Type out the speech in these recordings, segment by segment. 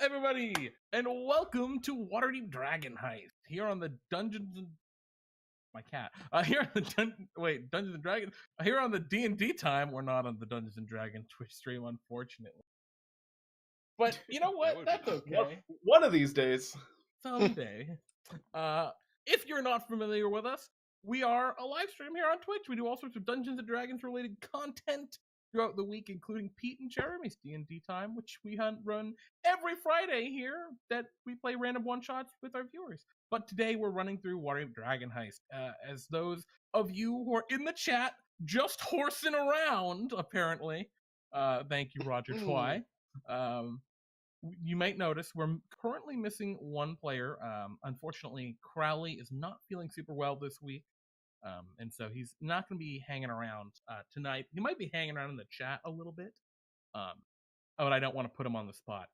everybody, and welcome to Waterdeep Dragon Heist here on the Dungeons and Dungeons and Dragons. Here on the D&D time. We're not on the Dungeons and Dragons Twitch stream, unfortunately. But you know what? That's okay. One of these days, someday. If you're not familiar with us, we are a live stream here on Twitch. We do all sorts of Dungeons and Dragons related content throughout the week, including Pete and Jeremy's D&D time, which we run every Friday here, that we play random one-shots with our viewers. But today we're running through Waterdeep Dragon Heist. As those of you who are in the chat just horsing around, apparently, thank you, Roger Twy. You might notice we're currently missing one player. Unfortunately, Crowley is not feeling super well this week. And so he's not going to be hanging around tonight. He might be hanging around in the chat a little bit. But I don't want to put him on the spot.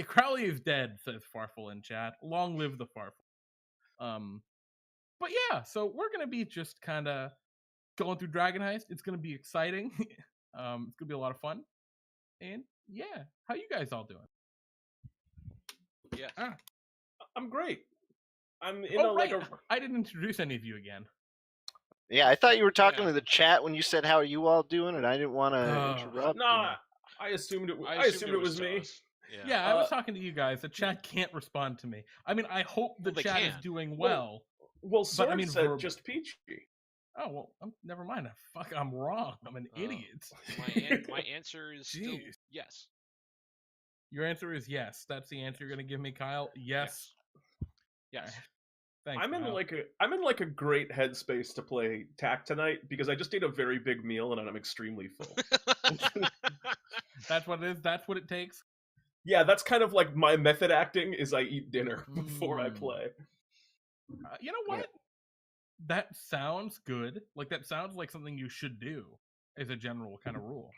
Crowley is dead, says Farfel in chat. Long live the Farfel. But yeah, so we're going to be just kind of going through Dragon Heist. It's going to be exciting. It's going to be a lot of fun. And yeah, how you guys all doing? Yeah, I'm great. I'm in I didn't introduce any of you again. Yeah, I thought you were talking to the chat when you said how are you all doing, and I didn't want to interrupt. No, I assumed it was me. Yeah, I was talking to you guys. The chat can't respond to me. I mean, I hope the chat is doing well. Well, Sword said just peachy. Oh, well, never mind. I'm wrong. I'm an idiot. My answer is still yes. Your answer is yes. That's the answer you're going to give me, Kyle? Yes. Yes. Thanks, I'm in like a great headspace to play Tack tonight because I just ate a very big meal and I'm extremely full. That's what it is? That's what it takes? Yeah, that's kind of like my method acting is I eat dinner before I play. You know what? That sounds good. Like, that sounds like something you should do as a general kind of rule.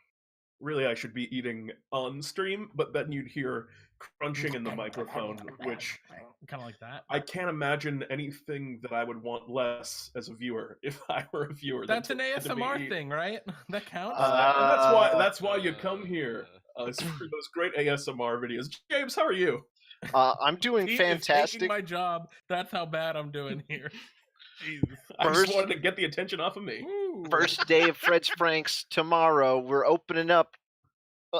Really, I should be eating on stream, but then you'd hear crunching in the microphone, which kind of like that. I can't imagine anything that I would want less as a viewer if I were a viewer. That's an ASMR thing, right? That counts. And that's why you come here. For those great ASMR videos. James, how are you? I'm doing fantastic. Taking my job. That's how bad I'm doing here. Jesus. I just wanted to get the attention off of me. First day of Fred's Franks tomorrow. We're opening up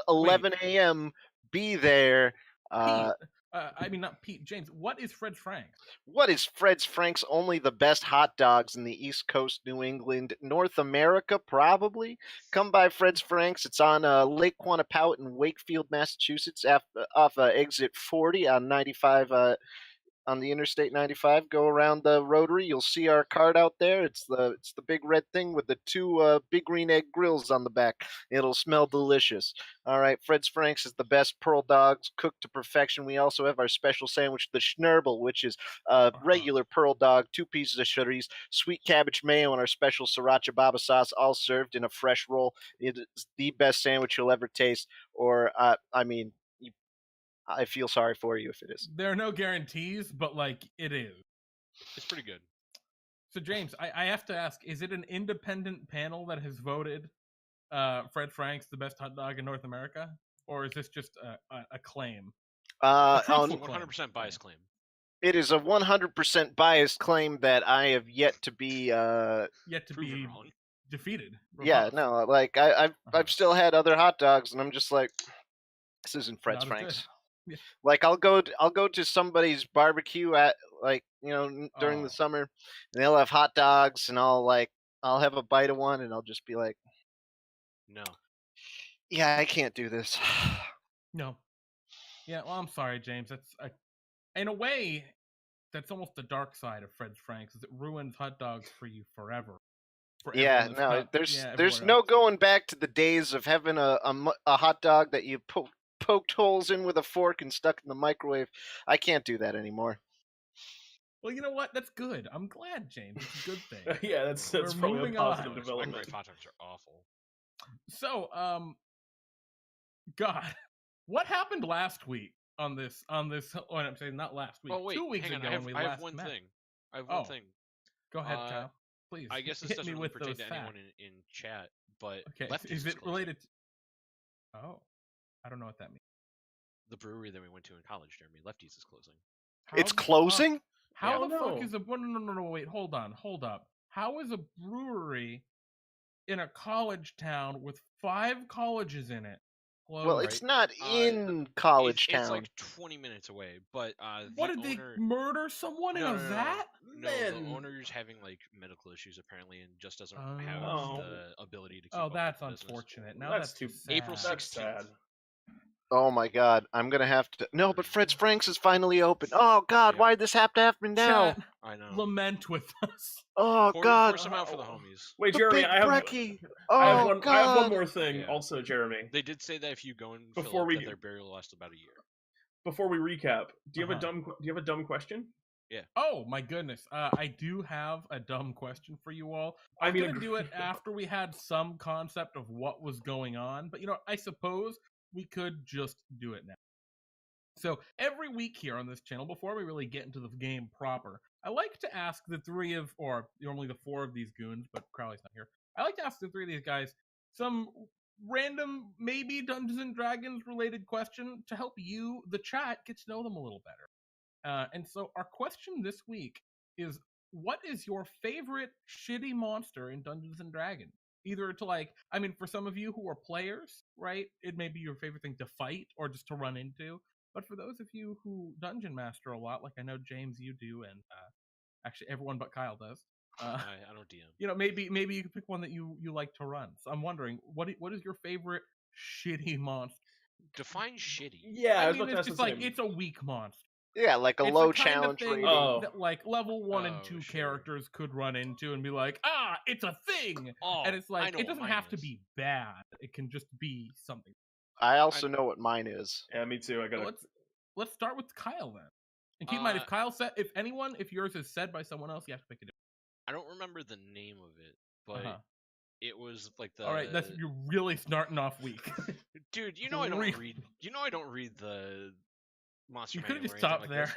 11 a.m. Be there. Not Pete. James, what is Fred's Franks? What is Fred's Franks? Only the best hot dogs in the East Coast, New England, North America, probably. Come by Fred's Franks. It's on Lake Quannapout in Wakefield, Massachusetts, off exit 40 on 95. On the Interstate 95, go around the Rotary. You'll see our card out there. It's the big red thing with the two big green egg grills on the back. It'll smell delicious. All right, Fred's Franks is the best pearl dogs cooked to perfection. We also have our special sandwich, the Schnurble, which is regular pearl dog, 2 pieces of chorizo, sweet cabbage mayo, and our special sriracha baba sauce, all served in a fresh roll. It is the best sandwich you'll ever taste. Or I feel sorry for you if it is. There are no guarantees, but it is. It's pretty good. So James, I have to ask, is it an independent panel that has voted Fred Franks the best hot dog in North America? Or is this just a claim? 100% biased claim. It is a 100% biased claim that I have yet to be defeated. Yeah, no, I've still had other hot dogs and I'm just like, this isn't Fred's Franks. Yeah. Like I'll go to somebody's barbecue at during the summer, and they'll have hot dogs, and I'll have a bite of one, and I'll just be like, no, yeah, I can't do this. No, yeah, well, I'm sorry, James. That's in a way, that's almost the dark side of Fred's Franks, is it ruins hot dogs for you forever. Yeah, no, there's no going back to the days of having a hot dog that you poked holes in with a fork and stuck in the microwave. I can't do that anymore. Well, you know what? That's good. I'm glad, James. It's a good thing. Yeah, that's probably a positive development. Microwave hot dogs are awful. So, God, what happened last week on this? Oh, I'm saying not last week. Oh wait, 2 weeks hang on. ago when we last met. I have one thing. Go ahead, Kyle. Please. I guess this doesn't really pertain to anyone in chat, but okay, is it related? Oh, I don't know what that means. the brewery that we went to in college, Jeremy. Lefties is closing. It's closing? How Yeah. the fuck No. is a no, wait, hold up. How is a brewery in a college town with 5 colleges in it closed? Well, it's not in It's college town. like 20 minutes away, but What the did owner... they murder someone in a vat? No, the owner's having like medical issues apparently, and just doesn't have Oh. the ability to keep Oh, up that's with the business. unfortunate. Now That's that's too- sad. April That's 16th. sad. Oh my god, I'm gonna have to. No, but Fred's Franks is finally open. Oh god, Yeah. why did this have to happen now? Chat, I know. lament with us. Oh Pour god, some out for the homies. Wait, the Jeremy, big I have brekkie. I have Oh one. god. I have one more thing. Yeah. Also, Jeremy, They did say that if you go and Before fill up, we that get- their burial lasts about a year. before we recap, do you have Uh-huh. Do you have a dumb question? Oh my goodness. I do have a dumb question for you all. I I'm mean, gonna do it after we had some concept of what was going on, but I suppose we could just do it now. So every week here on this channel, before we really get into the game proper, I like to ask the normally the 4 of these goons, but Crowley's not here. I like to ask the 3 of these guys some random, maybe Dungeons and Dragons related question to help you, the chat, get to know them a little better. And so our question this week is, what is your favorite shitty monster in Dungeons and Dragons? Either to for some of you who are players, right, it may be your favorite thing to fight or just to run into. But for those of you who dungeon master a lot, like I know James, you do, and actually everyone but Kyle does. I don't DM. Maybe you could pick one that you like to run. So I'm wondering, what is your favorite shitty monster? Define shitty. Yeah, I mean, it's just it's a weak monster. Yeah, like a It's low the kind challenge of thing rating. Oh. that level 1 and Oh, 2 sure. characters could run into and be like, it's a thing. Oh, And it's I know it what doesn't mine have to is. be bad. It can just be something. I also know what mine is. Yeah, me too. I So got let's start with Kyle then. And keep in mind, if Kyle said, if yours is said by someone else, you have to pick it. I don't remember the name of it, but it was like the. All right, you're really starting off weak. Dude, I don't read. I don't read the monster. You could have manual just or anything stopped like there.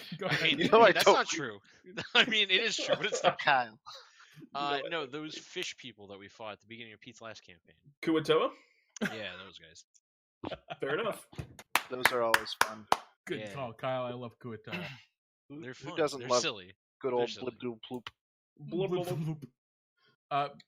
this. Go I ahead. mean, that's not true. I mean, it is true, but it's not. Kyle. No, those fish people that we fought at the beginning of Pete's last campaign. Kuatoa. Yeah, those guys. Fair enough. Those are always fun. Good Yeah. call, Kyle. I love Kuata. They're fun. doesn't They're love- silly. Good They're old silly. blip doop ploop. Blub, blub, blub.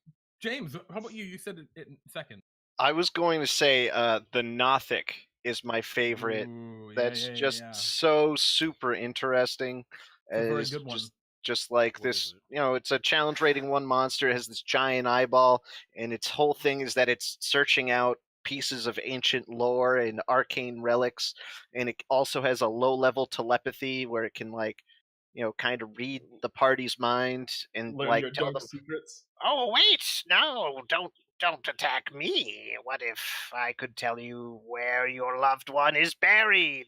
James, how about you? You said it in second. I was going to say the Nothic is my favorite. Ooh, That's yeah, just yeah. so super interesting. It's a very It's good one. just like What this, is it? it's a challenge rating 1 monster. It has this giant eyeball, and its whole thing is that it's searching out pieces of ancient lore and arcane relics, and it also has a low level telepathy where it can kind of read the party's mind and Learn your tell dark them, secrets. "Oh wait, no, don't attack me. What if I could tell you where your loved one is buried?"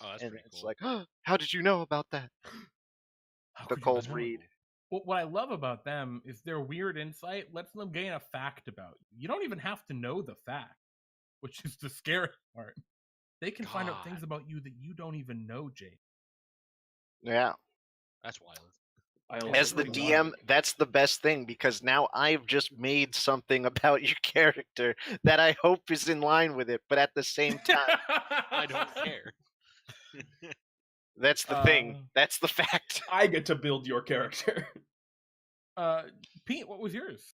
Oh, that's And pretty it's cool. like, "Oh, how did you know about that?" How The could you cold know? read. Well, what I love about them is their weird insight lets them gain a fact about you. You don't even have to know the fact, which is the scary part. They can find out things God. about you that you don't even know, Jake. Yeah. That's wild. I also As the pretty DM, wild. that's the best thing because now I've just made something about your character that I hope is in line with it, but at the same time, I don't care. that's the thing. That's the fact. I get to build your character. Pete, what was yours?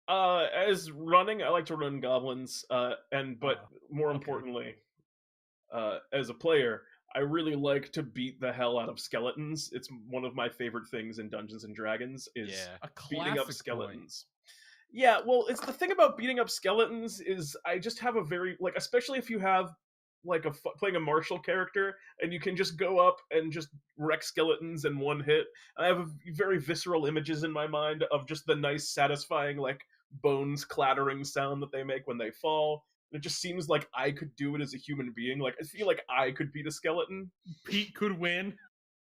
As running, I like to run goblins. But more okay. importantly, as a player, I really like to beat the hell out of skeletons. It's one of my favorite things in Dungeons and Dragons is Yeah. A beating classic up boy. skeletons. Yeah, well, it's the thing about beating up skeletons is I just have a very especially if you have playing a martial character and you can just go up and just wreck skeletons in one hit. I have very visceral images in my mind of just the nice, satisfying bones clattering sound that they make when they fall. It just seems like I could do it as a human being. I feel like I could beat a skeleton. Pete could win.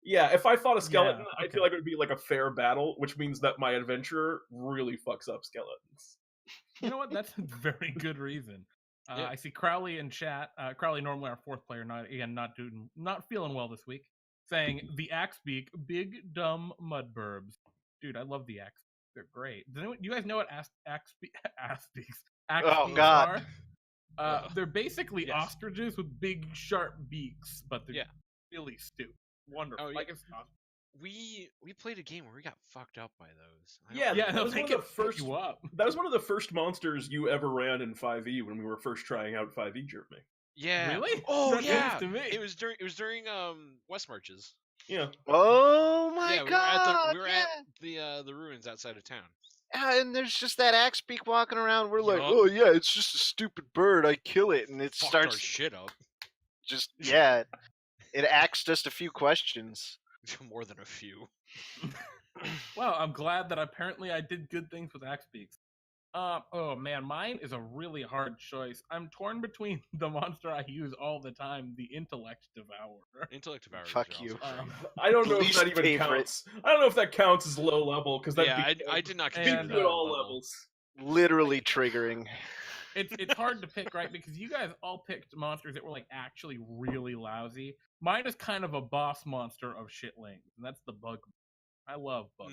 Yeah, if I fought a skeleton, Yeah, I feel like it would be a fair battle, which means that my adventurer really fucks up skeletons. You know what? That's a very good reason. Yeah. I see Crowley in chat. Crowley, normally our 4th player, not feeling well this week, saying the axe beak, big dumb mudburbs. Dude, I love the axe. They're great. Do you guys know what axe beaks Oh, beaks God. are? They're basically Yes. ostriches with big, sharp beaks, but they're Yeah. really stupid. Wonderful. Oh, yeah. Like it's awesome. We played a game where we got fucked up by those. I don't Yeah, Yeah, that no, was they one can of the fuck first. you up. That was one of the first monsters you ever ran in 5e when we were first trying out 5e Germany. Yeah. Really? Oh That's yeah. news to me. It was during West Marches. Yeah. Oh my Yeah, god! we were at the ruins outside of town. And there's just that axe beak walking around. We're like, Yup. oh yeah, it's just a stupid bird. I kill it, and it Fucked our starts shit up. just yeah. It asked us a few questions. More than a few. Well, I'm glad that apparently I did good things with axe beaks. Oh man, mine is a really hard choice. I'm torn between the monster I use all the time, the Intellect Devourer. Intellect Devourer. Fuck you. I don't know if Least that even favorite. counts. I don't know if that counts as low level because that Yeah, beat I did not And, consider beat that you at a all level. levels. Literally triggering. It's hard to pick, right? Because you guys all picked monsters that were like actually really lousy. Mine is kind of a boss monster of shitlings, and that's the bug. I love bugs.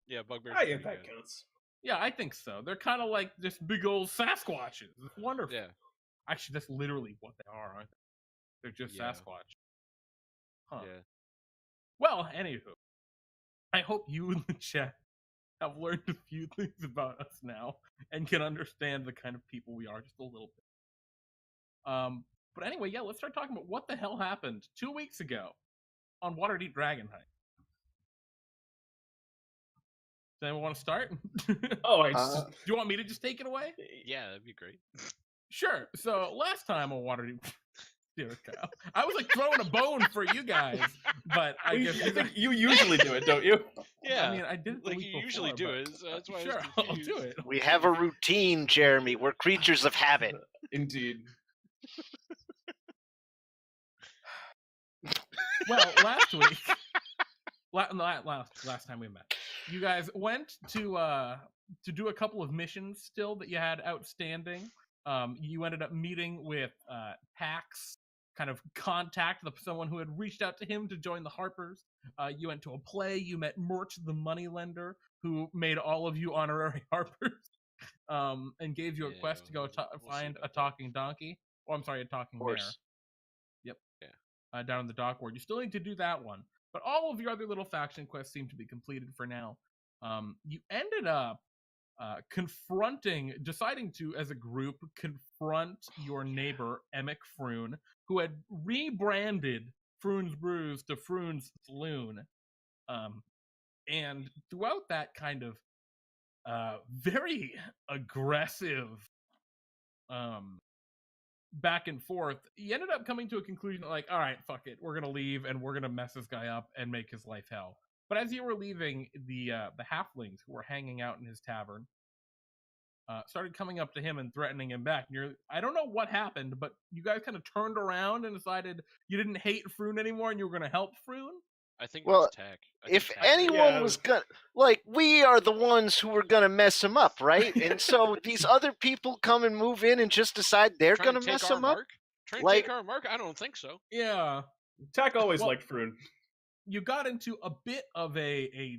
Yeah, bugbears. Ah, are yeah, pretty that good. counts. Yeah, I think so. They're kind of like just big old Sasquatches. It's wonderful. Yeah. Actually, that's literally what they are, aren't they? They're just Yeah. Sasquatch. Huh. Yeah. Well, anywho, I hope you in the chat have learned a few things about us now and can understand the kind of people we are just a little bit. But anyway, yeah, let's start talking about what the hell happened 2 weeks ago on Waterdeep Dragon Heist. Does anyone want to start? Oh, Do you want me to just take it away? Yeah, that'd be great. Sure. So last time on Waterdeep, dear Kyle, I was like throwing a bone for you guys, but I guess I think you usually do it, don't you? Yeah. I mean, I did it the like week you usually before, do but- it, so that's why I Sure, was I'll confused. do it. We have a routine, Jeremy. We're creatures of habit. Indeed. Well, last week, last time we met, you guys went to do a couple of missions still that you had outstanding. You ended up meeting with Tack's kind of contact, someone who had reached out to him to join the Harpers. You went to a play. You met Mort the moneylender, who made all of you honorary Harpers, and gave you a Yeah, quest to go we'll see find about a that. talking donkey. Oh, I'm sorry, a talking mare. Horse. Down in the dock ward. You still need to do that one. But all of your other little faction quests seem to be completed for now. You ended up deciding to, as a group, confront your neighbor, Emic Froon, who had rebranded Froon's Brews to Froon's Saloon. And throughout that kind of very aggressive back and forth, he ended up coming to a conclusion that, like, all right, fuck it, we're gonna leave and we're gonna mess this guy up and make his life hell. But as you were leaving, the halflings who were hanging out in his tavern started coming up to him and threatening him back. And I don't know what happened, but you guys kind of turned around and decided you didn't hate Froon anymore and you were gonna help Froon. I think Well, it was Tack. I think If Tack anyone Yeah. was gonna, like, we are the ones who were gonna mess him up, right? And so these other people come and move in and just decide they're Trying to gonna take mess our him up. mark? Trying Like- to take our mark? I don't think so. Yeah. Tack always Well- liked Froon. You got into a bit of a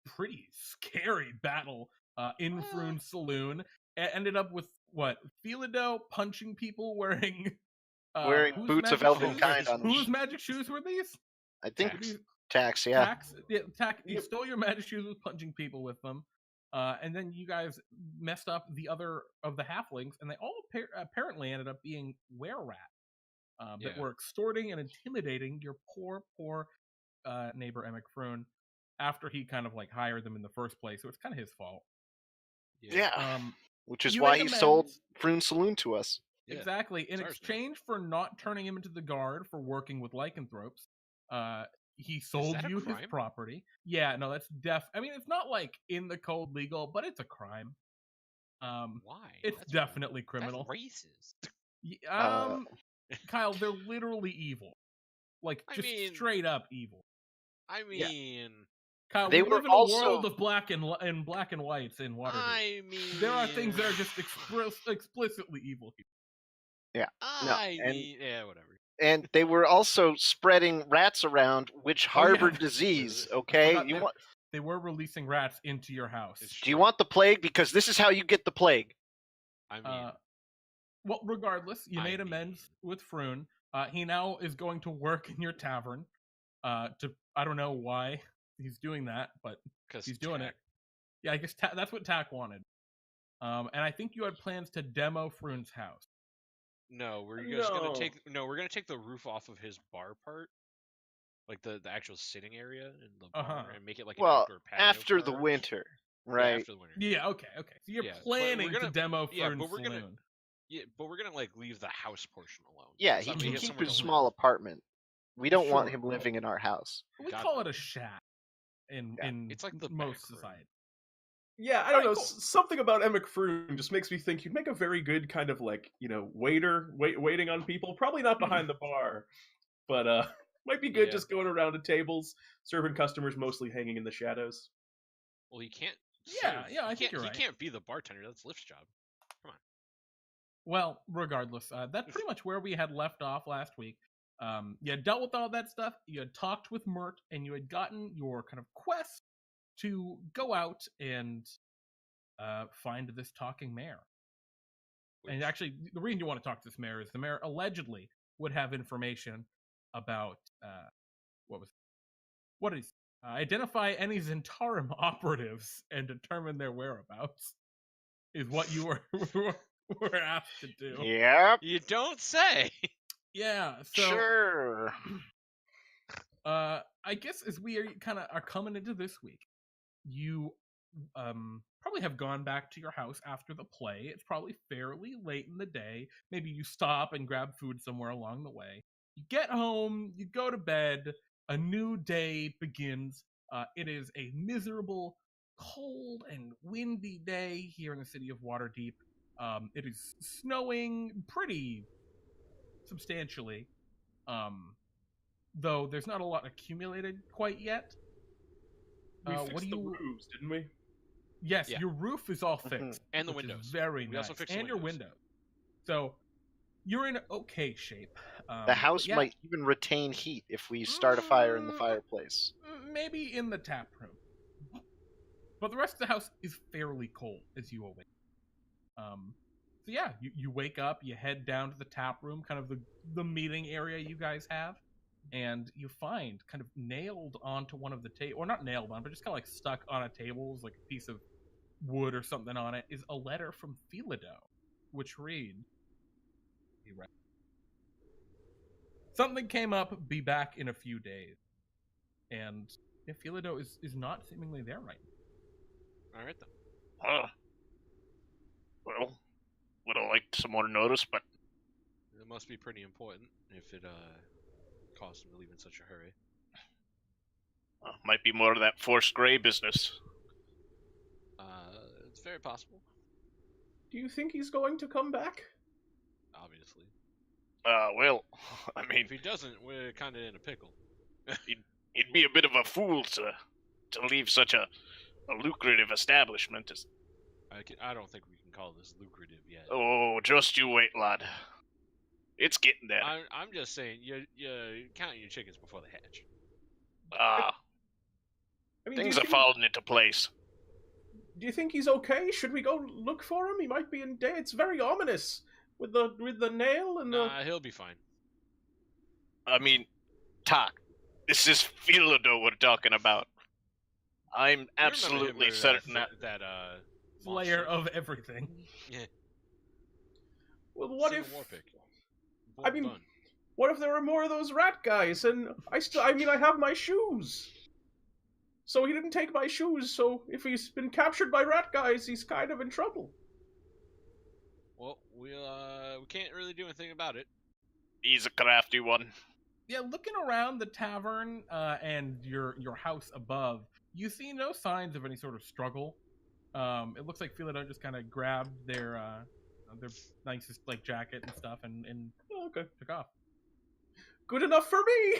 pretty scary battle in Froon's saloon. Ended up with what? Philido punching people wearing Wearing whose boots of magic elven shoes? kind on them. Whose magic shoes were these? I think Were these tax, yeah. Tack, you stole your magic shoes with punching people with them. And then you guys messed up the other of the halflings, and they all apparently ended up being were-rat that Yeah. were extorting and intimidating your poor neighbor Emic Froon after he kind of like hired them in the first place. So it's kind of his fault. Yeah. Which is you why make he sold amends. Froon Saloon to us. Yeah. Exactly. In It's ours now. exchange for not turning him into the guard for working with lycanthropes, he sold that a you his crime? property. Yeah, no, that's I mean, it's not like in the code legal, but it's a crime. Why? It's That's definitely That's criminal. racist. Kyle, they're literally evil. Like, I just mean- straight up evil. I Yeah. mean, Kyle, They we were live in a also- world of black and whites in Waterdeep. I mean, There are things that are just explicitly evil here. yeah, whatever. And they were also spreading rats around, which Oh, yeah. harbored disease. Okay, forgot you that. want? They were releasing rats into your house. It's Do you want the plague? Because this is how you get the plague. I mean, Uh, Well, regardless, you I made amends with Froon. He now is going to work in your tavern. I don't know why he's doing that, but he's doing it. Yeah, I guess that's what Tack wanted. And I think you had plans to demo Froon's house. No, we're just gonna take the roof off of his bar part, like the actual sitting area in the bar, and make it like an outdoor patio. After the car. winter, right? Yeah, after the winter. Yeah, okay. So you're planning to demo Froon's saloon. But we're gonna like leave the house portion alone. Yeah, he can keep his small apartment. We don't want him living in our house. We call it a shack in it's like the most society. Yeah, I don't know. Cool. Something about Emmett Froon just makes me think you'd make a very good kind of like, waiter, waiting on people. Probably not behind the bar, but might be good just going around to tables, serving customers, mostly hanging in the shadows. Well, he can't. I think you're right. He can't be the bartender. That's Lift's job. Come on. Well, regardless, that's pretty much where we had left off last week. You had dealt with all that stuff. You had talked with Mert, and you had gotten your kind of quest to go out and find this talking mare. And actually, the reason you want to talk to this mare is the mare allegedly would have information about identify any Zhentarim operatives and determine their whereabouts. Is what you were asked to do. Yep. You don't say. Yeah. So sure. I guess as we are coming into this week, you probably have gone back to your house after the play. It's probably fairly late in the day. Maybe you stop and grab food somewhere along the way. You get home, you go to bed, a new day begins. It is a miserable, cold, and windy day here in the city of Waterdeep. It is snowing pretty substantially, though there's not a lot accumulated quite yet. We fixed the roofs, didn't we? Yes, your roof is all fixed. And the windows. Very nice. Also fixed and your windows. So you're in okay shape. The house might even retain heat if we start a fire in the fireplace. Maybe in the tap room. But the rest of the house is fairly cold as you awake. So yeah, you wake up, you head down to the tap room, kind of the meeting area you guys have. And you find kind of nailed onto one of the table, or not nailed on, but just kind of like stuck on a table, like a piece of wood or something on it, is a letter from Fildry, which reads, something came up, be back in a few days. And Fildry is not seemingly there right now. All right then. Well, would have liked some more notice, but it must be pretty important if it caused him to leave in such a hurry. Might be more of that forced gray business. It's very possible. Do you think he's going to come back? Obviously. Well, I mean, if he doesn't, we're kind of in a pickle. he'd be a bit of a fool to leave such a lucrative establishment. I don't think we can call this lucrative yet. Oh, just you wait, lad. It's getting there. I'm just saying, you count your chickens before they hatch. Things are falling into place. Do you think he's okay? Should we go look for him? He might be in day. It's very ominous with the nail and the. He'll be fine. I mean, Tack, this is Fildry we're talking about. I'm absolutely certain that layer of everything. Yeah. Well, what if? I mean, what if there are more of those rat guys? And I have my shoes. So he didn't take my shoes. So if he's been captured by rat guys, he's kind of in trouble. Well, we can't really do anything about it. He's a crafty one. Yeah, looking around the tavern and your house above, you see no signs of any sort of struggle. It looks like Fildry just kind of grabbed their nicest like jacket and stuff and took off. Good enough for me.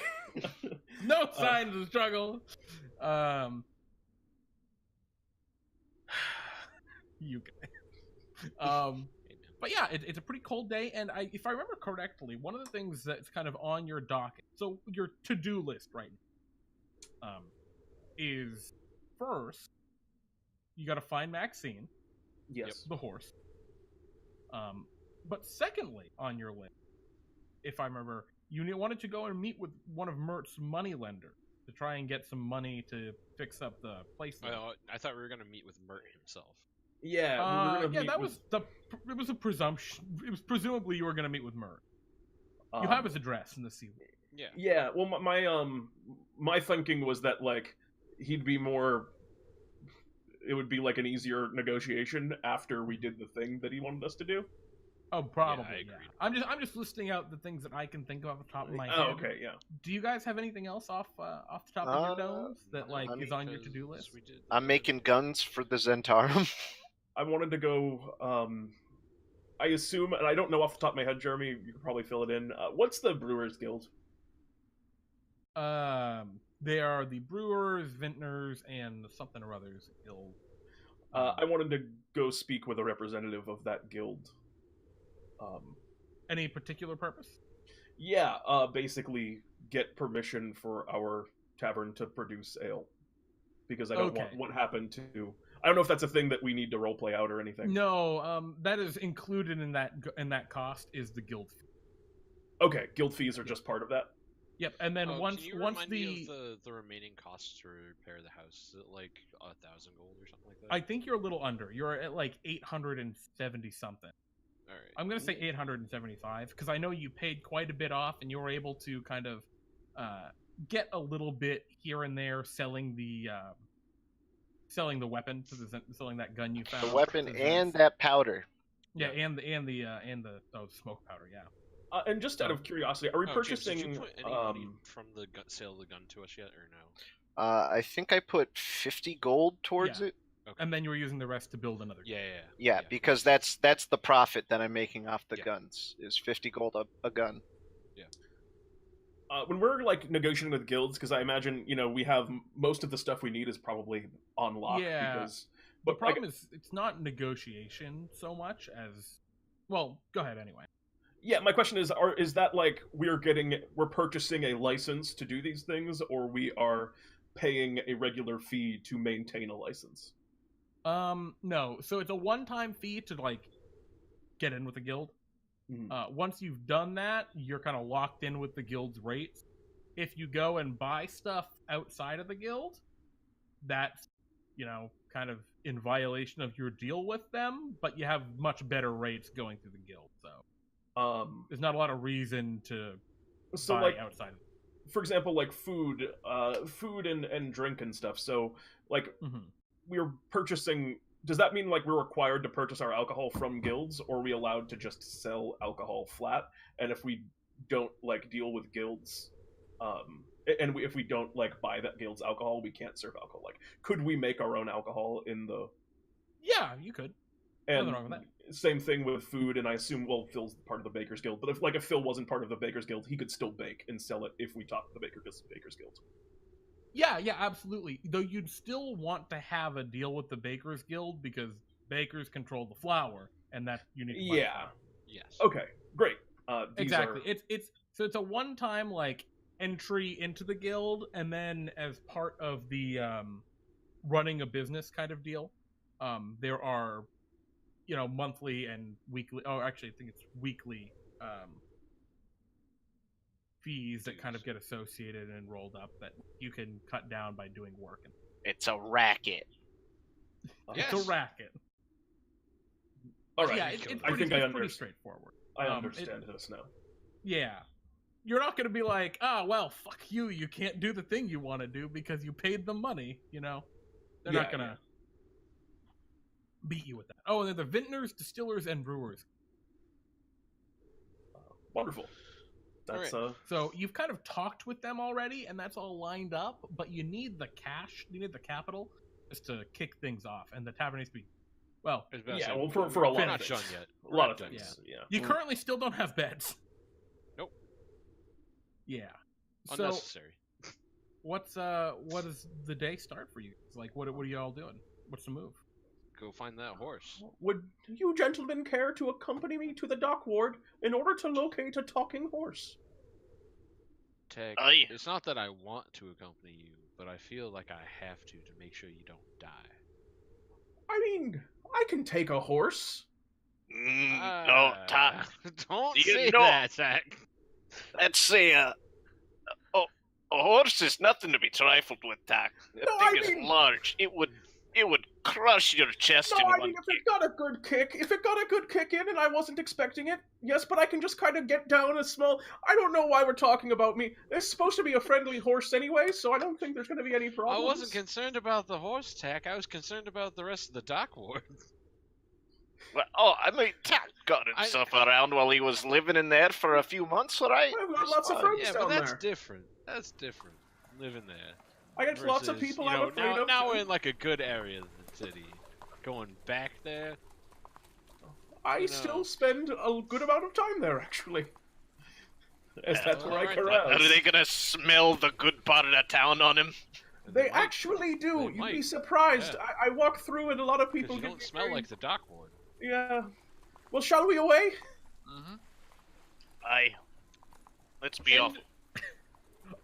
No signs of struggle. You guys. But yeah, it's a pretty cold day, and if I remember correctly, one of the things that's kind of on your docket, so your to-do list right now, is first you got to find Maxeene. Yes. The horse. But secondly, on your list, if I remember, you wanted to go and meet with one of Mert's moneylenders to try and get some money to fix up the place. I thought we were gonna meet with Mert himself. Yeah, it was a presumption. It was presumably you were going to meet with Mert. You have his address in the sea. Yeah. Yeah. Well, my thinking was that like he'd be more. It would be like an easier negotiation after we did the thing that he wanted us to do. Oh, probably. Yeah, I Yeah. agreed. I'm just listing out the things that I can think of off the top of my head. Oh, okay, yeah. Do you guys have anything else off the top of your domes that like is on your to-do list? I'm making guns for the Zhentarim. I wanted to go. I assume, and I don't know off the top of my head, Jeremy. You could probably fill it in. What's the Brewers Guild? They are the Brewers, Vintners, and something or others guild. I wanted to go speak with a representative of that guild. Any particular purpose? Yeah, basically get permission for our tavern to produce ale, because I don't want what happened to. I don't know if that's a thing that we need to roleplay out or anything. No, that is included in that cost is the guild fee. Okay, guild fees are just part of that. Yep, and then once can you remind me of the remaining costs to repair the house? Is it like 1,000 gold or something like that? I think you're a little under. You're at like 870 something. All right. I'm gonna say 875 because I know you paid quite a bit off, and you were able to kind of get a little bit here and there selling the weapon to selling that gun you found. The weapon and that powder. Yeah, and the smoke powder. Yeah. And just out of curiosity, are we purchasing? James, did you put any money from the sale of the gun to us yet, or no? I think I put 50 gold towards it. Okay. And then you were using the rest to build another gun. Yeah, because that's the profit that I'm making off the guns is 50 gold a gun. Yeah. When we're like negotiating with guilds, because I imagine we have most of the stuff we need is probably on lock. Yeah. Because, the problem is it's not negotiation so much as well. Go ahead anyway. Yeah, my question is that like we're purchasing a license to do these things, or we are paying a regular fee to maintain a license? No. So it's a one-time fee to like get in with the guild. Mm-hmm. Once you've done that, you're kind of locked in with the guild's rates. If you go and buy stuff outside of the guild, that's kind of in violation of your deal with them, but you have much better rates going through the guild. So there's not a lot of reason to buy like, outside. For example, like food and drink and stuff. So like we're purchasing. Does that mean like we're required to purchase our alcohol from guilds, or are we allowed to just sell alcohol flat? And if we don't like deal with guilds, if we don't like buy that guild's alcohol, we can't serve alcohol. Like, could we make our own alcohol in the? Yeah, you could. And nothing wrong with that. Same thing with food, and I assume Phil's part of the Baker's Guild. But if Phil wasn't part of the Baker's Guild, he could still bake and sell it if we talk to the Baker's Guild. Yeah, absolutely. Though you'd still want to have a deal with the Baker's Guild because bakers control the flour, and that you need. To yeah. Yes. Okay. Great. Exactly. It's a one-time like entry into the guild, and then as part of the running a business kind of deal, there are monthly and weekly. Oh, actually, I think it's weekly fees that kind of get associated and rolled up that you can cut down by doing work. It's a racket. It's a racket. All right. Yeah, it's pretty straightforward. I understand this now. Yeah. You're not going to be like, well, fuck you. You can't do the thing you want to do because you paid them money. They're not going to beat you with that. Oh, and they're the vintners, distillers, and brewers. Wonderful. That's right. So you've kind of talked with them already, and that's all lined up, but you need the cash, you need the capital, just to kick things off, and the tavern needs to be, well... for a lot we're of not things. done yet. A lot of things, yeah. You currently still don't have beds. Nope. Yeah. Unnecessary. What does the day start for you? It's like, what are you all doing? What's the move? Go find that horse. Would you gentlemen care to accompany me to the dock ward in order to locate a talking horse? Tack, it's not that I want to accompany you, but I feel like I have to make sure you don't die. I mean, I can take a horse. No, Tack. Don't You say know- that, Tack. Let's say a horse is nothing to be trifled with, Tack. That No, thing I is mean- large. It would crush your chest No, in I one mean, if kick. it got a good kick in and I wasn't expecting it, yes, but I can just kind of get down a small... I don't know why we're talking about me. It's supposed to be a friendly horse anyway, so I don't think there's going to be any I problems. wasn't concerned about the horse, Tack. I was concerned about the rest of the dock wards. Well, I mean, Tack got himself around while he was living in there for a few months, right? I've got lots of friends Yeah, down but that's there. different. That's different. Living there. I got lots of Versus, people you I'm know, afraid of. now too. we're in like a good area of the city. Going back there. I still spend a good amount of time there, actually. As that's where I alright, carouse. Are they gonna smell the good part of the town on him? They might, actually do. They You'd be might. surprised. Yeah. I walk through and a lot of 'cause people you give don't me smell very- like the dock ward. Yeah. Well, shall we away? Mm-hmm. Aye. Let's be off.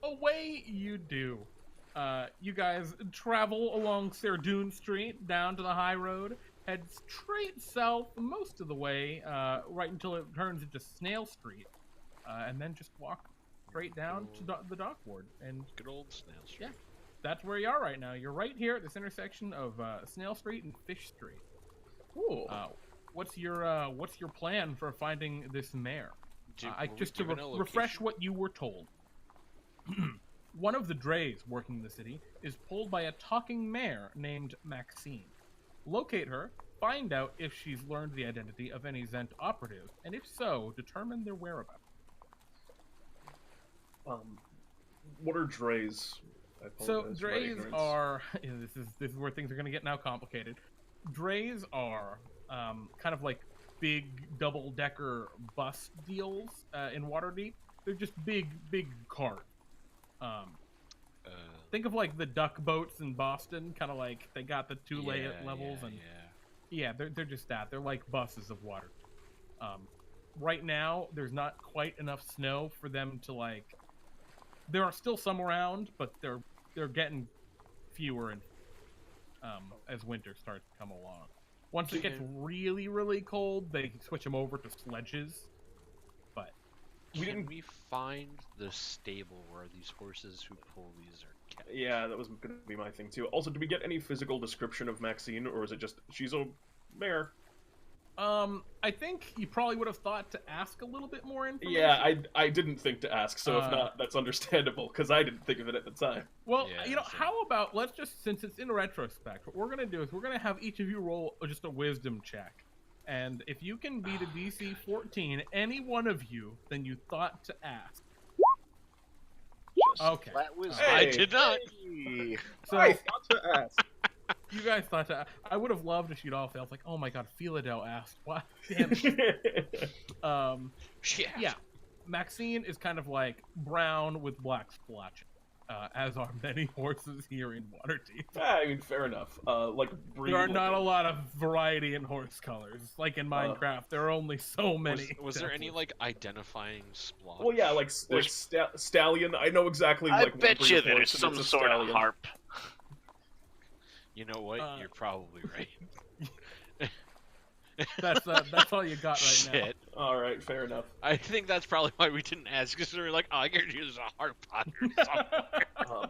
Away you do. You guys travel along Serdoon Street down to the high road, head straight south most of the way, right until it turns into Snail Street, and then just walk straight down to the dock ward. And Good old Snail Street. Yeah. that's where you are right now. You're right here at this intersection of Snail Street and Fish Street. Cool. What's your plan for finding this mare? Were Just we to given a refresh location? what you were told. One of the drays working in the city is pulled by a talking mare named Maxeene. Locate her, find out if she's learned the identity of any Zhent operative, and if so, determine their whereabouts. What are drays? I So apologize for my drays ignorance. are this is where things are going to get now complicated. Drays are kind of like big double-decker bus deals in Waterdeep. They're just big carts. Think of like the duck boats in Boston, kind of like they got the two levels, and they're just that. They're like buses of water. Right now, there's not quite enough snow for them to like. There are still some around, but they're getting fewer and as winter starts to come along. Once it gets really cold, they switch them over to sledges. But Can we find the stable where these horses who pull these are kept? Yeah, that was going to be my thing too. Also, did we get any physical description of Maxeene, or is it just she's a mare? I think you probably would have thought to ask a little bit more information. Yeah, I didn't think to ask, so if not, that's understandable, because I didn't think of it at the time. Well, Yeah, so- how about, let's just, since it's in retrospect, what we're going to do is we're going to have each of you roll just a wisdom check. And if you can beat a DC 14, any one of you, then you thought to ask. Okay. That was Hey. I did not. So, I thought to ask. you guys thought to, I would have loved if you'd all failed. Like, oh my god, Philodel asked. What? Damn it. Yeah. Maxeene is kind of like brown with black splotches, as are many horses here in Waterdeep. I mean, fair enough. Like There are not a lot of variety in horse colors. Like in Minecraft, there are only so many. Was there any like identifying splotch? Well, yeah, like stallion. I know exactly. I Like, what bet breed you of there's horse, and some it's a sort of stallion. harp. You know what? You're probably right. That's all you got right now. Shit. All right, fair enough. I think that's probably why we didn't ask, because we were like, oh, I guarantee there's a harp on here somewhere.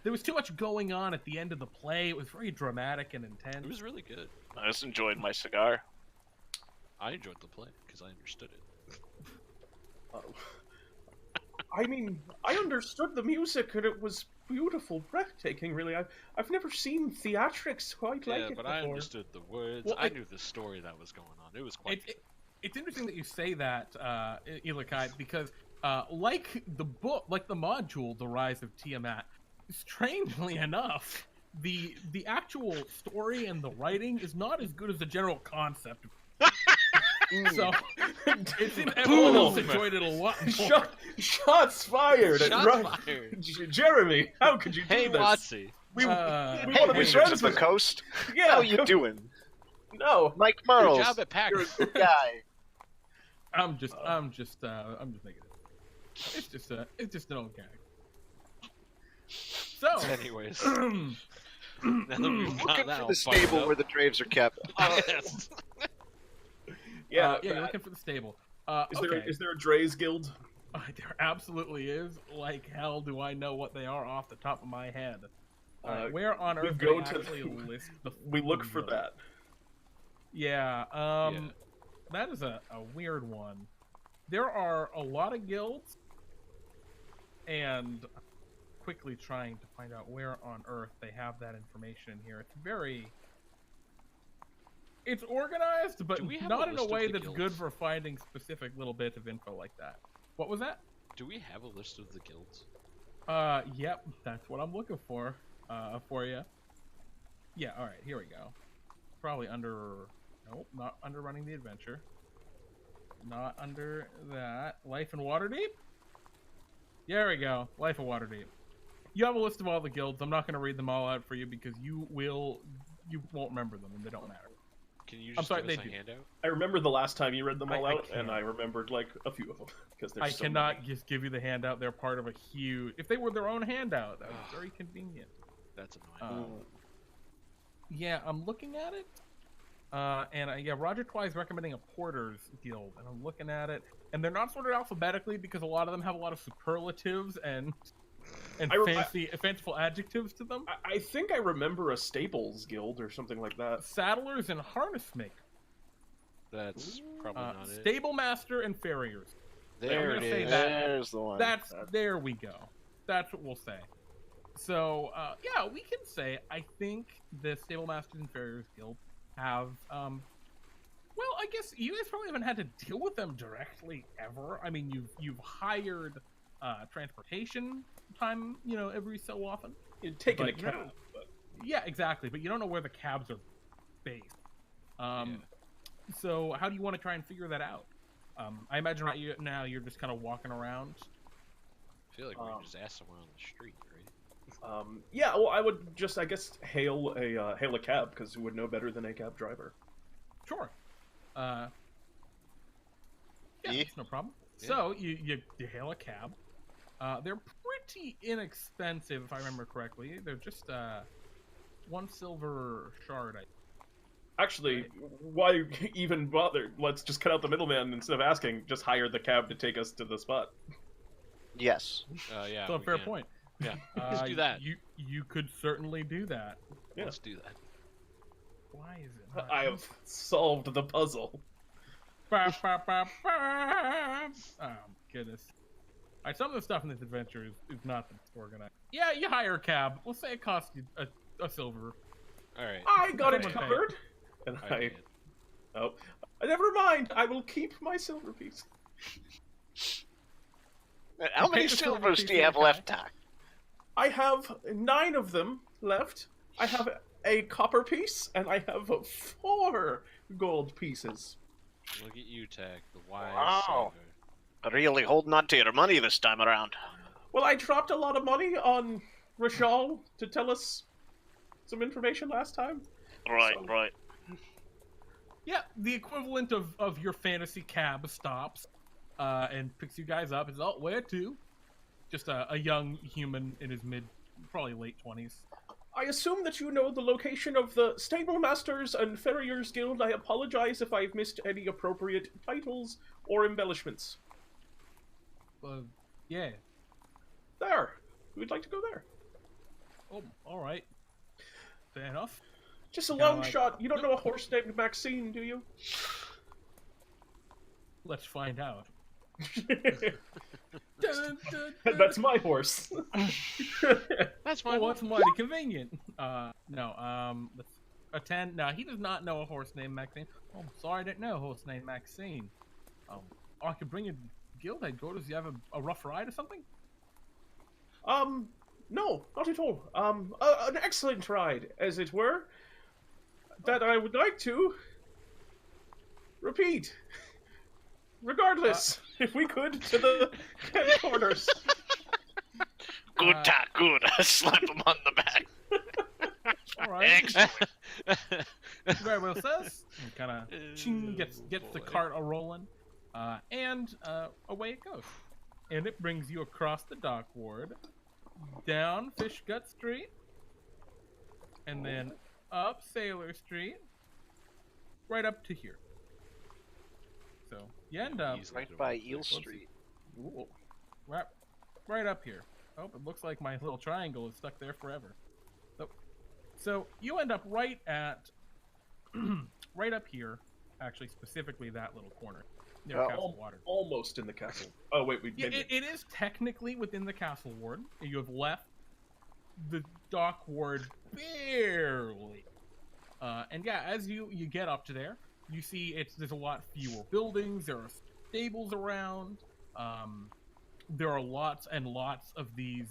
There was too much going on at the end of the play. It was very dramatic and intense. It was really good. I just enjoyed my cigar. I enjoyed the play because I understood it. I mean, I understood the music and it was beautiful, breathtaking. Really, I've never seen theatrics quite like it but before. I understood the words. Well, I knew the story that was going on. It was quite good. It's interesting that you say that, Ilaha, because like the book, like the module, The Rise of Tiamat, strangely enough, the actual story and the writing is not as good as the general concept. So it seems everyone else enjoyed it a lot more. Shots fired! Shots fired. Jeremy, how could you do Hey, this? Watsy. We Hey, want to be Wizards friends of the with Coast. Yeah, How you doing? No, Mike Good Merles. job at PAX. You're a good guy. I'm just making it. It's just an old gag. So, Anyways. Now that we've got Looking that for all the fucked stable up. where the Draves are kept. Yes. Yeah, yeah, you're looking for the stable. Is there a Dre's guild? There absolutely is. Like hell, do I know what they are off the top of my head? Where on earth do they actually list the? We look for that. Yeah. That is a weird one. There are a lot of guilds, and I'm quickly trying to find out where on earth they have that information here. It's organized, but not in a way that's good for finding specific little bits of info like that. What was that? Do we have a list of the guilds? Yep, that's what I'm looking for you. Yeah, all right, here we go. Probably under, nope, not under Running the Adventure. Not under that. Life in Waterdeep? There we go, Life in Waterdeep. You have a list of all the guilds. I'm not going to read them all out for you because you won't remember them and they don't matter. Can you just give us a handout? I remember the last time you read them all out, and I remembered like a few of them because there's so cannot many. just give you the handout. They're part of a huge. If they were their own handout, that would be very convenient. That's annoying. Yeah, I'm looking at it, and Roger Twy's recommending a Porter's Guild, and I'm looking at it, and they're not sorted alphabetically because a lot of them have a lot of superlatives and fanciful adjectives to them. I think I remember a Stables Guild or something like that. Saddlers and Harness Makers. That's probably not it. Stable Master and Farriers. There it is. There's the one. There we go. That's what we'll say. So, yeah, we can say, I think the Stable Masters and Farriers Guild have, well, I guess you guys probably haven't had to deal with them directly ever. I mean, you've hired transportation time, every so often. You're taking a cab. Yeah, exactly, but you don't know where the cabs are based. So how do you want to try and figure that out? I imagine right now you're just kind of walking around. I feel like we can just ask someone on the street, right? Yeah, well, I would just, I guess, hail a cab, because who would know better than a cab driver? Sure. Yeah, that's no problem. Yeah. So you hail a cab. They're pretty inexpensive, if I remember correctly. They're just 1 silver shard. Actually, why even bother? Let's just cut out the middleman instead of asking. Just hire the cab to take us to the spot. Yes. Yeah. So fair point. Yeah. Let's do that. You could certainly do that. Yeah. Let's do that. Why is it not? I have solved the puzzle. Oh, goodness. Alright, some of the stuff in this adventure is not that organized. Yeah, you hire a cab. We'll say it costs you a silver. Alright. I got it covered. And Oh, never mind. I will keep my silver piece. How many silvers do you have left, Tack? I have 9 of them left. I have a copper piece, and I have 4 gold pieces. Look at you, Tack, the wise Wow. saver. Really holding on to your money this time around. Well, I dropped a lot of money on Rashal to tell us some information last time. Right, So- right. yeah, the equivalent of your fantasy cab stops and picks you guys up. It's where to? Just a young human in his probably late 20s. I assume that you know the location of the Stable Masters and Farriers Guild. I apologize if I've missed any appropriate titles or embellishments. Yeah. There. We'd like to go there. Oh, all right. Fair enough. Just a Kinda long like- shot. You don't know a horse named Maxeene, do you? Let's find out. That's my horse. That's my Oh, that's mighty convenient. No, let's attend. No, he does not know a horse named Maxine. Oh, I'm sorry, I didn't know a horse named Maxine. I could bring you guild headquarters. You have a rough ride or something? No, not at all. An excellent ride, as it were, that I would like to repeat. Regardless, if we could, to the headquarters. Good, Tack, good. Slap him on the back. All right. Excellent. Very well, says. Kind of gets the cart a rolling, and away it goes. And it brings you across the dock ward, down Fishgut Street, and then up Sailor Street, right up to here. So you end up right by Eel Street. Ooh, right up here. Oh, it looks like my little triangle is stuck there forever. So you end up right at, right up here, actually specifically that little corner near Castle Water. Almost in the castle. Oh wait, it is technically within the castle ward. You have left the dock ward barely. And yeah, as you get up to there, you see there's a lot fewer buildings. There are stables around. There are lots and lots of these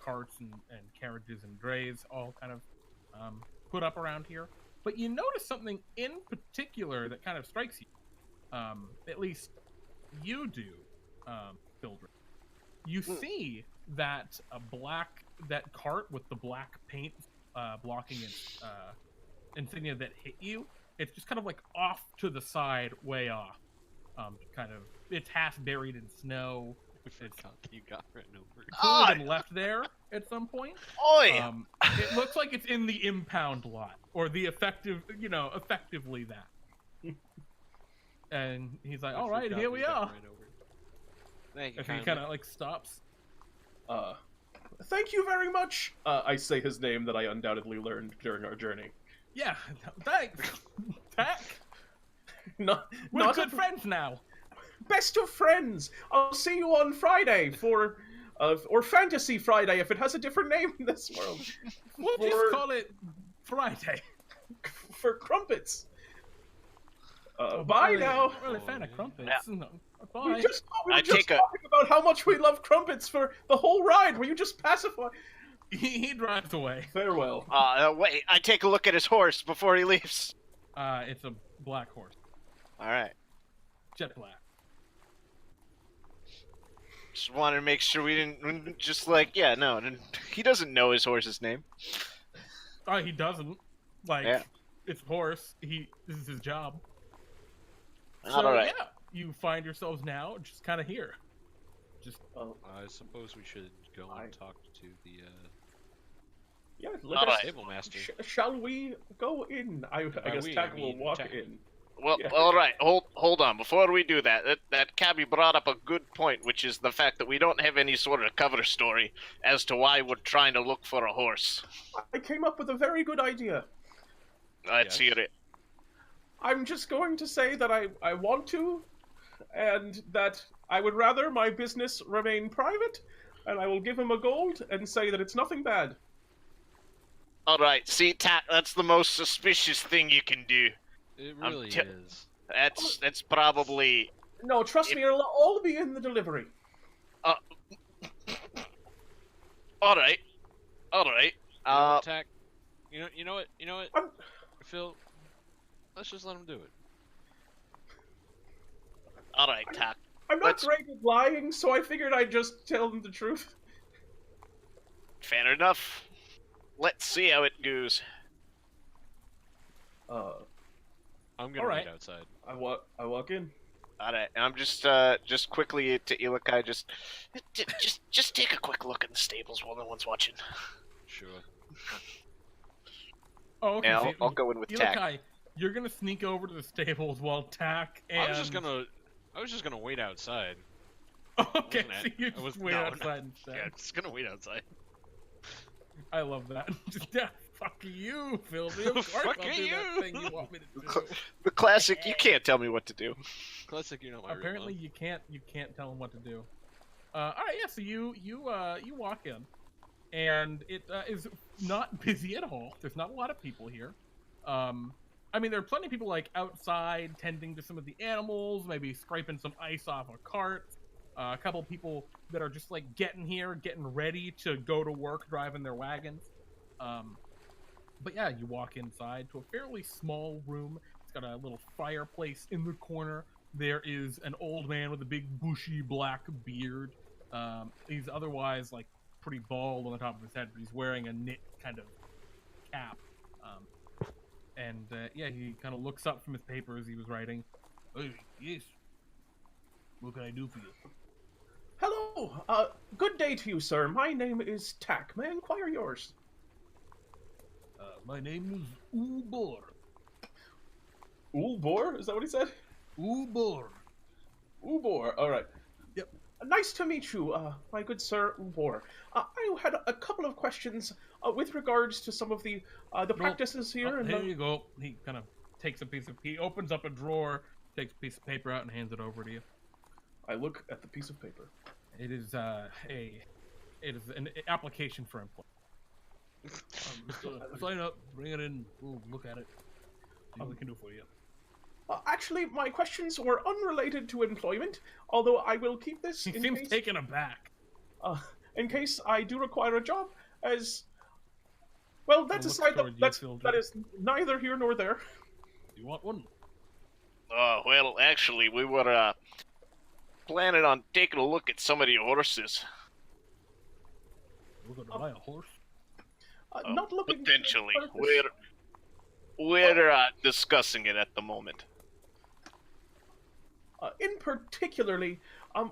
carts and carriages and drays all kind of put up around here. But you notice something in particular that kind of strikes you. At least you do, Fildry. You see that that cart with the black paint blocking its insignia that hit you. It's just kind of like off to the side, way off. It's half buried in snow. You got written over. Could have been left there at some point. It looks like it's in the impound lot, or the effectively that. And he's like, "All right, here we are." Thank you. He kind of like stops. Thank you very much. I say his name that I undoubtedly learned during our journey. Yeah, thanks, Tack. We're good friends now. Best of friends. I'll see you on Friday for, or Fantasy Friday if it has a different name in this world. We'll just call it Friday. For crumpets. Bye now. I'm really a fan of crumpets. Yeah. No, bye. We were just talking about how much we love crumpets for the whole ride. Will you just pacify? He drives away. Farewell. Wait, I take a look at his horse before he leaves. It's a black horse. All right. Jet black. Just wanted to make sure we didn't just like, he doesn't know his horse's name. He doesn't. It's a horse. This is his job. So, all right. yeah, you find yourselves now just kind of here. I suppose we should go and talk to the stable master. Shall we go in? I guess Tack will walk in. Well, all right. Hold on. Before we do that cabbie brought up a good point, which is the fact that we don't have any sort of cover story as to why we're trying to look for a horse. I came up with a very good idea. Let's hear it. I'm just going to say that I want to, and that I would rather my business remain private, and I will give him a gold and say that it's nothing bad. All right. See, Tack, that's the most suspicious thing you can do. It really is. That's probably... No, trust me, it'll all be in the delivery. All right. Tack. You know what? Phil, let's just let him do it. All right, Tack. I'm not great at lying, so I figured I'd just tell him the truth. Fair enough. Let's see how it goes. I'm gonna wait outside. I walk in. Alright, I'm just quickly to Ilaha, just take a quick look in the stables while no one's watching. Sure. Oh, okay. Yeah, I'll go in with Tack. Ilaha, you're gonna sneak over to the stables while Tack and... I was just gonna wait outside. Okay, so you just wait outside instead. Yeah, I'm just gonna wait outside. I love that. Fuck you, Fildry. Of course Fuck I'll do you. that thing you want me to do. The classic, you can't tell me what to do. Classic, you're not my Apparently real you can't tell him what to do. Alright, yeah, so you walk in. And it is not busy at all. There's not a lot of people here. I mean, there are plenty of people like outside tending to some of the animals, maybe scraping some ice off a cart. A couple of people that are just like getting ready to go to work, driving their wagons. But yeah, you walk inside to a fairly small room. It's got a little fireplace in the corner. There is an old man with a big bushy black beard. He's otherwise like pretty bald on the top of his head, but he's wearing a knit kind of cap. Yeah, he kind of looks up from his papers he was writing. Hey, yes. What can I do for you? Hello. Good day to you, sir. My name is Tack. May I inquire yours? My name is Ulbor. Ulbor? Is that what he said? Ulbor. Ubor, all right. Yep. Nice to meet you, my good sir Ubor. I had a couple of questions with regards to some of the practices here. Here you go. He kind of takes he opens up a drawer, takes a piece of paper out, and hands it over to you. I look at the piece of paper. It is an application for employment. Sign up, bring it in, we'll look at it. See what we can do for you. Actually, my questions were unrelated to employment, although I will keep this He in seems case, taken aback. in case I do require a job, as... Well, that's aside, that is neither here nor there. Do you want one? Well, actually, we were, planning on taking a look at some of the horses. We're gonna buy a horse? Not looking... Potentially. We're discussing it at the moment. In particularly, I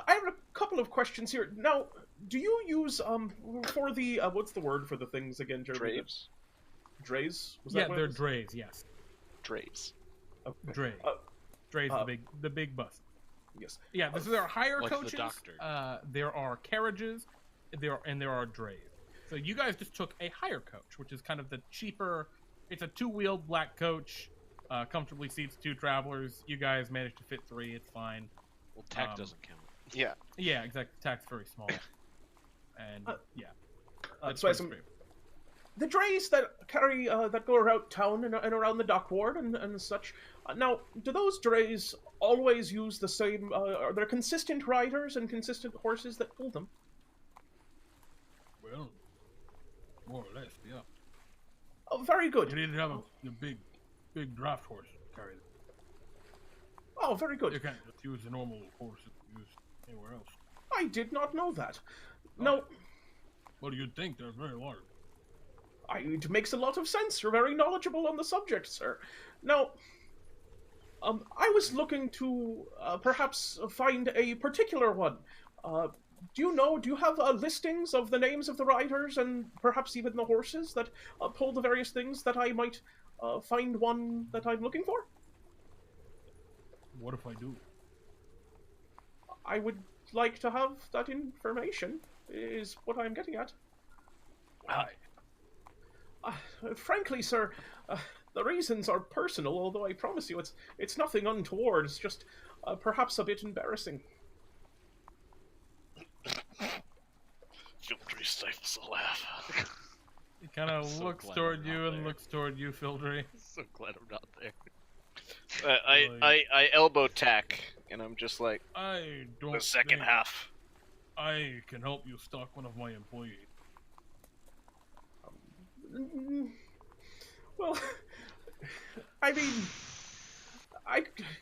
have a couple of questions here. Now, do you use, for the, what's the word for the things again, Jeremy? Draves? Drays? They're drays, yes. Draves. Okay. Dray. Dray's the big bus. Yes. Yeah, there are hire like coaches. The doctor. There are carriages, there are drays. So you guys just took a hire coach, which is kind of the cheaper. It's a 2-wheeled black coach, comfortably seats 2 travelers. You guys managed to fit 3. It's fine. Well, Tack doesn't count. Yeah. Yeah, exactly. Tack's very small, and yeah. So the drays that carry that go around town and around the dock ward and such. Now, do those drays always use the same? Are there consistent riders and consistent horses that pull them? Well, more or less, yeah. Oh, very good. You need to have a big draft horse to carry them. Oh, very good. You can't just use a normal horse that you use anywhere else. I did not know that. Oh. No. What do you think? They're very large. It makes a lot of sense. You're very knowledgeable on the subject, sir. Now, I was looking to perhaps find a particular one. Do you have listings of the names of the riders and perhaps even the horses that pull the various things that I might find one that I'm looking for? What if I do? I would like to have that information, is what I'm getting at. Why? Frankly, sir, the reasons are personal, although I promise you it's nothing untoward. It's just perhaps a bit embarrassing. Fildry stifles a laugh. He kind of looks toward you and looks toward you, Fildry. So glad I'm not there. I elbow Tack, and I'm just like, I don't the second think half. I can help you stock one of my employees. Well, I mean,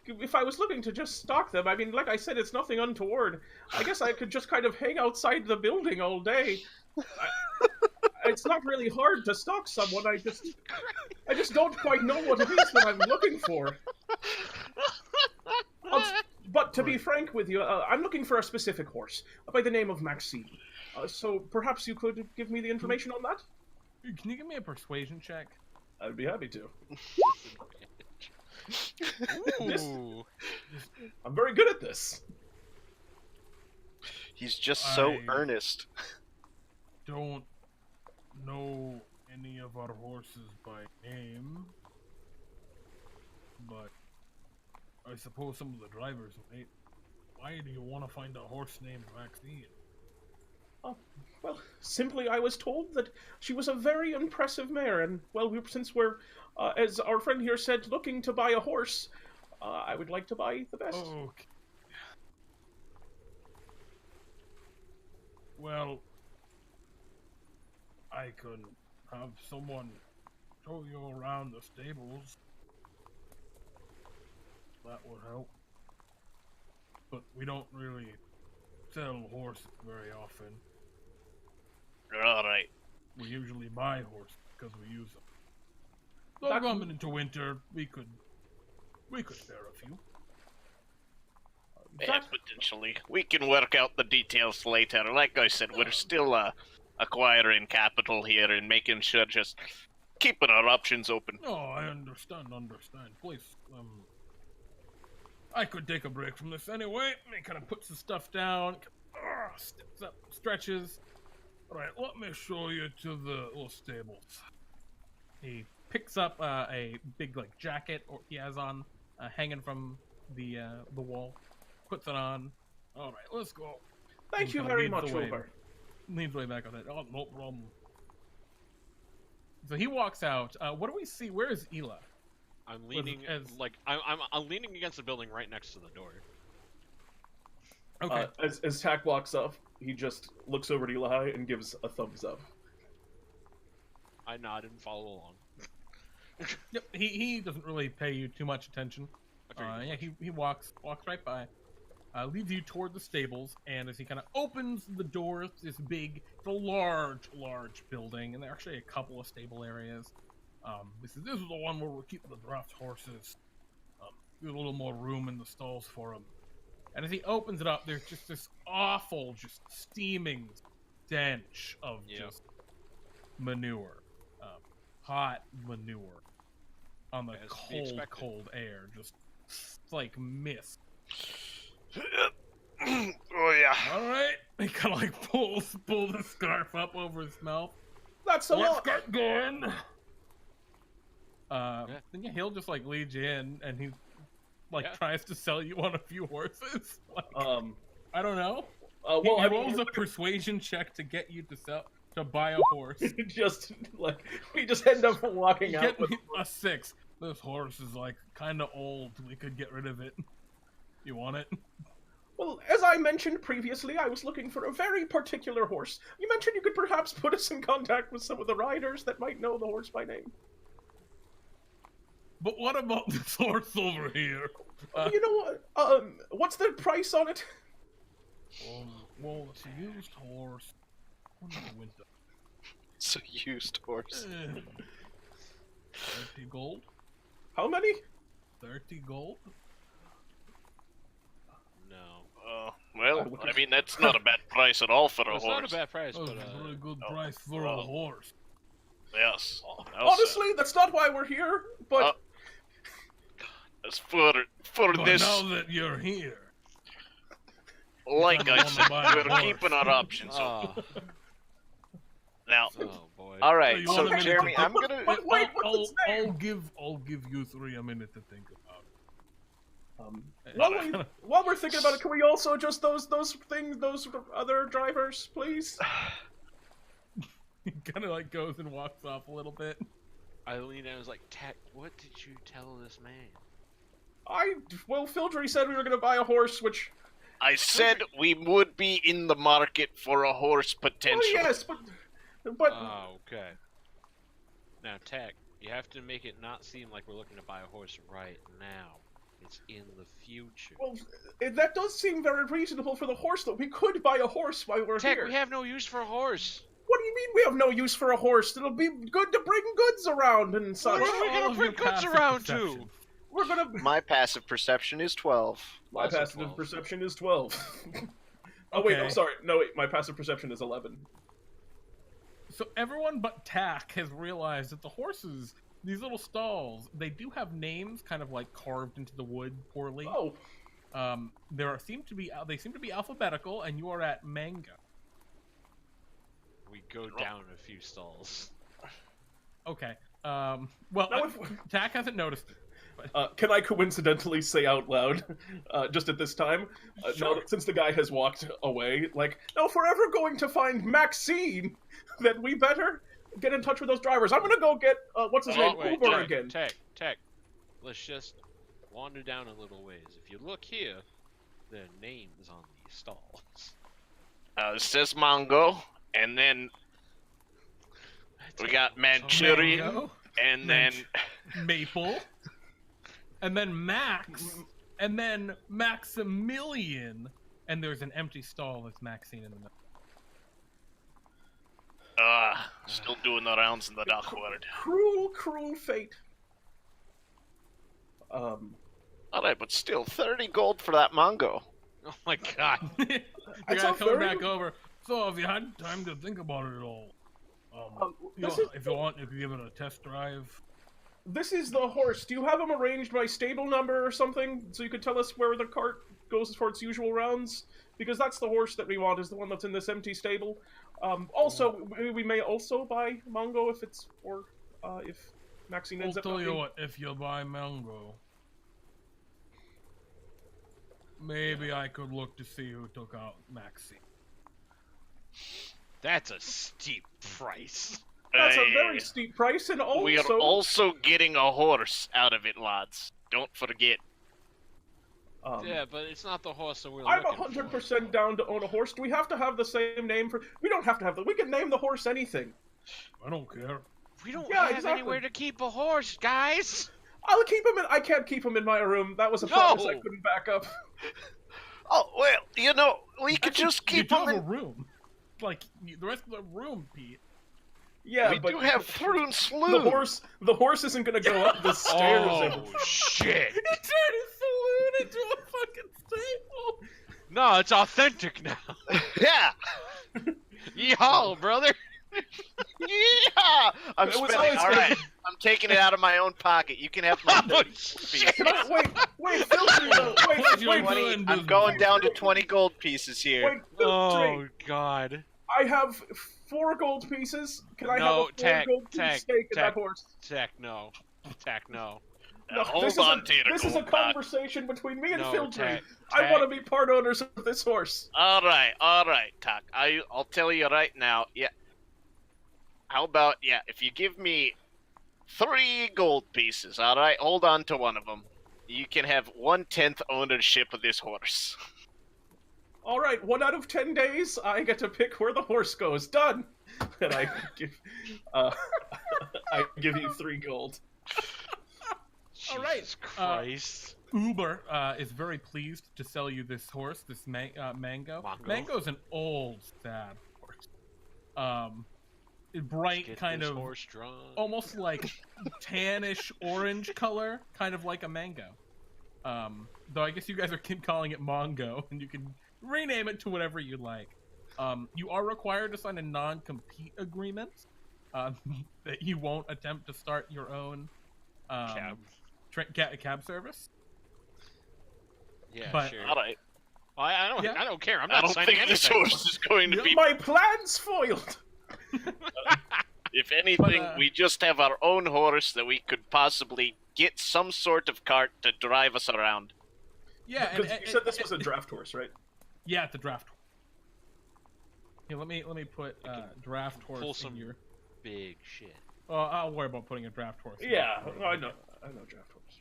if I was looking to just stock them, I mean, like I said, it's nothing untoward. I guess I could just kind of hang outside the building all day. It's not really hard to stock someone. I just don't quite know what it is that I'm looking for. But to be frank with you, I'm looking for a specific horse by the name of Maxeene. So perhaps you could give me the information on that? Can you give me a persuasion check? I'd be happy to. Ooh. I'm very good at this. He's just so earnest. Don't know any of our horses by name, but I suppose some of the drivers might. Why do you want to find a horse named Maxeene? Well, simply I was told that she was a very impressive mare, and, well, since we're, as our friend here said, looking to buy a horse, I would like to buy the best. Okay. Well, I could have someone show you around the stables. That would help. But we don't really sell horses very often. Alright. We usually buy horses because we use them. So coming into winter, we could spare a few. Yeah, potentially. We can work out the details later. Like I said, we're still acquiring capital here and making sure just keeping our options open. Oh, I understand. Please, I could take a break from this anyway. And he kind of puts the stuff down, steps up, stretches. All right, let me show you to the little stables. He picks up a big like jacket he has on, hanging from the wall. Puts it on. All right, let's go. Thank you very much, Wilbur. Leans way back on it. Oh, no problem. So he walks out. What do we see? Where is Ilaha? I'm leaning I'm leaning against the building right next to the door. Okay. As Tack walks up, he just looks over to Ilaha and gives a thumbs up. I nod and follow along. Yep. He doesn't really pay you too much attention. Yeah, he walks right by. Leads you toward the stables, and as he kind of opens the door, it's a large building, and there are actually a couple of stable areas. This is the one where we're keeping the draft horses. There's a little more room in the stalls for them. And as he opens it up, there's just this awful, just steaming stench of just manure. Hot manure on the cold air. Just like mist. Oh yeah. All right. He kind of like pull the scarf up over his mouth. That's a Let's lot. get going. Then he'll just like lead you in, and he tries to sell you on a few horses. Like, I don't know. Well, he rolls a persuasion check to get you to buy a horse. Just like we just end up walking out with a 6. This horse is like kind of old. We could get rid of it. You want it? Well, as I mentioned previously, I was looking for a very particular horse. You mentioned you could perhaps put us in contact with some of the riders that might know the horse by name. But what about this horse over here? You know what? What's the price on it? Well, it's a used horse. Winter. It's a used horse. 30 gold. How many? 30 gold. No. Well, I mean, that's not a bad price at all for a horse. It's not a bad price, That's but a really good price for a horse. Yes. Honestly, that's not why we're here, but... as for But this... now that you're here... Like I said, we're horse. keeping our options open. Now, Oh boy. All right, You so want a minute Jeremy, to I'm think? gonna. Wait, what's his name? I'll give you 3 a minute to think about it. While we're thinking about it, can we also adjust those other drivers, please? He kind of like goes and walks off a little bit. I leaned in and was like, Tack, what did you tell this man? Fildry said we were gonna buy a horse, which... I said we would be in the market for a horse potentially. Oh yes, but... Oh, okay. Now, Tack, you have to make it not seem like we're looking to buy a horse right now. It's in the future. Well, that does seem very reasonable for the horse, though. We could buy a horse while we're Tack, here. we have no use for a horse. What do you mean we have no use for a horse? It'll be good to bring goods around and such. Where are we All gonna of bring your goods passive around perception. to? We're gonna... My passive perception is 12. My Also passive 12. perception is 12. Oh, wait, Okay. I'm sorry. No, wait, my passive perception is 11. So everyone but Tack has realized that the horses, these little stalls, they do have names kind of like carved into the wood poorly. Oh, They seem to be alphabetical, and you are at Manga. We go down a few stalls. Okay. now Tack hasn't noticed it. can I coincidentally say out loud, just at this time, now that, since the guy has walked away, like, now if we're ever going to find Maxeene, then we better get in touch with those drivers. I'm gonna go get, what's his name, Wait, Uber Tack, again. Tack. Let's just wander down a little ways. If you look here, there are names on these stalls. It says Mango, and then we got Manchurian, Mango, and then Maple, and then Max, and then Maximilian, and there's an empty stall with Maxeene in the middle. still doing the rounds in the dock ward. Cruel, cruel fate. Alright, but still, 30 gold for that Mongo. Oh my god. The That's guy not coming very- back over. So have you had time to think about it at all? this is- If you want, you can give it a test drive. This is the horse. Do you have him arranged by stable number or something, so you could tell us where the cart goes for its usual rounds? Because that's the horse that we want, is the one that's in this empty stable. Also, we may also buy Mongo if it's, or if Maxeene ends I'll up tell you being- what, if you buy Mongo, maybe I could look to see who took out Maxeene. That's a steep price. That's a Hey, very steep price, and also... we are also getting a horse out of it, lads. Don't forget. Yeah, but it's not the horse that we're I'm looking 100% down to own a horse. Do we have to have the same name for... We don't have to have the... We can name the horse anything. I don't care. We don't Yeah, have exactly. anywhere to keep a horse, guys. I'll keep him in... I can't keep him in my room. That was a promise I No! couldn't back up. Oh, well, you know, we could Actually, just keep you him do in... have a room. Like, the rest of the room, Pete. Yeah, we but do have Thrun the Slough. horse isn't gonna go up the stairs. Oh, shit. He turned his saloon into a fucking stable! No, it's authentic now. Yeah. Yeehaw, brother. Yeah. I'm It was spending. always All gonna right. I'm taking it out of my own pocket. You can have my Oh, 30 shit. Can I, wait, Fildry, though. What's your Wait, 20 I'm going down to 20 gold pieces here. wait, Fildry. Oh, God. I have 4 gold pieces. Can I No, have a 4 Tack, gold piece Tack, stake in Tack. that horse? Tack, no. Tack, no. No, Hold this on is to your This is a gold pot. conversation between me and No, Fildry. Tack, I Tack. want to be part owners of this horse. All right, Tack. I'll tell you right now. Yeah. How about if you give me 3 gold pieces, all right? Hold on to one of them. You can have 1/10 ownership of this horse. All right, 1 out of 10 days, I get to pick where the horse goes. Done. And I give you 3 gold. All right, Jesus Christ. Uber is very pleased to sell you this horse, this Mango. Mongo. Mango's an old, sad horse. Bright, Get kind this of, horse drunk. almost like tannish orange color, kind of like a mango. Though I guess you guys are calling it Mongo, and you can rename it to whatever you like. You are required to sign a non-compete agreement that you won't attempt to start your own cab service. Yeah, but- sure. All right. Well, I don't care. I'm I not don't signing think this anything. horse is going to be. My plan's foiled. If anything, But, we just have our own horse that we could possibly get some sort of cart to drive us around. Yeah, Because you said this was a draft horse, right? Yeah, it's a draft. Here, let me put draft horse pull in some- your. Big shit. Oh, I'll worry about putting a draft horse. in Yeah, your- I know draft horse.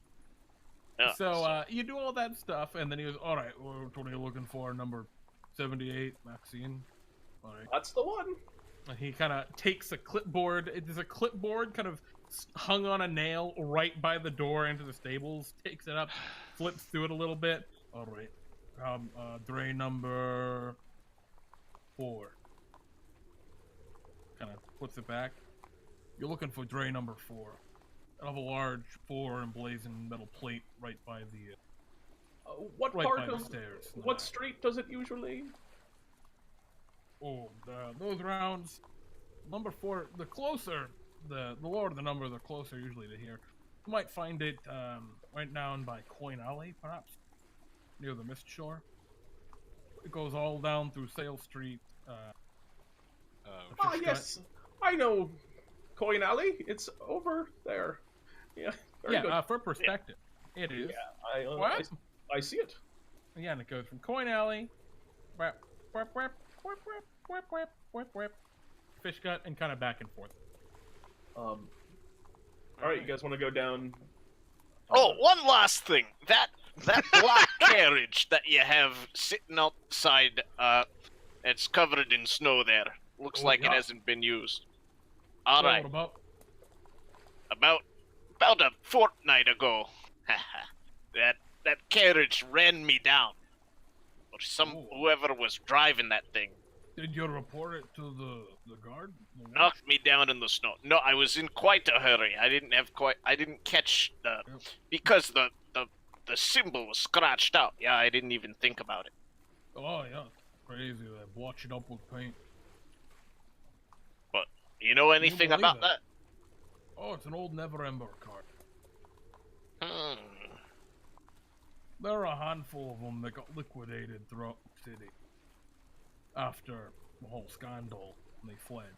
Yeah, So you do all that stuff, and then he goes, "All right, what are you looking for? Number 78, Maxeene." All right. That's the one. And he kind of takes a clipboard. There's a clipboard kind of hung on a nail right by the door into the stables. Takes it up, flips through it a little bit. All right. Dray number 4. Kind of puts it back. You're looking for dray number 4. I have a large 4 emblazoned metal plate right by the What right part by the of stairs. in the what back. street does it usually? Oh, those rounds. Number 4. The closer, the lower the number, the closer usually to here. You might find it right down by Coin Alley, perhaps, near the Mist Shore. It goes all down through Sale Street. Ah, Fish yes, I know Coin Alley. It's over there. Yeah, very good. Yeah, for perspective, it is. Yeah, What? I see it. Yeah, and it goes from Coin Alley, whap, whap, whap, whap, whap, whap, whap, whap, whap, Fish Gut, and kind of back and forth. All right, you guys want to go down? Oh, one last thing. That black carriage that you have sitting outside, it's covered in snow there. Looks Oh, like yeah. it hasn't been used. All So right, what about? about a fortnight ago, that carriage ran me down. Or Oh. whoever was driving that thing Did you report it to the guard? The watch? knocked me down in the snow. No, I was in quite a hurry. I didn't catch the Yep. because the symbol was scratched out. Yeah, I didn't even think about it. Oh yeah, crazy. They blotch it up with paint. You know anything believe about it. that? Oh, it's an old Never Ember card. There are a handful of them that got liquidated throughout the city after the whole scandal, and they fled.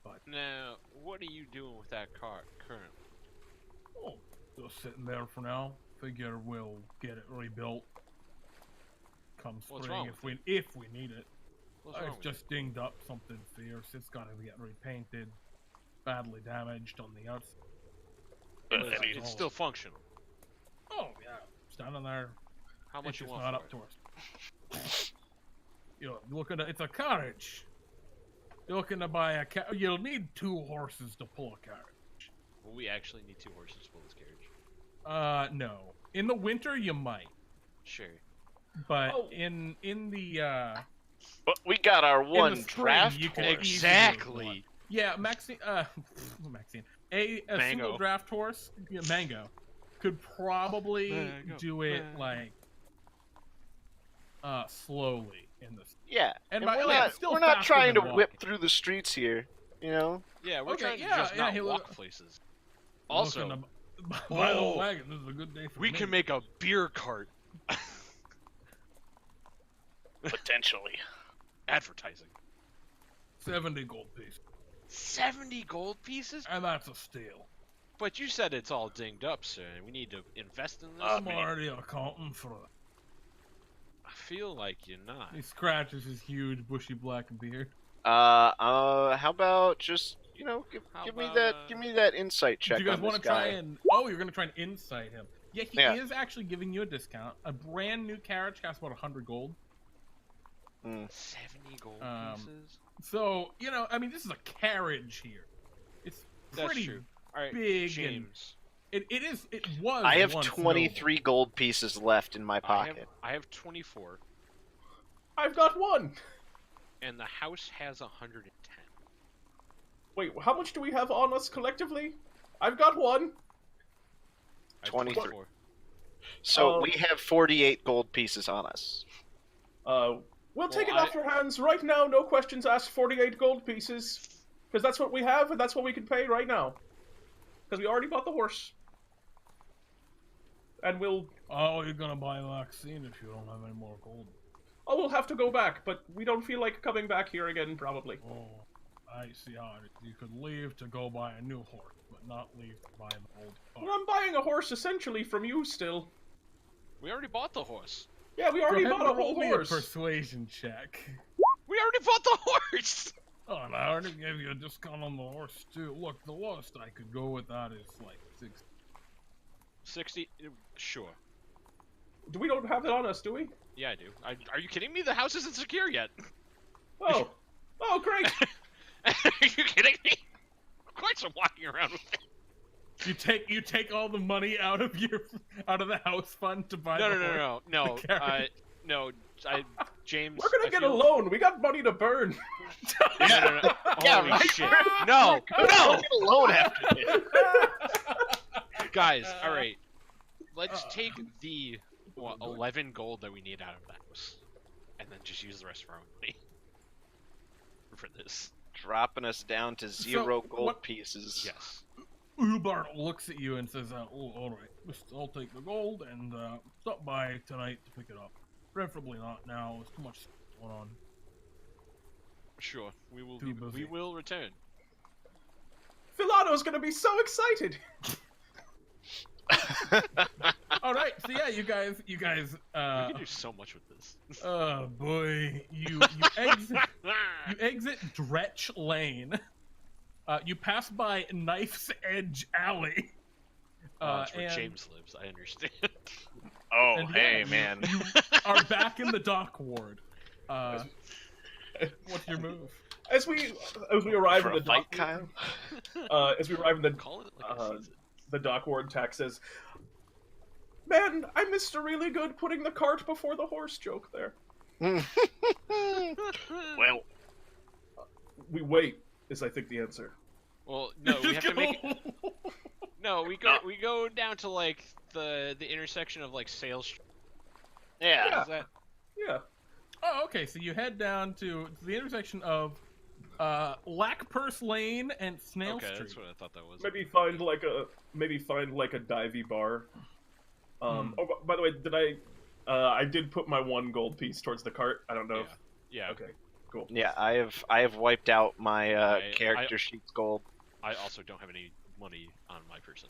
But Now, what are you doing with that cart currently? oh, just sitting there for now. Figure we'll get it rebuilt come What's spring wrong if we need it. What's wrong It's with just dinged up, something fierce. It's got to get repainted, badly damaged on the outside. it? I mean, It's still functional. Oh yeah, standing there. How much It's you just want not for up it? to us. You're looking at it's a carriage. You're looking to buy a you'll need 2 horses to pull a carriage. Will we actually need 2 horses to pull this carriage? No. In the winter you might, Sure. but Oh. in the But we got our in one the spring, draft you can horse. easily do one. Exactly. Yeah, Maxeene, Maxeene. A Mango. single draft horse, yeah, Mango, could probably Mango, do it Mango. like slowly in this. Yeah, And and by- we're yeah, not still we're not faster trying to than whip walking. through the streets here. You know, Yeah, we're Okay, trying to yeah, just yeah, not he walk look- places. Looking Also, to buy the Oh, wagon. This is a good day for we me. can make a beer cart. Potentially. Advertising. 70 gold piece, 70 gold pieces? and that's a steal. But you said it's all dinged up, sir. We need to invest in this. I'm already accounting for it. I feel like you're not. He scratches his huge bushy black beard. how about just How give me about, that give me that insight check Do you guys on want this to try guy. and? Oh, you're gonna try and insight him. Yeah, he Yeah. is actually giving you a discount. A brand new carriage costs about 100 gold. 70 gold Um, pieces? So I mean, this is a carriage here. It's That's pretty true. Alright, big, James. and it was. I have once 23 gold pieces left in my pocket. I have 24, I've got 1. and the house has 110. Wait, how much do we have on us collectively? I've got 1. I have 23. 24. So we have 48 gold pieces on us. We'll take it Well, off your hands right now. No questions asked. 48 gold pieces, because that's what we have, and that's what we can pay right now. Because we already bought the horse, and we'll. Oh, you're gonna buy Maxeene if you don't have any more gold. Oh, we'll have to go back, but we don't feel like coming back here again, probably. Oh, I see how it is. You could leave to go buy a new horse, but not leave to buy the old Well, horse. I'm buying a horse essentially from you still. We already bought the horse. Yeah, we already Go ahead bought a and roll whole me horse. a persuasion check. We already bought the horse! Oh, and I already gave you a discount on the horse too. Look, the lowest I could go with that is like 6. 60? Sure. We don't have that on us, do we? Yeah, I do. Are you kidding me? The house isn't secure yet. Oh, oh, great! Are you kidding me? Of course I'm walking around with it. You take all the money out of the house fund to buy No, the no, horse. no, the carriage. no. James. We're gonna I get feel- a loan. We got money to burn. No, no, no. Yeah, Holy right. shit. No, no! Alone after this. Guys, alright. Let's take the 11 gold that we need out of the house. And then just use the rest of our own money. For this. Dropping us down to 0 gold what- pieces. Yes. Ubart looks at you and says, "Oh, all right. I'll take the gold and stop by tonight to pick it up. Preferably not now. There's too much stuff going on." Sure. We will Too busy. we will return. Filato's gonna be so excited. All right. So yeah, you guys. We can do so much with this. Oh boy, you exit Dretch Lane. You pass by Knife's Edge Alley. That's where and James lives, I understand. Oh, and hey, yeah, man. You are back in the dock ward. What's your move? As we arrive For in a the fight, dock, Kyle? as we arrive in the Call it like a season. the dock ward, Tack says, "Man, I missed a really good putting the cart before the horse joke there." Well, We wait is I think the answer. Well, no, we have to make it. Go. No, we go down to like the intersection of like Sales Street. yeah. Is that Yeah. Oh, okay. So you head down to the intersection of Lackpurse Lane and Snail okay? Street. That's what I thought that was. Maybe find like a divey bar. Oh, by the way, did I did put my 1 gold piece towards the cart. I don't know. Yeah. Okay. Cool. Yeah, I have wiped out my character sheet's gold. I also don't have any money on my person.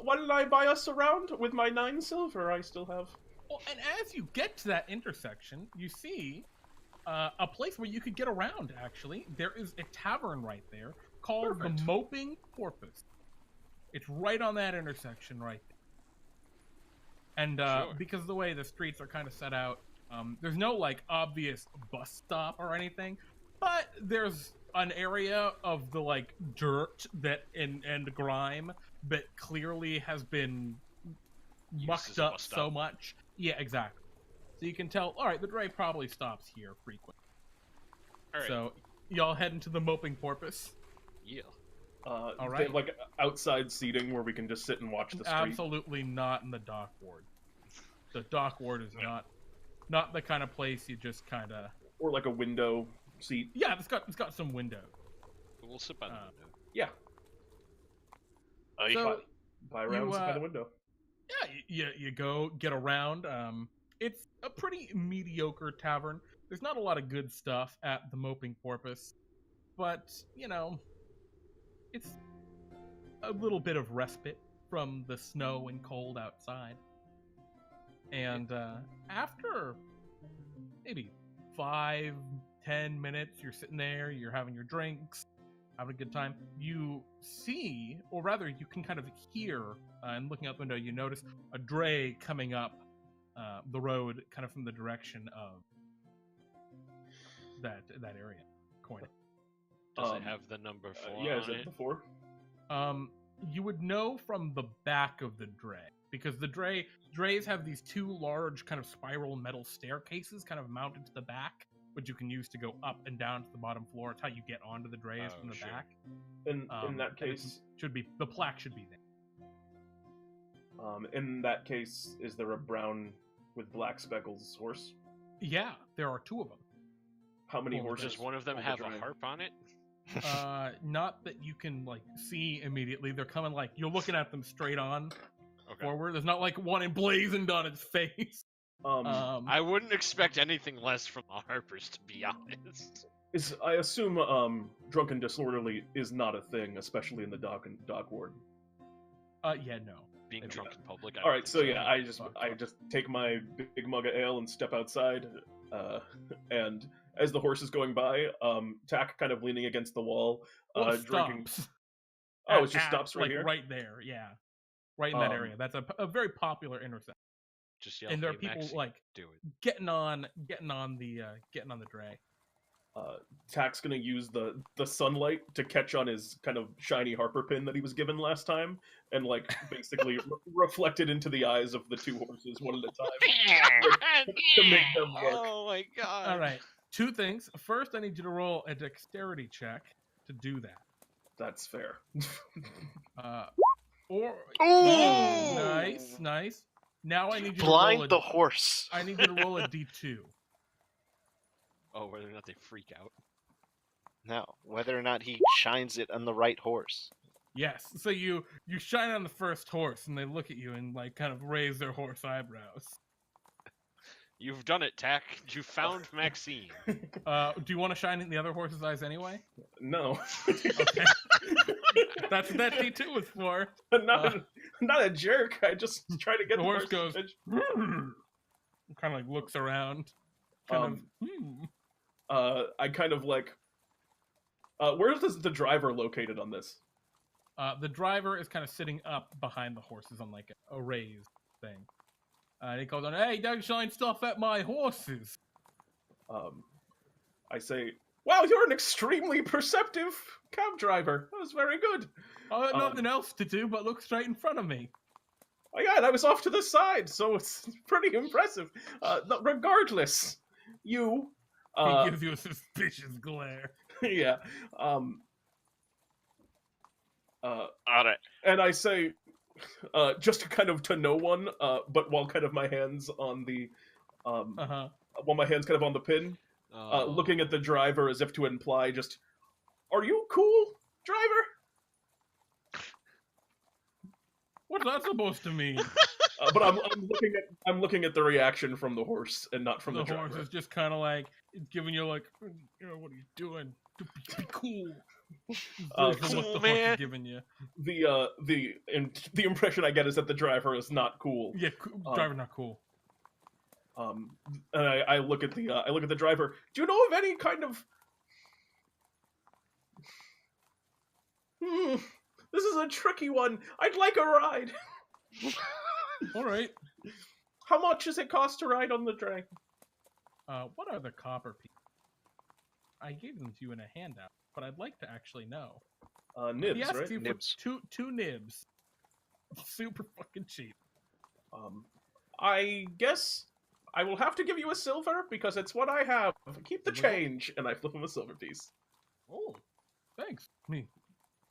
Why did I buy us around with my 9 silver? I still have. Well, and as you get to that intersection, you see a place where you could get around, actually. There is a tavern right there called the Moping Porpoise. It's right on that intersection right there. And because of the way the streets are kind of set out, there's no, like, obvious bus stop or anything, but there's an area of the, like, dirt and grime that clearly has been mucked up so much. Yeah, exactly. So you can tell, all right, the dray probably stops here frequently. All right. So y'all head into the Moping Porpoise. Yeah. All They right. have, like, outside seating where we can just sit and watch the street. Absolutely not in the dock ward. The dock ward is not the kind of place you just kind of. Or like a window seat. Yeah, it's got some window. We'll sit by the window. Yeah. So buy around, sit by the window. Yeah, you go get around. It's a pretty mediocre tavern. There's not a lot of good stuff at the Moping Porpoise, but you know, it's a little bit of respite from the snow and cold outside. And after maybe 5-10 minutes, you're sitting there, you're having your drinks, having a good time. You see, or rather, you can kind of hear, and looking out the window, you notice a dray coming up the road, kind of from the direction of that area. Coin. Does it have the number 4? Yeah, is it the 4? You would know from the back of the dray, because the drays have these 2 large kind of spiral metal staircases kind of mounted to the back, which you can use to go up and down to the bottom floor. It's how you get onto the drays from the back. In that case, the plaque should be there. In that case, is there a brown with black speckles horse? Yeah, there are 2 of them. How many horses? Does one of them have a harp on it? Not that you can like see immediately. They're coming like you're looking at them straight on forward. There's not like one emblazoned on its face. I wouldn't expect anything less from the Harpers, to be honest. I assume drunken disorderly is not a thing, especially in the dock ward. Yeah, no. Being drunk in public. All right, so yeah, I just take my big mug of ale and step outside, and as the horse is going by, Tack kind of leaning against the wall, drinking. Stops. Oh, it just stops right like here, right there. Yeah, right in that area. That's a very popular intersection. Just yell, and there are "Hey, people Maxeene, like do it." getting on the dray. Tack's gonna use the sunlight to catch on his kind of shiny Harper pin that he was given last time, and like basically reflect it into the eyes of the 2 horses one at a time to make them work. Oh my god! All right, 2 things. First, I need you to roll a dexterity check to do that. That's fair. Nice. Now I need you Blind to roll the horse. I need you to roll a d2. Oh, whether or not they freak out. No, whether or not he shines it on the right horse. Yes. So you shine on the first horse, and they look at you and like kind of raise their horse eyebrows. You've done it, Tack. You found Maxeene. Do you want to shine in the other horse's eyes anyway? No. Okay. That's what that D2 was for. Not a jerk. I just try to get the horse goes. Kind of like looks around. I kind of like. Where is the driver located on this? The driver is kind of sitting up behind the horses on like a raised thing. And he goes on, "Hey, don't shine stuff at my horses." I say, "Wow, you're an extremely perceptive cab driver. That was very good." I got nothing else to do but look straight in front of me. Oh yeah, and I was off to the side, so it's pretty impressive. Regardless, you. He gives you a suspicious glare. Yeah. Alright. And I say, just kind of to no one, but while kind of my hands on the, while my hands kind of on the pin, looking at the driver as if to imply just, "Are you cool, driver?" What's that supposed to mean? But I'm looking at the reaction from the horse and not from the horse driver. is just kind of like giving you like, what are you doing? Be cool. Version of what the horse is giving you. The impression I get is that the driver is not cool. Yeah, driver not cool. And I look at the driver. Do you know of any kind of? This is a tricky one. I'd like a ride. All right. How much does it cost to ride on the dragon? What are the copper pieces? I gave them to you in a handout, but I'd like to actually know. Nibs, he asked right? you Nibs. for two nibs. Super fucking cheap. I guess I will have to give you a silver because it's what I have. Keep the change, and I flip him a silver piece. Oh, thanks. Me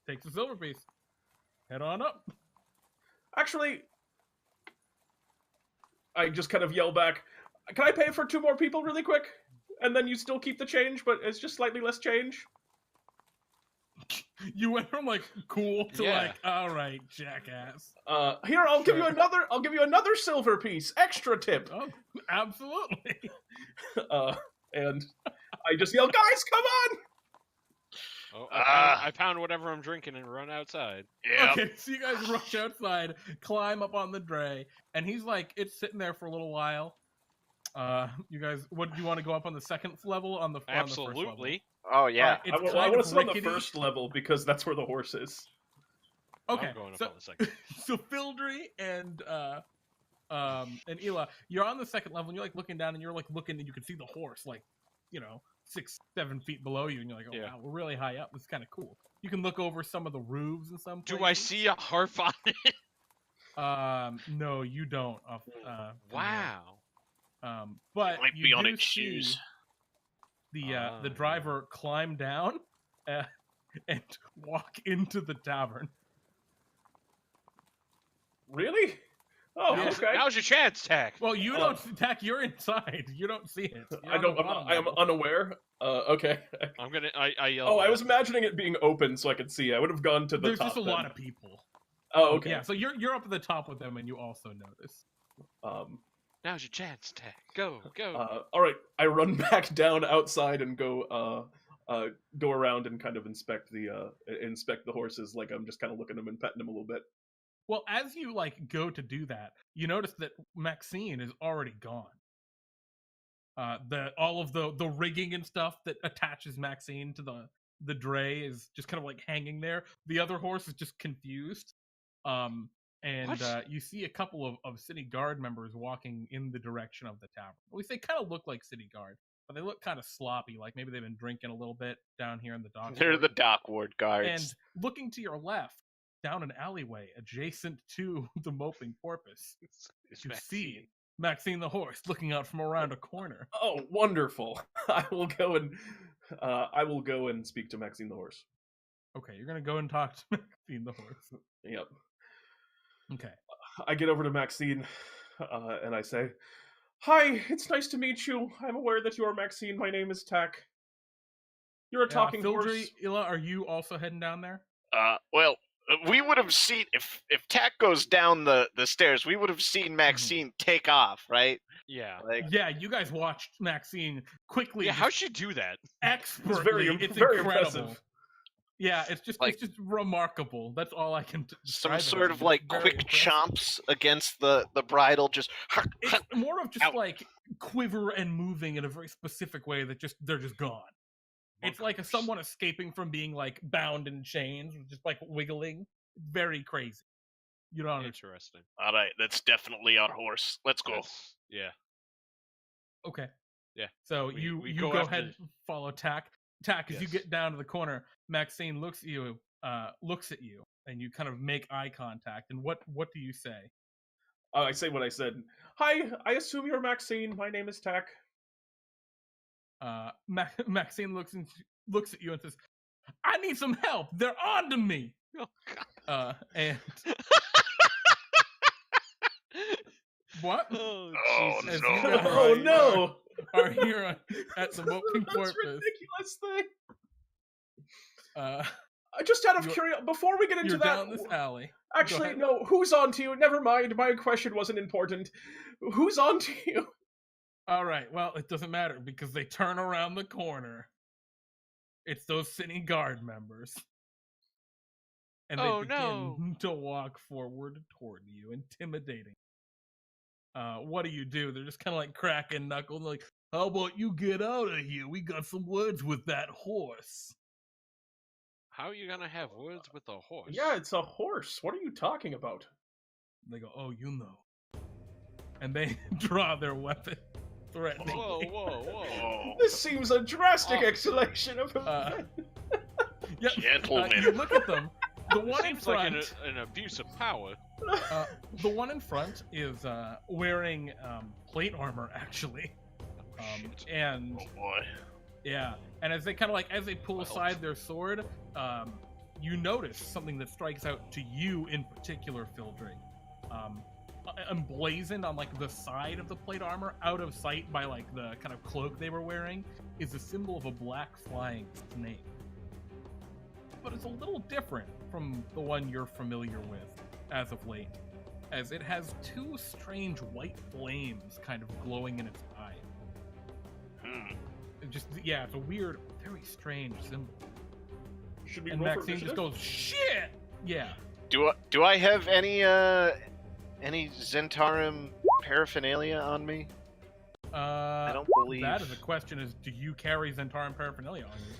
takes a silver piece. Head on up. Actually, I just kind of yell back, "Can I pay for 2 more people really quick?" And then you still keep the change, but it's just slightly less change. You went from like cool to Yeah. like, all right, jackass. Here, I'll give you another silver piece, extra tip. Oh, absolutely. And I just yell, "Guys, come on!" Oh, I pound whatever I'm drinking and run outside. Yeah. Okay, so you guys rush outside, climb up on the dray, and he's like, it's sitting there for a little while. You guys, what do you want to go up on the second level? On the first level? Absolutely. Oh yeah. It's I kind want to of sit on the rickety. first level because that's where the horse is. Okay, I'm going up so on the second. so Fildry and Ilaha, you're on the second level, and you're like looking down, and you're like looking, and you can see the horse, like, 6-7 feet below you, and you're like, oh Yeah. wow, we're really high up. This is kind of cool. You can look over some of the roofs and some. Do I places. see a harp on it? No, you don't. Wow. But Might you be on do its see shoes. the driver climb down and walk into the tavern. Really? Oh, Yeah. okay. Now's your chance, Tack. Well, you don't, Tack. You're inside. You don't see it. You're I on don't. the bottom I am level. unaware. Okay. I'm gonna. I yell. Oh, I was imagining it being open so I could see. I would have gone to the There's top. just a then. lot of people. Oh, okay. Yeah, so you're up at the top with them, and you also notice. Now's your chance, Tack. Go. All right. I run back down outside and go around and kind of inspect the horses. Like I'm just kind of looking at them and petting them a little bit. Well, as you go to do that, you notice that Maxeene is already gone. All of the rigging and stuff that attaches Maxeene to the dray is just kind of like hanging there. The other horse is just confused. You see a couple of city guard members walking in the direction of the tavern. At least they kind of look like city guard, but they look kind of sloppy, like maybe they've been drinking a little bit down here in the dock. They're the dock ward guards. And looking to your left, down an alleyway adjacent to the moping porpoise, It's you Maxeene. see Maxeene the horse looking out from around a corner. Oh, wonderful! I will go and speak to Maxine the horse. Okay, you're gonna go and talk to Maxeene the horse. Yep. Okay. I get over to Maxine, and I say, "Hi, it's nice to meet you. I'm aware that you are Maxine. My name is Tack. You're a talking Fildry, horse." Ilaha, are you also heading down there? Well, we would have seen if Tack goes down the stairs, we would have seen Maxine take off, right? Yeah. Like, Yeah, you guys watched Maxeene quickly. Yeah. How'd she do that? expertly. It's very incredible. impressive. Yeah, it's just Like- remarkable. That's all I can some describe it sort as. of like It's very quick impressive. chomps against the bridle, just It's more of just Ow. like quiver and moving in a very specific way that they're just gone. It's like someone escaping from being like bound in chains, just like wiggling. Very crazy. You don't understand. Interesting. all right, that's definitely our horse. Let's go. Yeah. Okay. Yeah. So We you go go after- ahead and follow Tack. Tack, as you Yes. get down to the corner, Maxeene looks at you, and you kind of make eye contact. And what do you say? I say what I said. "Hi, I assume you're Maxine. My name is Tack." Maxeene looks at you and says, "I need some help. They're on to me." Oh, God. And what? Oh, Oh, Jesus. no. You guys Oh no! are here at the Moping That's Porpoise. ridiculous thing. Just out of curiosity, before we get into You're that, down this alley. actually, no. Who's on to you? Never mind. My question wasn't important. Who's on to you? All right. Well, it doesn't matter because they turn around the corner. It's those city guard members. And they begin to walk forward toward you, intimidating. What do? They're just kind of like cracking knuckles, like, how about you get out of here? We got some words with that horse. How are you gonna have words with a horse? Yeah, it's a horse. What are you talking about? They go, oh, you know. And they draw their weapon, threatening. Whoa. This seems a drastic escalation of Yep. Gentlemen. You look at them. The one in Seems front, like an abuse of power. the one in front is wearing plate armor, actually. Shit. And Oh boy. yeah, and as they kind of like as they pull aside their sword, you notice something that strikes out to you in particular, Fildry. Emblazoned on like the side of the plate armor, out of sight by like the kind of cloak they were wearing, is a symbol of a black flying snake. But it's a little different from the one you're familiar with as of late, as it has two strange white flames kind of glowing in its eye. It's a weird, very strange symbol. Should we And roll for Maxeene just initiative? goes, shit! Yeah. Do I have any Zhentarim paraphernalia on me? I don't believe. That is a question: is do you carry Zhentarim paraphernalia on you?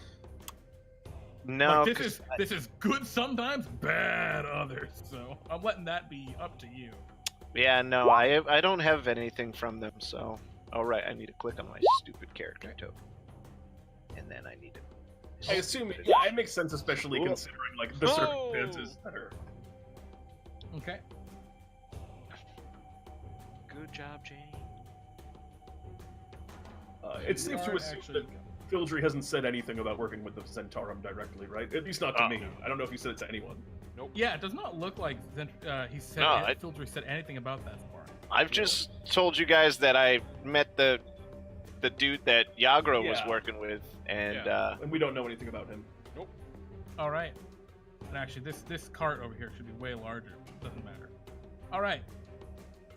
No, Like, 'cause this is good sometimes, bad others. So I'm letting that be up to you. yeah, no, I don't have anything from them. So, all right, I need to click on my stupid character token, and then I need to. I assume, yeah, it makes sense, especially Cool. considering like the circumstances that are. Okay. Good job, Jane. It's safe to Are assume actually- that Fildry hasn't said anything about working with the Zhentarim directly, right? At least not to me. no. I don't know if he said it to anyone. Yeah, it does not look like he said No, Fildry said anything about that far. I've just told you guys that I met the dude that Yagro was Yeah. working with, and And we don't know anything about him. All right. And actually, this cart over here should be way larger. Doesn't matter. All right.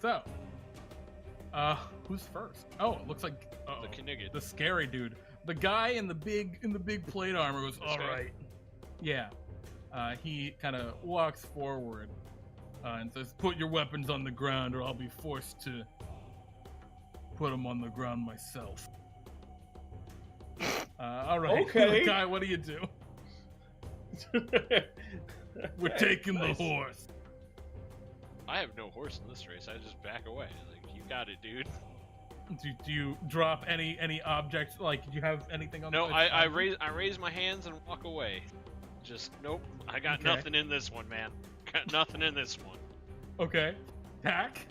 So, who's first? Oh, it looks like The Knigget. the scary dude, the guy in the big plate armor goes, This all guy? right. Yeah. He kind of walks forward and says, "Put your weapons on the ground, or I'll be forced to put them on the ground myself." All right. Okay. Guy, what do you do? We're taking the Nice. horse. I have no horse in this race. I just back away. Like, you got it, dude. Do you drop any objects? Like, do you have anything on? No, the I raise my hands and walk away. Just nope. I got Okay. nothing in this one, man. Got nothing in this one. Okay. Tack.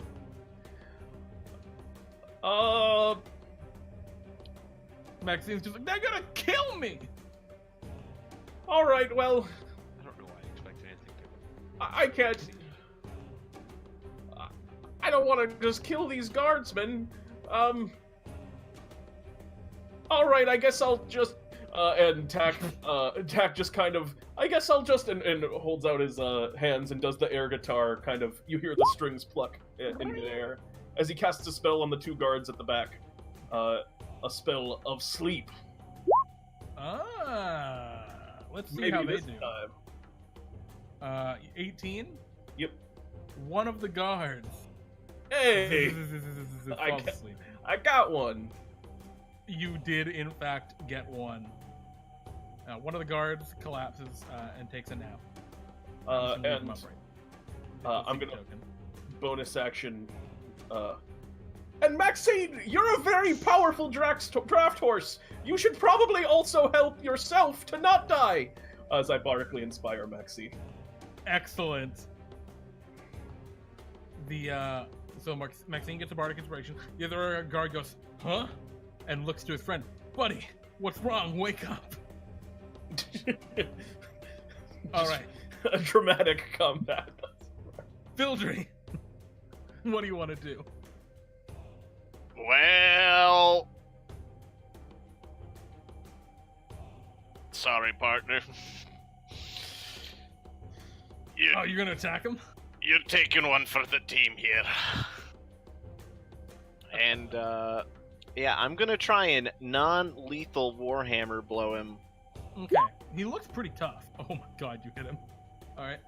Maxine's just like, they're gonna kill me. All right. Well, I don't know why I expected anything different. I can't. I don't want to just kill these guardsmen. All right. I guess I'll just. And Tack just kind of. I guess I'll just and holds out his hands and does the air guitar kind of. You hear the strings pluck in midair as he casts a spell on the two guards at the back. A spell of sleep. Let's see Maybe how they this do. time. 18. Yep. One of the guards. Hey, I falls get- asleep. I got one. You did, in fact, get one. One of the guards collapses and takes a nap. I'm just gonna leave him And upright. I'm Sleep gonna- token. bonus action. And Maxeene, you're a very powerful draft horse. You should probably also help yourself to not die. As I bardically inspire Maxeene. Excellent. Maxeene gets a bardic inspiration. The other guard goes, "Huh?" and looks to his friend. "Buddy, what's wrong? Wake up." All right, A dramatic combat. Fildry, what do you want to do? Well, sorry, partner. Oh, you're gonna attack him? You're taking one for the team here. And, yeah, I'm gonna try and non-lethal Warhammer blow him. Okay. He looks pretty tough. Oh my god, you hit him. Alright.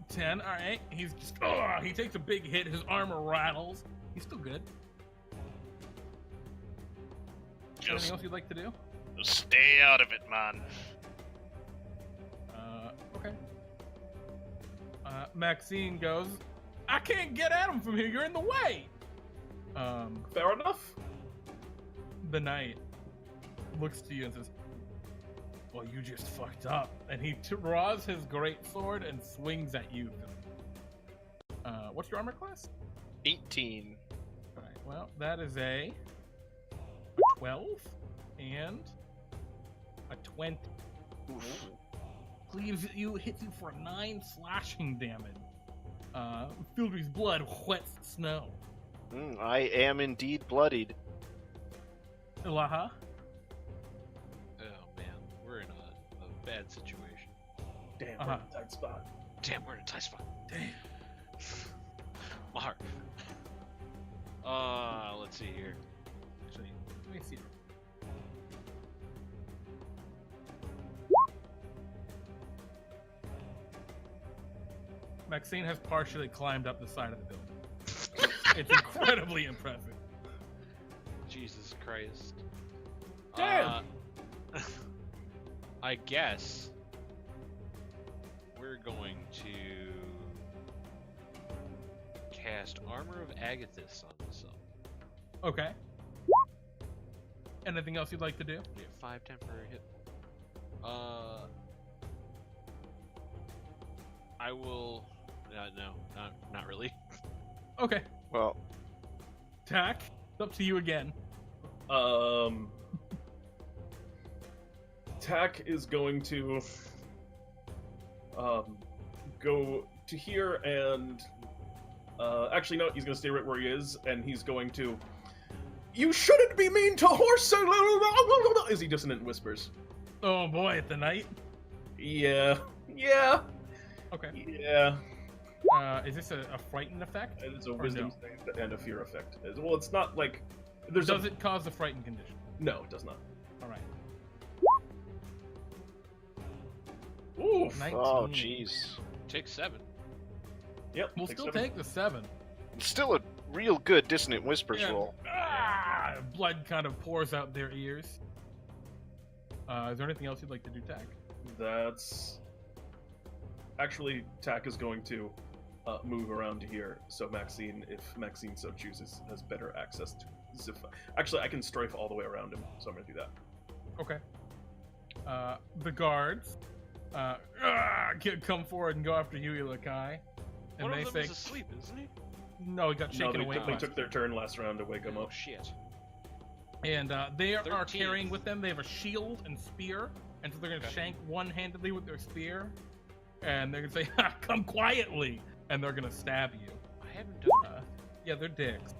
10, alright. He's just, he takes a big hit, his armor rattles. He's still good. Anything Just else you'd like to do? stay out of it, man. Okay. Maxeene goes, I can't get at him from here, you're in the way! Fair enough. The knight looks to you and says, well, you just fucked up. And he draws his greatsword and swings at you. What's your armor class? 18. Alright, well, that is a 12 and a 20. Oof. Cleaves at you, hits you for 9 slashing damage. Fildry's blood wets the snow. I am indeed bloodied. Ilaha? Oh man, we're in a bad situation. Damn, we're in a tight spot. Damn, we're in a tight spot. Damn. Mark. Let's see here. Actually, let me see. Maxeene has partially climbed up the side of the building. It's incredibly impressive. Jesus Christ. Damn! I guess we're going to cast Armor of Agathis on myself. Okay. Anything else you'd like to do? We have 5 temporary hit. I will. No, not really. Okay. Well, Tack, it's up to you again. Tack is going to go to here and actually no, he's gonna stay right where he is, and he's going to. You shouldn't be mean to horse, as he dissonant whispers. Oh boy, at the night. Yeah. Okay. Yeah. Is this a frightened effect? It's a Or wisdom no? save and a fear effect. Well, it's not like there's Does it cause a frightened condition? No, it does not. All right. Oof. 19. oh jeez. Take 7. Yep. We'll take still 7. take the 7. Still a real good dissonant whispers Yeah. roll. Blood kind of pours out their ears. Is there anything else you'd like to do, Tack? That's actually Tack is going to move around to here, so Maxeene, if Maxeene so chooses, has better access to Ziph. Actually, I can strafe all the way around him, so I'm gonna do that. Okay. The guards come forward and go after you, Ilaha. And One they of them say, is asleep, isn't he? no, he got No, shaken away. they took their turn last round to wake him Oh up. shit. And they are 13. carrying with them, they have a shield and spear, and so they're going to Okay. shank one-handedly with their spear, and they're going to say, ha, come quietly, and they're going to stab you. I haven't done that. Yeah, they're dicks.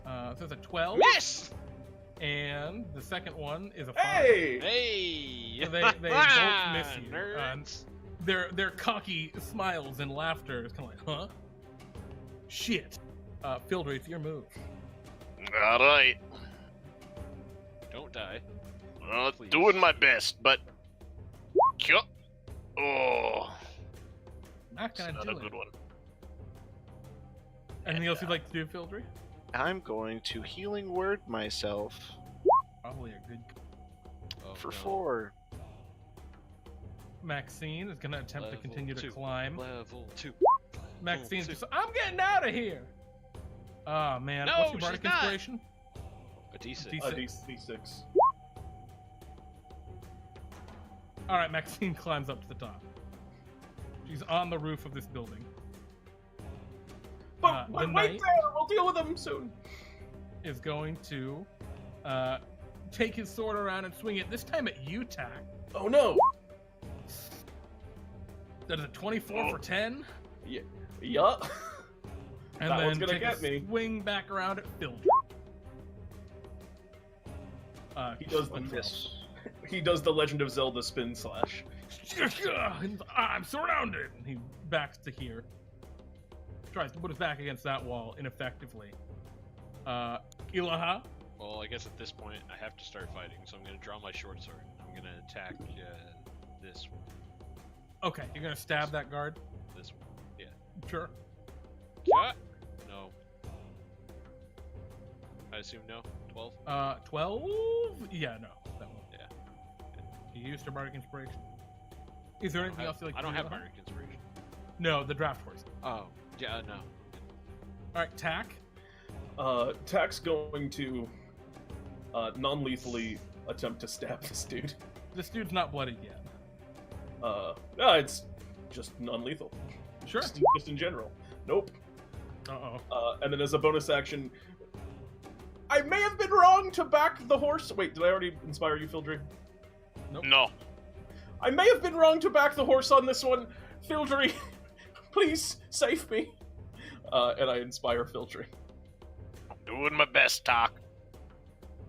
So it's a 12, Miss! and the second one is a 5. Hey! Hey! So they both miss you. Nerds. Their cocky smiles and laughter is kind of like, huh? Shit. Fildry, it's your move. All right. Don't die. Well, Please. doing my best, but. Oh, Not it's gonna not do a it. good one. Anything else you'd like to do, Fildry? I'm going to healing word myself Probably a good. Oh, for no. 4. Maxeene is gonna attempt to Level continue to 2. climb. Level 2. Maxine's two. just, I'm getting out of here. Oh man, No, what's your she's bardic not. inspiration? A D6. D6. All right, Maxeene climbs up to the top. She's on the roof of this building. But the wait knight there! We'll deal with him soon. is going to take his sword around and swing it. This time at you, Tack. Oh no! That is a 24 for 10, Yeah. and That then one's gonna take get a me. swing back around at Fildry. He does the Miss. He does the Legend of Zelda spin slash. I'm surrounded. And he backs to here. Tries to put his back against that wall ineffectively. Ilaha. Well, I guess at this point I have to start fighting, so I'm gonna draw my short sword. I'm gonna attack this one. Okay, you're gonna stab that guard. This one. Yeah. Sure. Yeah. No. I assume no. 12. 12. Yeah, no, that one. Yeah. You used your bardic inspiration. Is there anything else you like? I don't to have do, Ilaha? bardic inspiration. No, the draft horse. Oh. Yeah. No. All right, Tack. Tack's going to non-lethally attempt to stab this dude. This dude's not bloodied yet. No, it's just non-lethal. Sure. Just in general. Nope. Uh-oh. And then as a bonus action, I may have been wrong to back the horse. Wait, did I already inspire you, Fildry? Nope. No. I may have been wrong to back the horse on this one. Fildry, please save me. And I inspire Fildry. Doing my best, Tack.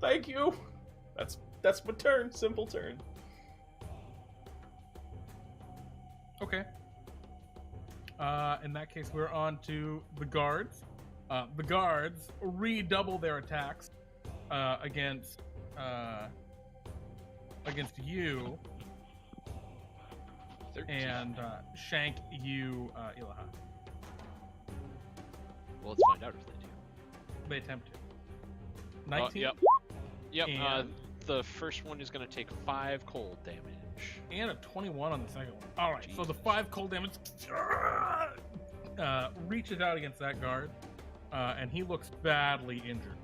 Thank you. That's my turn. Simple turn. Okay. In that case, we're on to the guards. The guards redouble their attacks against you 13. and shank you, Ilaha. Well, let's find out if they do. They attempt to. 19 Yep. Yep. And- The first one is gonna take 5 cold damage. and a 21 on the second one. All right, so the Jesus. 5 cold damage reaches out against that guard, and he looks badly injured.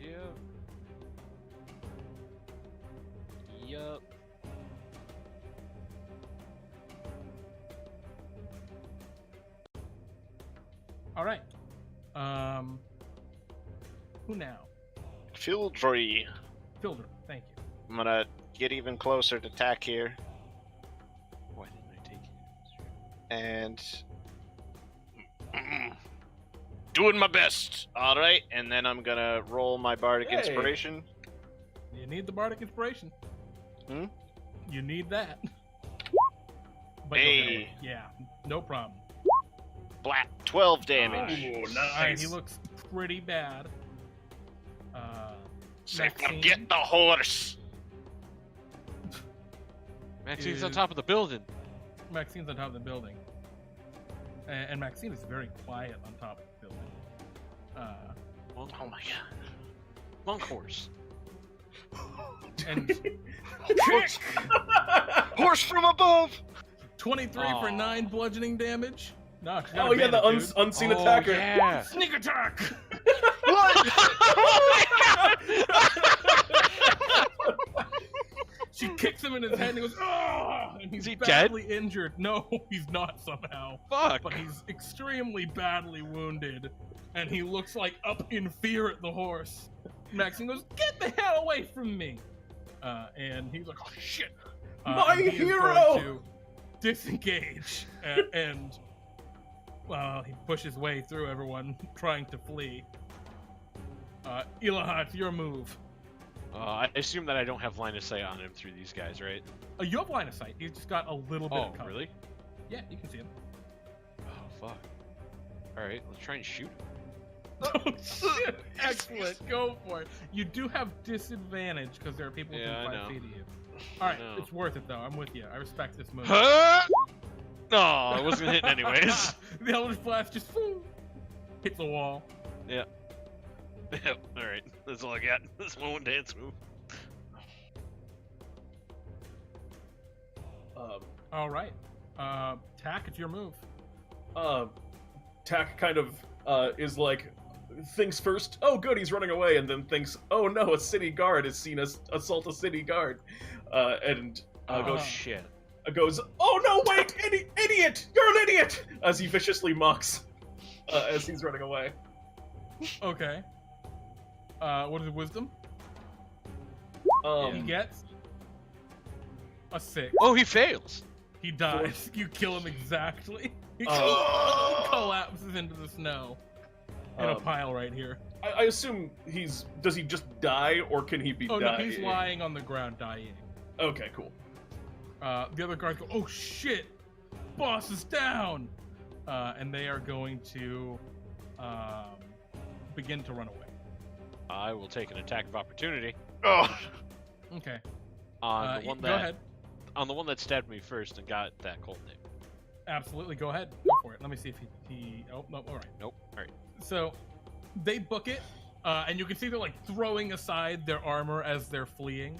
Yep. Yup. All right. Who now? Fildry. Fildry. Thank you. I'm gonna get even closer to Tack here, Why didn't I take it? and Doing my best. all right, and then I'm gonna roll my bardic Hey. inspiration. You need the bardic inspiration. Hmm? You need that. But Hey. yeah, no problem. Black 12 damage. Ooh, All right, nice. he looks pretty bad. Say, Maxeene forget the horse. Maxine's on Is- top of the building. Maxene's on top of the building, and Maxeene is very quiet on top of the building. Monk, Oh my god. monk horse. And Horse from above! 23 for Aw. 9 bludgeoning damage. No, she got Oh yeah, the advantage, dude. unseen Oh, attacker. Yeah. Sneak attack. She kicks him in his head and he goes, "Oh!" And he's Is he badly injured. No, he's not somehow. Fuck. But he's extremely badly wounded. And he looks like up in fear at the horse. Maxine goes, "Get the hell away from me!" And he's like, "Oh shit!" My and he is hero! going to disengage and he pushes way through everyone trying to flee. Ilaha, it's your move. I assume that I don't have line of sight on him through these guys, right? You have line of sight. He's just got a little bit Oh, of cover. really? Yeah, you can see him. Oh, fuck. Alright, let's try and shoot him. Oh, shit. Excellent. Go for it. You do have disadvantage because there are people within Yeah, I 5 know. feet of you. Alright, know. it's worth it though. I'm with you. I respect this move. Huh? No, I wasn't hitting anyways. The Eldritch Blast just hits the wall. Yep, alright. That's all I got. This one dance move. Alright. Tack, it's your move. Tack kind of is like, thinks first, oh good, he's running away, and then thinks, oh no, a city guard has seen us assault a city guard, and Oh, shit. goes, oh no, wait, idiot, you're an idiot, as he viciously mocks as he's running away. Okay. What is wisdom? He gets a 6. Oh, he fails! He dies. You kill him exactly. He Oh. collapses into the snow in a Um, pile right here. I assume does he just die, or can he be Oh no, dying? he's lying on the ground dying. Okay, cool. The other guards go, "Oh shit, boss is down," and they are going to begin to run away. I will take an attack of opportunity Oh, Okay. on the one go that ahead. on the one that stabbed me first and got that cold name. Absolutely, go ahead. Go for it. Let me see if he... Oh, no, all right. Nope. All right. So they book it, and you can see they're like throwing aside their armor as they're fleeing.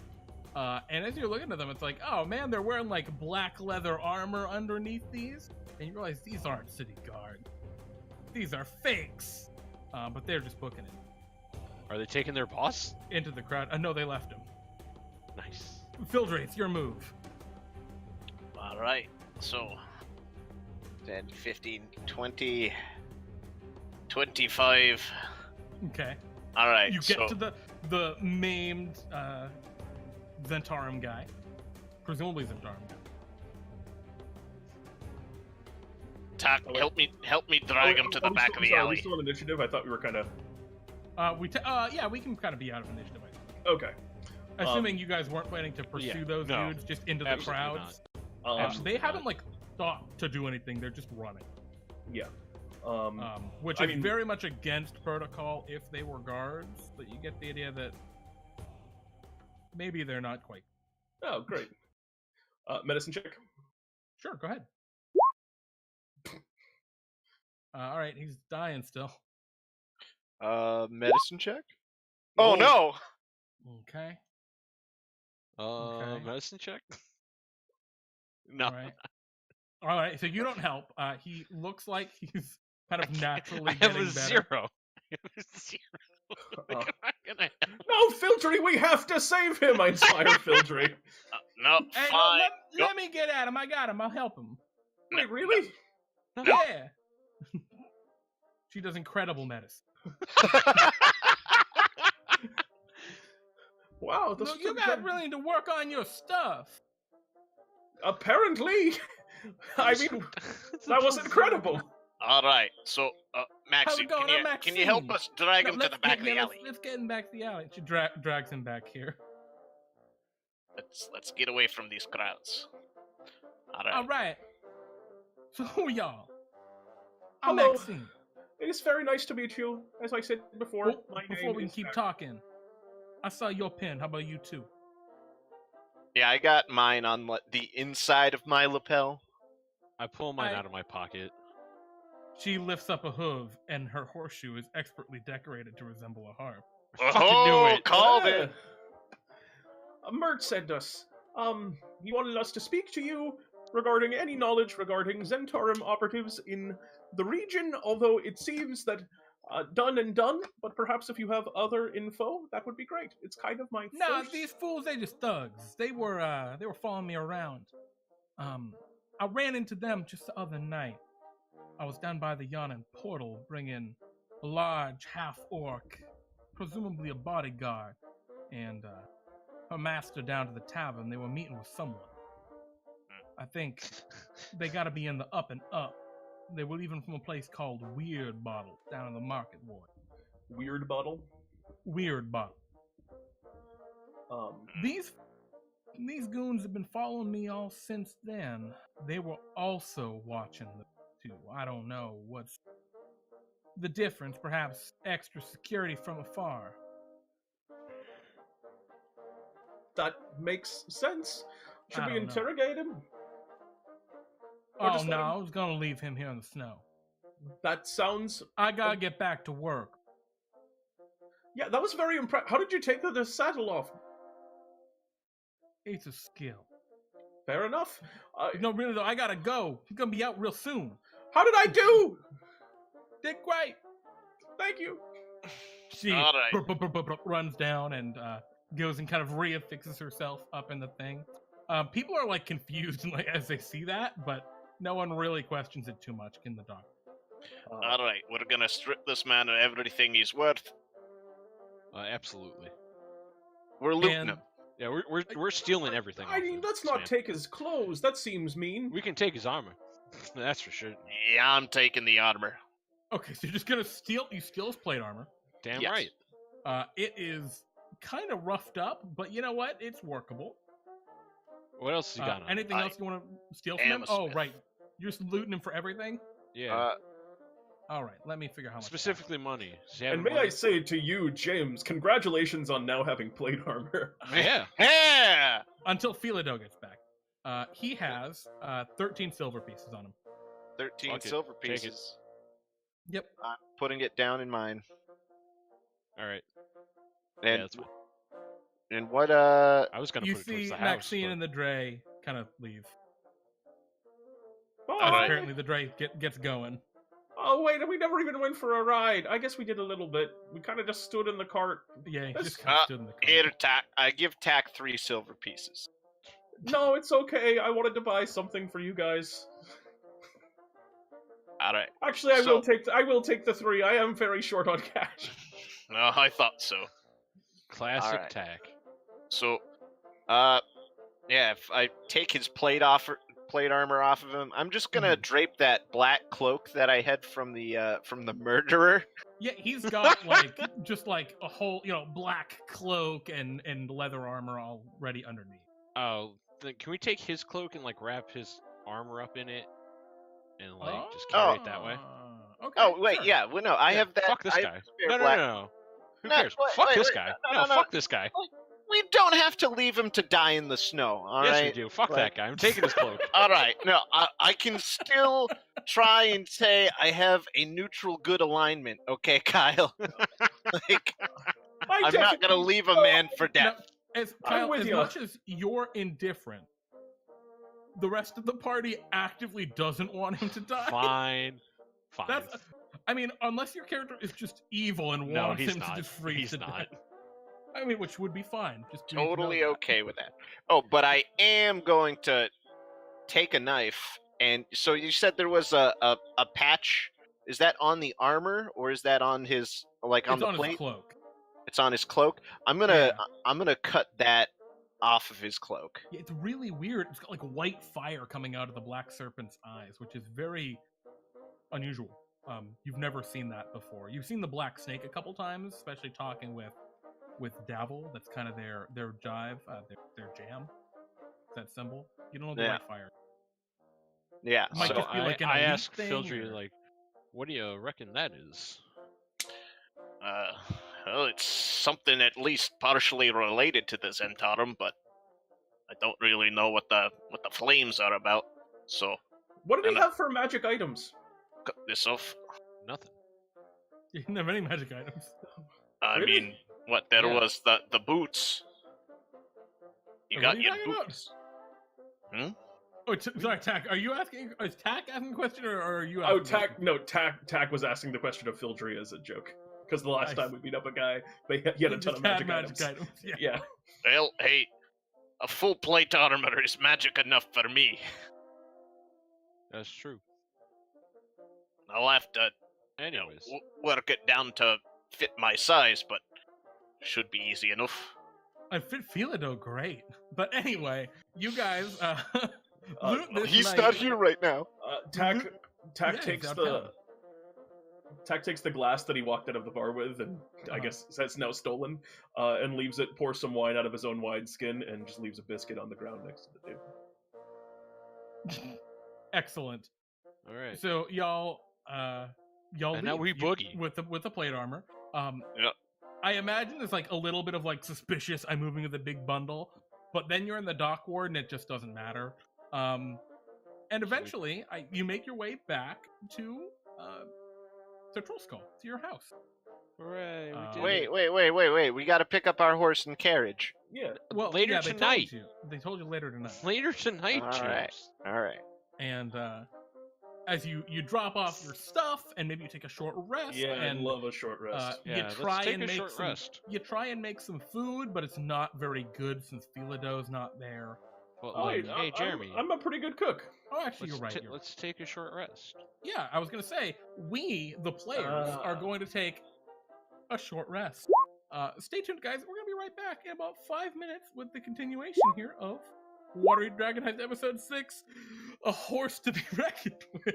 And as you're looking at them, it's like, oh man, they're wearing like black leather armor underneath these. And you realize these aren't city guard. These are fakes. But they're just booking it Are they taking their boss? into the crowd. No, they left him. Nice. Fildry, it's your move. all right. So 10, 15, 20, 25. Okay. All right. You get so, to the maimed Zhentarim guy. Presumably Zhentarim guy. Tack, help me drag him to the back of the Are we alley. still on initiative? I thought we were kind of... Yeah, we can kind of be out of initiative, I think. Okay. Assuming you guys weren't planning to pursue those no. dudes just into the Absolutely crowds. Absolutely They not. haven't like thought to do anything. They're just running, Yeah. which I is mean- very much against protocol if they were guards. But you get the idea that maybe they're not quite. Oh, great. Medicine check. Sure, go ahead. All right, he's dying still. Medicine check? Oh Whoa. no! Okay. Okay. Medicine check? No. All right. So you don't help. He looks like he's kind of naturally I have getting a better. 0. I have a 0. Uh, Like, I'm gonna- No, Fildry, we have to save him! I inspire Fildry. No, Hey, no, fine. let me get at him. I got him. I'll help him. Wait, really? Yeah. She does incredible medicine. Wow, this Look, is you a guys good- really need to work on your stuff. Apparently! I mean, that was incredible! All right, so How's Maxie, it going? I'm can you help Maxeene. us drag No, him to the back of the alley? Let's get him back to the alley. She drags him back here. Let's get away from these crowds. All right. All right. So who are y'all? I'm Hello. Maxeene. It is very nice to meet you. As I said before, Well, my before name we can is keep Tack. talking, I saw your pen. How about you too? Yeah, I got mine on the inside of my lapel. I pull mine I- out of my pocket. She lifts up a hoof, and her horseshoe is expertly decorated to resemble a harp. I fucking knew Oh, it. called it. Mert sent us. He wanted us to speak to you regarding any knowledge regarding Zhentarim operatives in the region, although it seems that done and done, but perhaps if you have other info, that would be great. It's kind of my Nah, first... these fools, they just thugs. They were following me around. I ran into them just the other night. I was down by the Yawning Portal bringing a large half-orc, presumably a bodyguard, and her master down to the tavern. They were meeting with someone. I think they gotta be in the Up and Up. They were leaving from a place called Weird Bottle down in the Market Ward. Weird bottle. Weird Bottle. These goons have been following me all since then. They were also watching the two. I don't know what's the difference. Perhaps extra security from afar. That makes sense. Should I we don't know. interrogate him? Or Oh just no, let him- I was gonna leave him here in the snow. That sounds... I gotta get back to work. Yeah, that was very impressive. How did you take the saddle off? It's a skill. Fair enough. No, really though, I gotta go. He's gonna be out real soon. How did I do? Did great. Thank you. She All right. runs down and goes and kind of reaffixes herself up in the thing. People are like confused and like as they see that, but no one really questions it too much in the dark. All right, we're gonna strip this man of everything he's worth. Absolutely. We're looting And- him. Yeah, we're stealing everything. I off mean, him, let's this not man. take his clothes. That seems mean. We can take his armor. That's for sure. Yeah, I'm taking the armor. Okay, so you're just gonna steal his plate armor. Damn Yes. right. It is kind of roughed up, but you know what? It's workable. What else has he got on? Anything else you want to steal from am him? a Oh, smith. right. You're just looting him for everything? Yeah. All right, let me figure out how much. Specifically money. Does he have And may money? I say to you, James, congratulations on now having plate armor. Yeah. Yeah. Until Philado gets back. He has 13 silver pieces on him. 13 Fuck it. silver Take it. pieces. Yep. I'm putting it down in mine. All right. And Yeah, that's fine. and what I was gonna You put it towards see the house. Maxeene but- and the Dre kind of leave. Oh, Alright. Apparently the Dre gets going. oh, wait, we never even went for a ride. I guess we did a little bit. We kind of just stood in the cart. Yeah, he That's- just kind of stood in the car. Here, Tack. I give Tack 3 silver pieces. No, it's okay. I wanted to buy something for you guys. All right. Actually, So- I will take the 3. I am very short on cash. No, I thought so. Classic Alright. Tack. So, Yeah, if I take his plate armor off of him, I'm just gonna drape that black cloak that I had from the murderer. Yeah, he's got like just like a whole, black cloak and leather armor already underneath. Oh, then can we take his cloak and like wrap his armor up in it, and like just carry it that way? Okay. Oh wait, sure. yeah, well no, I Yeah, have that. Fuck this I guy. have spare No, no, black- no, no. Who No, cares? wait, Fuck wait, this wait, guy. no, No, no. fuck this guy. We don't have to leave him to die in the snow. All right. Yes, we do. Fuck Like- that guy. I'm taking his cloak. All right. No, I can still try and say I have a neutral good alignment. Okay, Kyle. Like, I'm not gonna leave a man for death. Kyle, with as you. much as you're indifferent, the rest of the party actively doesn't want him to die. Fine. Fine. That's, I mean, unless your character is just evil and No, wants he's him not. to just freeze He's to not. death. I mean, which would be fine. Just you need to know Totally that. okay with that. Oh, but I am going to take a knife. And so you said there was a patch. Is that on the armor or is that on his like on It's the on plate? his cloak. It's on his cloak. I'm gonna cut that off of his cloak. Yeah, it's really weird. It's got like white fire coming out of the black serpent's eyes, which is very unusual. You've never seen that before. You've seen the black snake a couple times, especially talking with Davil. That's kind of their jive, their jam. That symbol. You don't know the Yeah. white fire. Yeah. Might So just be like an I elite asked thing, Fildry, or- like, what do you reckon that is? Well, it's something at least partially related to the Zhentarim, but I don't really know what the flames are about. So, What did he And, have for magic items? cut this off. Nothing. You didn't have any magic items. I Really? mean, what there Yeah. was the boots. You Wait, got what are you your talking about? boots. Oh, sorry, Tack. Are you asking? Is Tack asking a question, or are you? Oh, asking a Tack. No, Tack was asking the question of Fildry as a joke because the last Nice. time we beat up a guy, he had a ton Just of had magic items. Yeah. Yeah. Well, hey, a full plate armor is magic enough for me. That's true. I'll have to Anyways, work it down to fit my size, but should be easy enough. I fit Philado great. But anyway, you guys loot this He's night. not here right now. Tack Yeah, takes he's the downtown. Tack takes the glass that he walked out of the bar with, and I guess that's now stolen, and leaves it. Pours some wine out of his own wineskin, and just leaves a biscuit on the ground next to the table. Excellent. all right. So y'all And now leave we boogie. with the plate armor. Yeah. I imagine there's like a little bit of like suspicious. I'm moving with a big bundle, but then you're in the dock ward and it just doesn't matter. And eventually, you make your way back to Trollskull, to your house. Hooray, we did Wait, it. wait. We got to pick up our horse and carriage. Yeah. Well, Later yeah, they tonight. Told you. They told you later tonight. Later tonight, All James. right. All right. And as you drop off your stuff and maybe you take a short rest, Yeah, I and love a short rest. you Yeah, try let's take and a make short some rest. you try and make some food, but it's not very good since Philado's not there. Well, Oh, like, wait, hey, Jeremy, I'm a pretty good cook. Oh, actually, let's, you're right. ta- you're right. let's take a short rest. Yeah, I was gonna say we, the players, are going to take a short rest. Stay tuned, guys. We're gonna be right back in about 5 minutes with the continuation here of Waterdeep Dragon Heist Episode 6: A Horse to be Reckoned with.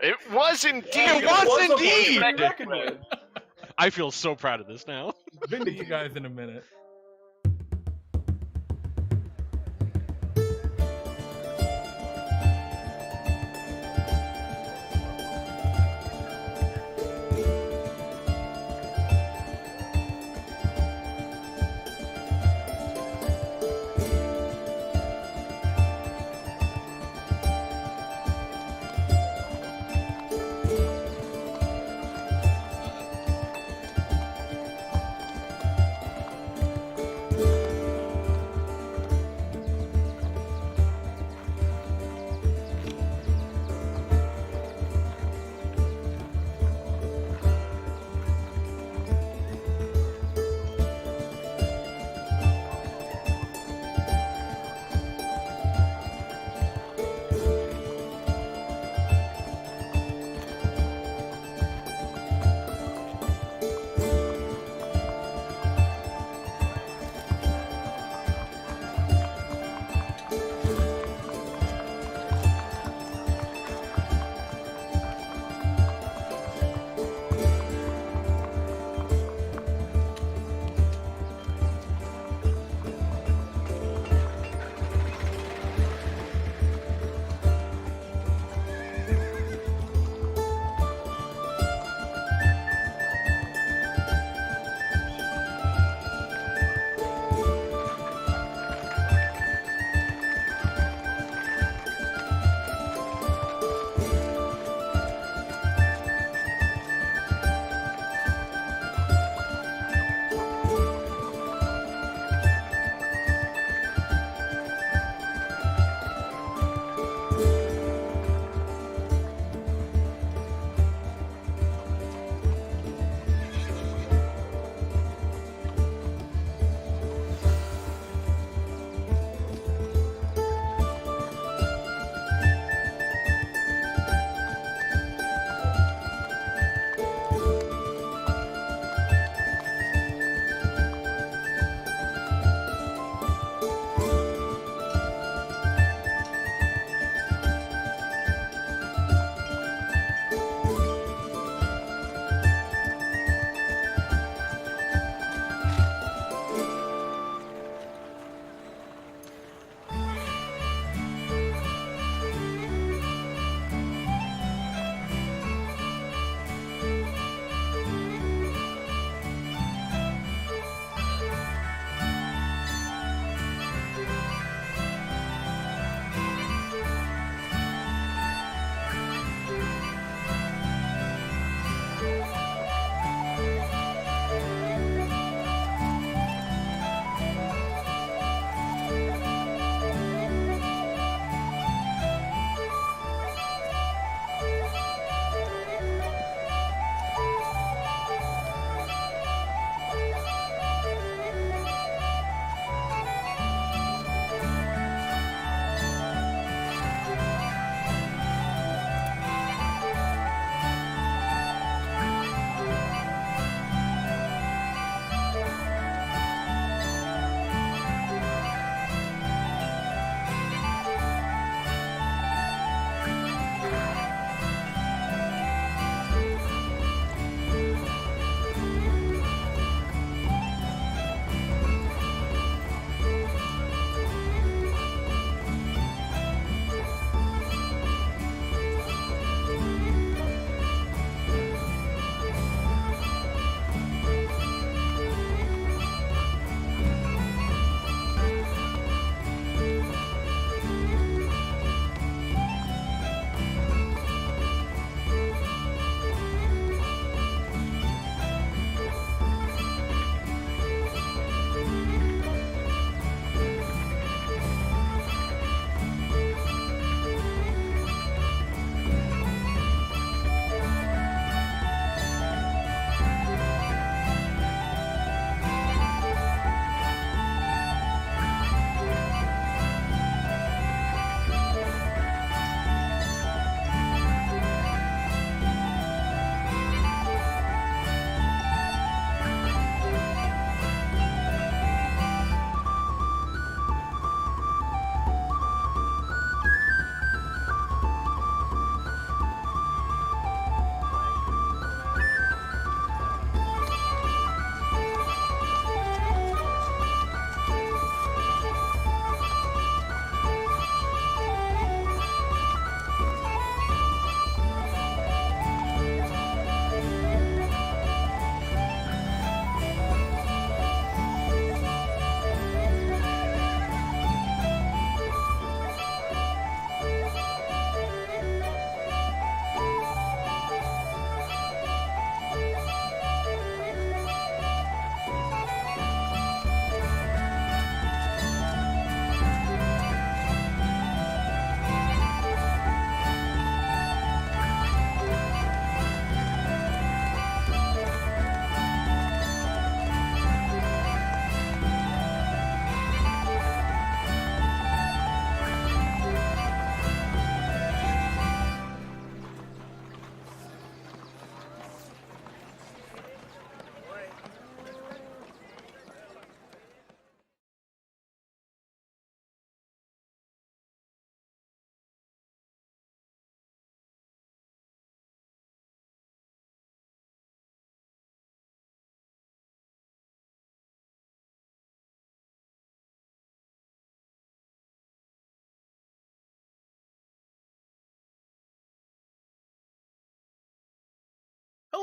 It was indeed. It a was horse to indeed! be reckoned with. I feel so proud of this now. See you guys in a minute.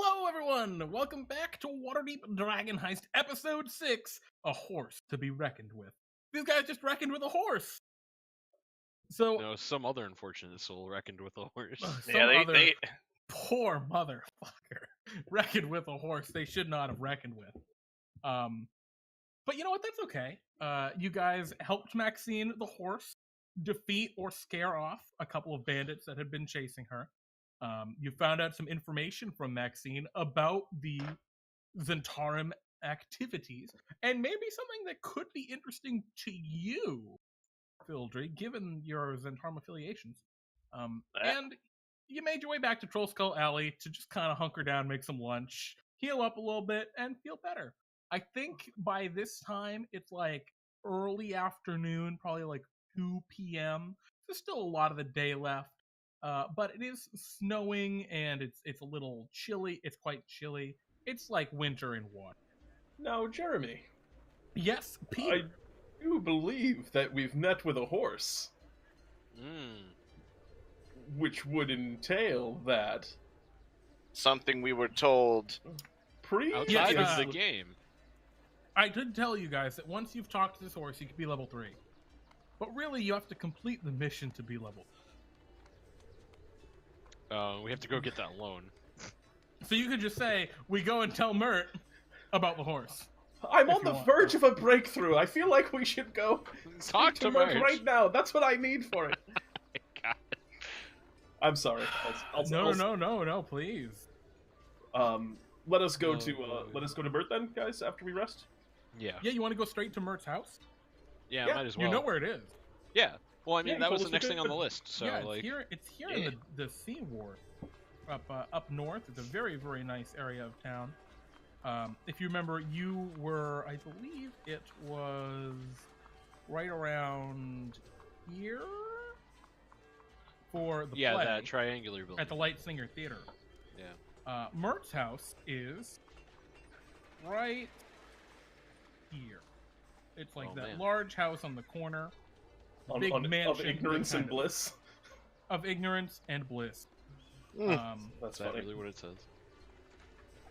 Hello, everyone! Welcome back to Waterdeep Dragon Heist, Episode 6, A Horse to be Reckoned With. These guys just reckoned with a horse! So, No, some other unfortunate soul reckoned with a horse. They poor motherfucker reckoned with a horse they should not have reckoned with. But you know what? That's okay. You guys helped Maxeene, the horse, defeat or scare off a couple of bandits that had been chasing her. You found out some information from Maxeene about the Zhentarim activities, and maybe something that could be interesting to you, Fildry, given your Zhentarim affiliations. And you made your way back to Troll Skull Alley to just kind of hunker down, make some lunch, heal up a little bit, and feel better. I think by this time, it's like early afternoon, probably like 2 p.m. There's still a lot of the day left. But it is snowing and it's a little chilly. It's quite chilly. It's like winter in water. Now, Jeremy. Yes, Peter. I do believe that we've met with a horse, which would entail that something we were told. Outside Yes, of the game. I did tell you guys that once you've talked to this horse, you can be level 3. But really, you have to complete the mission to be level 3. We have to go get that loan. So you could just say, we go and tell Mert about the horse. I'm If on you the want. verge of a breakthrough. I feel like we should go Talk to Mert Mert. right now. That's what I need for it. God. I'm sorry. No, please. Let us go to Mert then, guys. After we rest. Yeah. Yeah, you want to go straight to Mert's house? Yeah, Yeah, might as well. You know where it is. Yeah. Well, I mean, Yeah, that you was told the us next to thing do on the it. list. So, Yeah, like, it's here in the Sea Ward, up north. It's a very, very nice area of town. If you remember, you were, I believe it was right around here for the play that triangular building. at the Light Singer Theater. Yeah. Mert's house is right here. It's like that man. large house on the corner. Big Of mansion ignorance kind and of- bliss. Of ignorance and bliss. That's Is that funny. really what it says?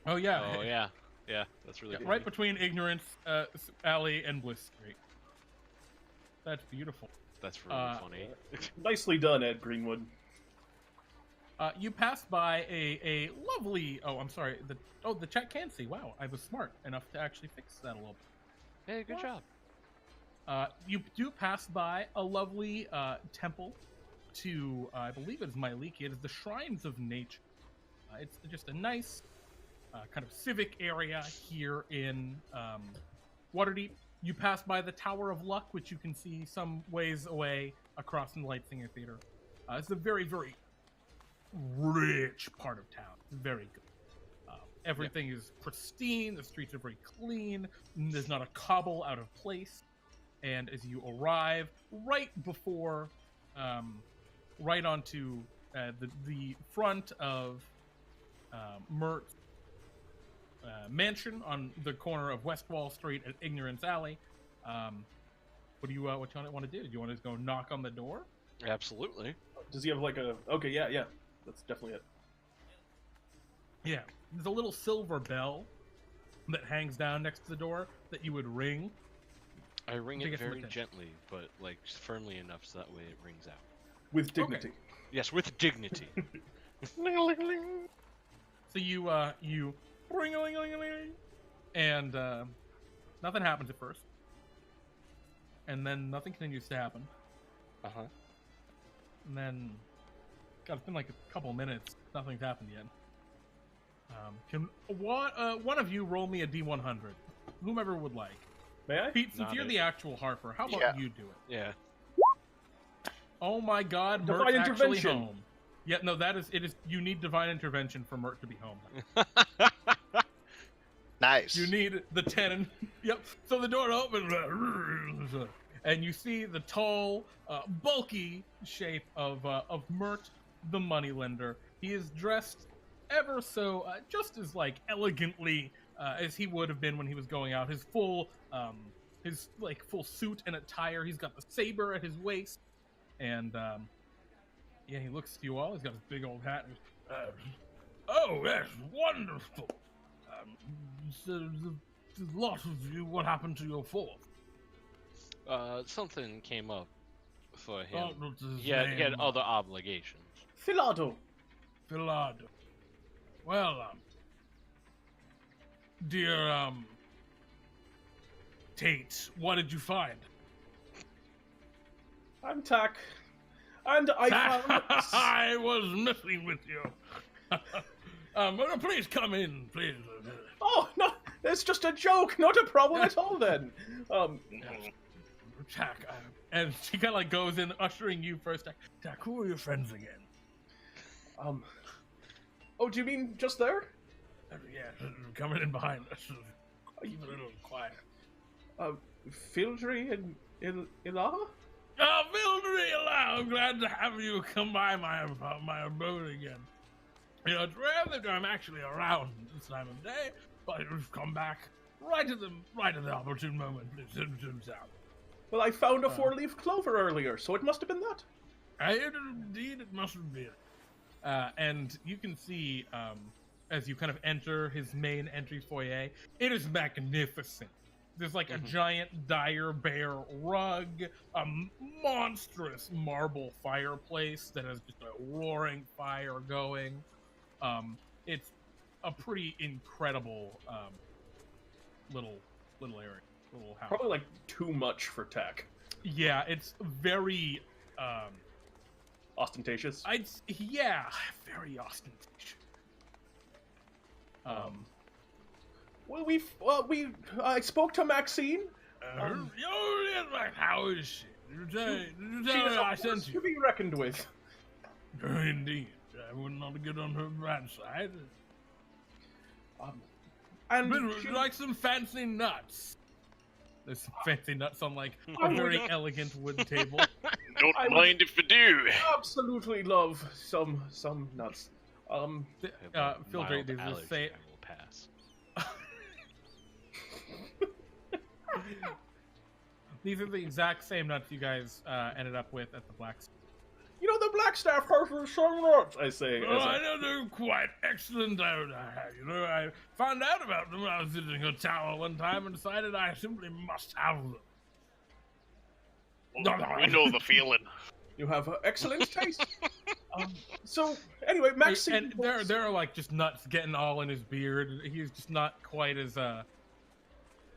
Oh yeah. Oh, yeah. Yeah, that's really Yeah, good. right between Ignorance Alley and Bliss Street. That's beautiful. That's really funny. Nicely done, Ed Greenwood. You passed by a lovely. Oh, I'm sorry. The chat can see. Wow, I was smart enough to actually fix that a little bit. Hey, good job. You do pass by a lovely temple to, I believe it is Myliki. It is the Shrines of Nature. It's just a nice kind of civic area here in Waterdeep. You pass by the Tower of Luck, which you can see some ways away across from the Light Singer Theater. It's a very, very rich part of town. It's very good. Everything is pristine. The streets are very clean. There's not a cobble out of place. And as you arrive right before, right onto the front of Mert's mansion on the corner of West Wall Street and Ignorance Alley, what do you want to do? Do you want to just go knock on the door? Absolutely. Does he have like a? Okay, yeah. That's definitely it. Yeah, there's a little silver bell that hangs down next to the door that you would ring. I ring Take it it from very the tip. gently, but like firmly enough so that way it rings out. With dignity. Yes, with dignity. So you ring-a-ling-a-ling-a-ling, and nothing happens at first, and then nothing continues to happen, Uh-huh. and then God, it's been like a couple minutes. Nothing's happened yet. Can one of you roll me a D100? Whomever would like. May I? Pete, since Not you're it. the actual Harper, how about Yeah. you do it? Yeah. Oh my God, Divine Mert's actually intervention. home. Yeah, no, it is. You need divine intervention for Mert to be home. Nice. You need the tenant. Yep. So the door opens, and you see the tall, bulky shape of Mert, the moneylender. He is dressed ever so just as like elegantly as he would have been when he was going out. His full suit and attire. He's got the saber at his waist, and yeah, he looks to you all. He's got his big old hat. Oh, yes, wonderful. So there's a lot of you. What happened to your fourth? Something came up for him. Oh, what's his He had name? other obligations. Filado. Filado. Well, dear, Tate, what did you find? I'm Tack. And I found... I was messing with you. Well, please come in, please. Oh, no, it's just a joke, not a problem at all then. Tack, and she kind of like goes in, ushering you first. Tack, who are your friends again? Oh, do you mean just there? Yeah, coming in behind us. Keep a little quiet. Fildry and Ilaha? Oh, Fildry, I'm glad to have you come by my abode again. You know, it's rare that I'm actually around this time of day, but you've come back right at the opportune moment. Well, I found a four-leaf clover earlier, so it must have been that. Indeed, it must have been. And you can see, as you kind of enter his main entry foyer, it is magnificent. There's like a giant dire bear rug, a monstrous marble fireplace that has just a roaring fire going. It's a pretty incredible little area, little house. Probably like too much for Tack. Yeah, it's very Ostentatious. Very ostentatious. Well, I spoke to Maxeene. How is she? Did you She tell is her I a force sent to you? be reckoned with. Indeed. I would not get on her bad side. And Would you like some fancy nuts? There's some fancy nuts on like a very elegant wood table. Don't mind if you do. absolutely love some nuts. Fildry, Mild there's allergy, this say. I will pass. These are the exact same nuts you guys ended up with at the Blacksmith. You know, the Blackstaff Harpers some nuts, I say. Oh, I know they're quite excellent. I found out about them when I was visiting a tower one time and decided I simply must have them. We know the feeling. You have excellent taste. So, anyway, Maxeene... And there are like just nuts getting all in his beard. He's just not quite as elegant.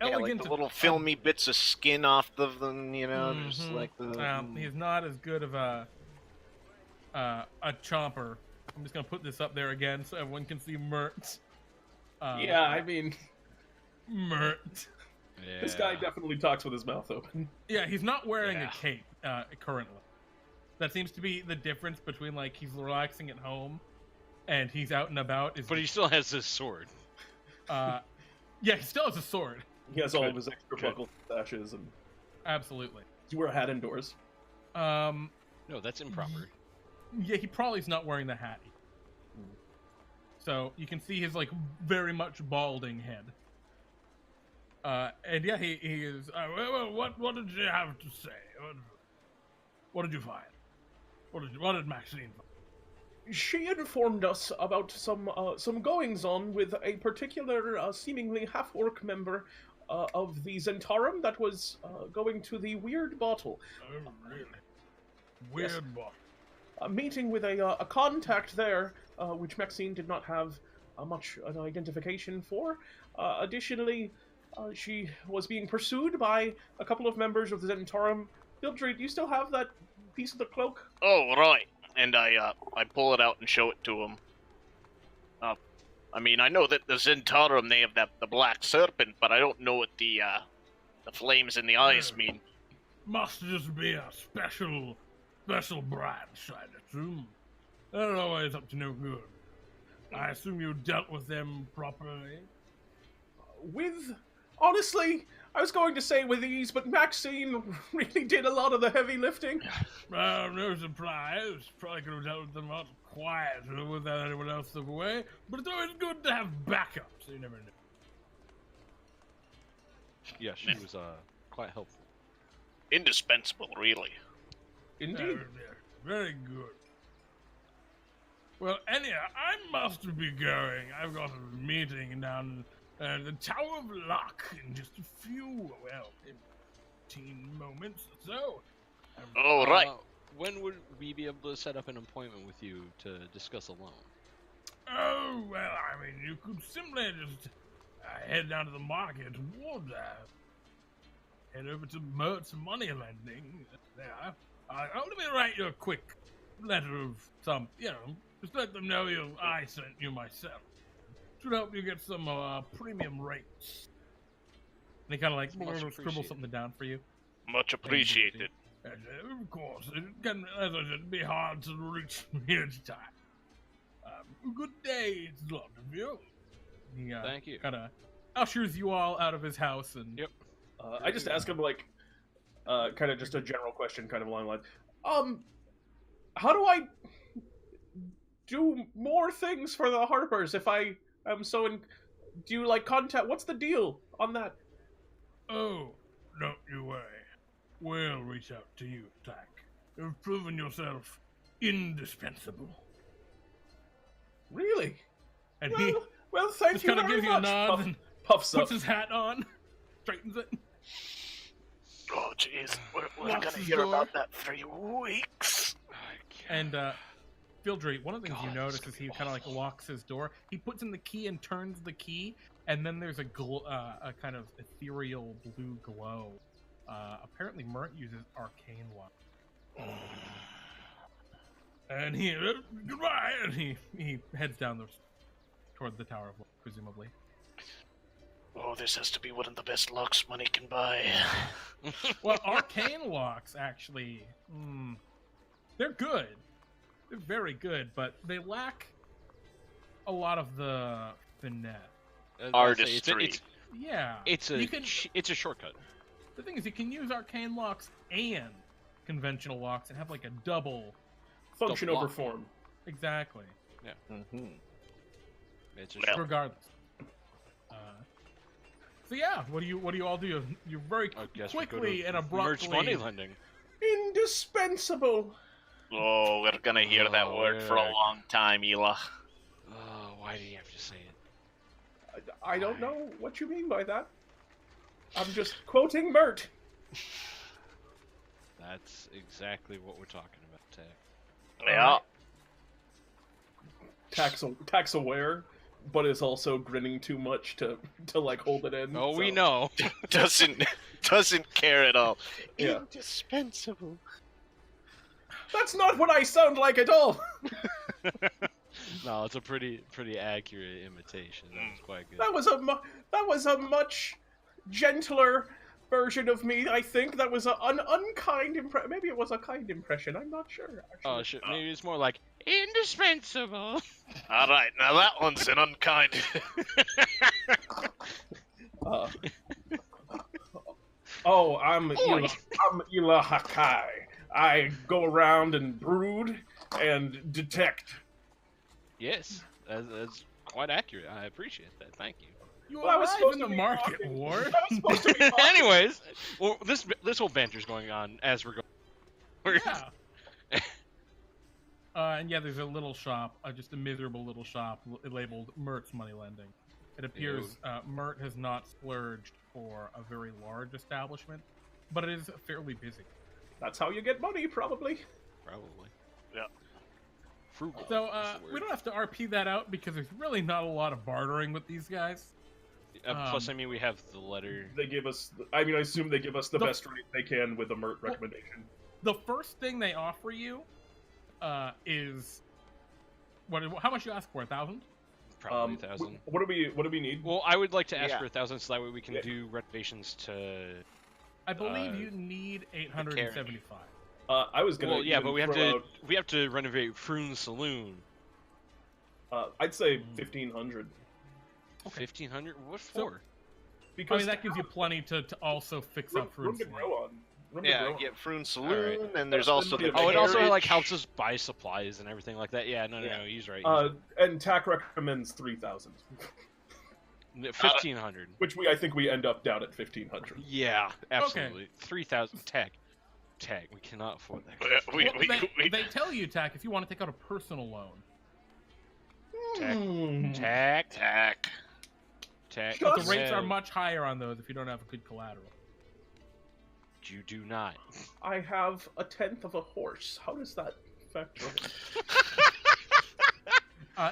Like the little filmy bits of skin off of them, you know, just like the. He's not as good of a chomper. I'm just gonna put this up there again so everyone can see Mert. yeah, I mean, Mert. Yeah. this guy definitely talks with his mouth open. Yeah, he's not wearing Yeah. a cape currently. That seems to be the difference between like he's relaxing at home and he's out and about. But he still has his sword. Yeah, he still has a sword. He has all Good, of his extra good. buckle stashes, and Absolutely. you wear a hat indoors. Um, No, that's improper. yeah, he probably is not wearing the hat. So you can see his like very much balding head. And yeah, he is. Well, what did you have to say? What did you find? What did Maxeene find? She informed us about some goings-on with a particular seemingly half-orc member of the Zhentarim that was going to the Weird Bottle. Oh, really? Weird boy. A meeting with a contact there, which Maxeene did not have much an identification for. Additionally, she was being pursued by a couple of members of the Zhentarim. Fildry, do you still have that piece of the cloak? Oh, right. And I pull it out and show it to him. I mean, I know that the Zhentarim, they have the black serpent, but I don't know what the flames in the eyes mean. Must just be a special branch, I'd assume. They're always up to no good. I assume you dealt with them properly. Honestly, I was going to say with ease, but Maxeene really did a lot of the heavy lifting. Well, no surprise. Probably could have dealt with them a lot quieter without anyone else in the way. But it's always good to have backup, so you never know. Yeah, she was quite helpful. Indispensable, really. Indeed. Very good. Well, anyhow, I must be going. I've got a meeting down the Tower of Luck in just a few, 15 moments or so. All right. When would we be able to set up an appointment with you to discuss a loan? Oh, well, I mean, you could simply just head down to the market ward, head over to Mert's Money Lending there. Let me write you a quick letter of some, just let them know I sent you myself. Should help you get some premium rates. And he kind of like scribble something down for you. Much appreciated. And, of course, it can, as I said, be hard to reach me at time. Good day, it's a lot of you. He, Thank you. Kind of ushers you all out of his house, and Yep. I just ask him like, kind of just a general question, kind of along the lines. How do I do more things for the Harpers if I am so in? Do you like contact? What's the deal on that? Oh, don't you worry. We'll reach out to you, Tack. You've proven yourself indispensable. Really? And Well, he well, thank just you kind of very gives you a much. nod and Puffs up. puts his hat on, straightens it. Oh, jeez. We're Locks gonna his hear door. about that 3 weeks. And Fildry, one of the things you God, notice this is could he be kind of like awful. locks his door. He puts in the key and turns the key, and then there's a kind of ethereal blue glow. Apparently, Mert uses arcane lock. And he goodbye, and he heads down toward the Tower of Luck, presumably. Oh, this has to be one of the best locks money can buy. Well, arcane locks actually, they're good. They're very good, but they lack a lot of the finesse. Artistry. Yeah, It's a you can. it's a shortcut. The thing is, you can use arcane locks and conventional locks and have like a double. Function Double over lock. form. Exactly. Mm-hmm. It's a Well. Regardless. So yeah, what do you all do? You very I guess we go quickly to and Merch money abruptly. lending. Indispensable. Oh, we're gonna hear that Oh, word for a yeah. long time, Ilaha. Oh, why do you have to say it? I don't know what you mean by that. I'm just quoting Mert. That's exactly what we're talking about, Tack. Yeah. Tack's aware, but is also grinning too much to like hold it in. Oh, we so- know. Doesn't care at all. Yeah. Indispensable. That's not what I sound like at all. No, it's a pretty accurate imitation. That was quite good. That was a much gentler version of me. I think that was an unkind impression. Maybe it was a kind impression. I'm not sure. Actually. Oh shit, maybe it's more like indispensable. All right, now that one's an unkind. I'm Ilaha. I go around and brood and detect. Yes, that's quite accurate. I appreciate that. Thank you. You Well, I was arrive supposed in to the be market, talking. Ward. I was supposed to be talking. Anyways, well, this whole banter's going on as we're going. Yeah. And yeah, there's a little shop, just a miserable little shop labeled Mert's Money Lending. It appears Mert has not splurged for a very large establishment, but it is fairly busy. That's how you get money, probably. Probably. Yeah. Frugal. So That's the we word. don't have to RP that out because there's really not a lot of bartering with these guys. Plus, I mean, we have the letter. They give us. I assume they give us the The- best rate they can with a Mert recommendation. The first thing they offer you is how much you ask for? 1,000? Probably 1,000. What do we need? Well, I would like to ask Yeah. for 1,000 so that way we can Yeah. do renovations to. I believe you need 875. I was gonna. Well, yeah, even but throw we have to renovate Froon's Saloon. out, I'd say 1,500 Okay. 1,500. What So- for? I because mean, that gives you plenty to also fix room, up room for to grow on. Room to Yeah, grow on. get Froon Alright. Saloon, and there's That's also the the. Oh, it also like carriage. helps us buy supplies and everything like that. Yeah, no, Yeah. he's right. And Tack recommends 3,000, 1,500. which I think we end up down at 1,500. Yeah, absolutely. 3,000. Tag. We cannot afford that. We, Well, we, they, we, they tell you, Tack, if you want to take out a personal loan, Tack. Tack. Tack. But the Just- rates are much higher on those if you don't have a good collateral. You do not. I have a tenth of a horse. How does that factor in?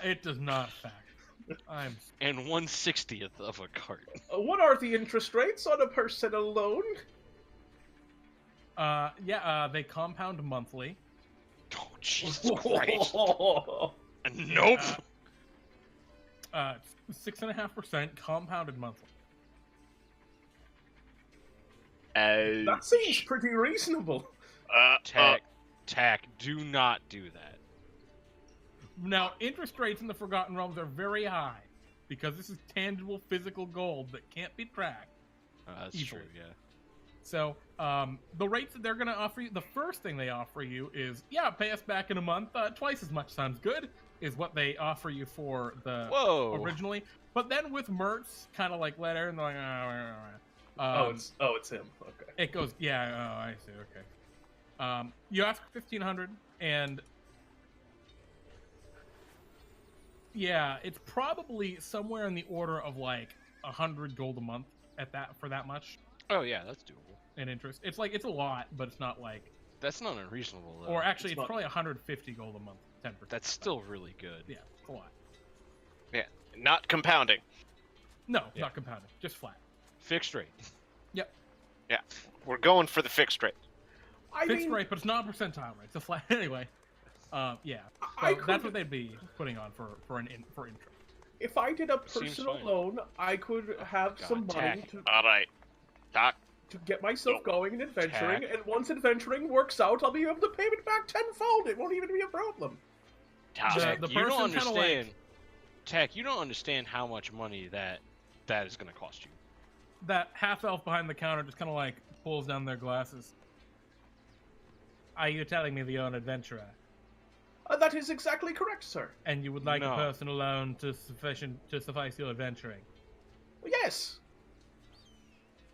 It does not factor. I'm And 1/60th of a cart. What are the interest rates on a personal loan? they compound monthly. Oh, Jesus Christ. Nope. 6.5% compounded monthly. That seems pretty reasonable. Tack, do not do that. Now, interest rates in the Forgotten Realms are very high because this is tangible physical gold that can't be tracked. That's Easily. true, yeah. So, the rates that they're going to offer you, the first thing they offer you is, pay us back in a month. Twice as much sounds good, is what they offer you for the Whoa. originally. But then with Mertz, kind of like later, and they're like, it's him. Okay. it goes, I see, okay. You ask for 1,500, and it's probably somewhere in the order of like 100 gold a month for that much Oh, yeah, that's doable. in interest. It's like, it's a lot, but it's not like, That's not unreasonable, though. or actually, it's not- probably 150 gold a month, 10%. That's still really good. Yeah, it's a lot. Not compounding. No, Yeah. not compounded, just flat. Fixed rate. We're going for the fixed rate. I Fixed mean, rate, but it's not a percentile rate. It's a flat anyway. So I that's could- what they'd be putting on for interest. if I did a Seems personal fine. loan, I could have God, some money Tack. All right. Tack. to get myself Nope. going in adventuring, Tack. and once adventuring works out, I'll be able to pay it back tenfold. It won't even be a problem. Tack. The You don't person kinda like- understand. Tack, you don't understand how much money that is going to cost you. That half elf behind the counter just kind of like pulls down their glasses. Are you telling me that you're an adventurer That is exactly correct, sir. and you would like No. a personal loan to suffice your adventuring? Yes.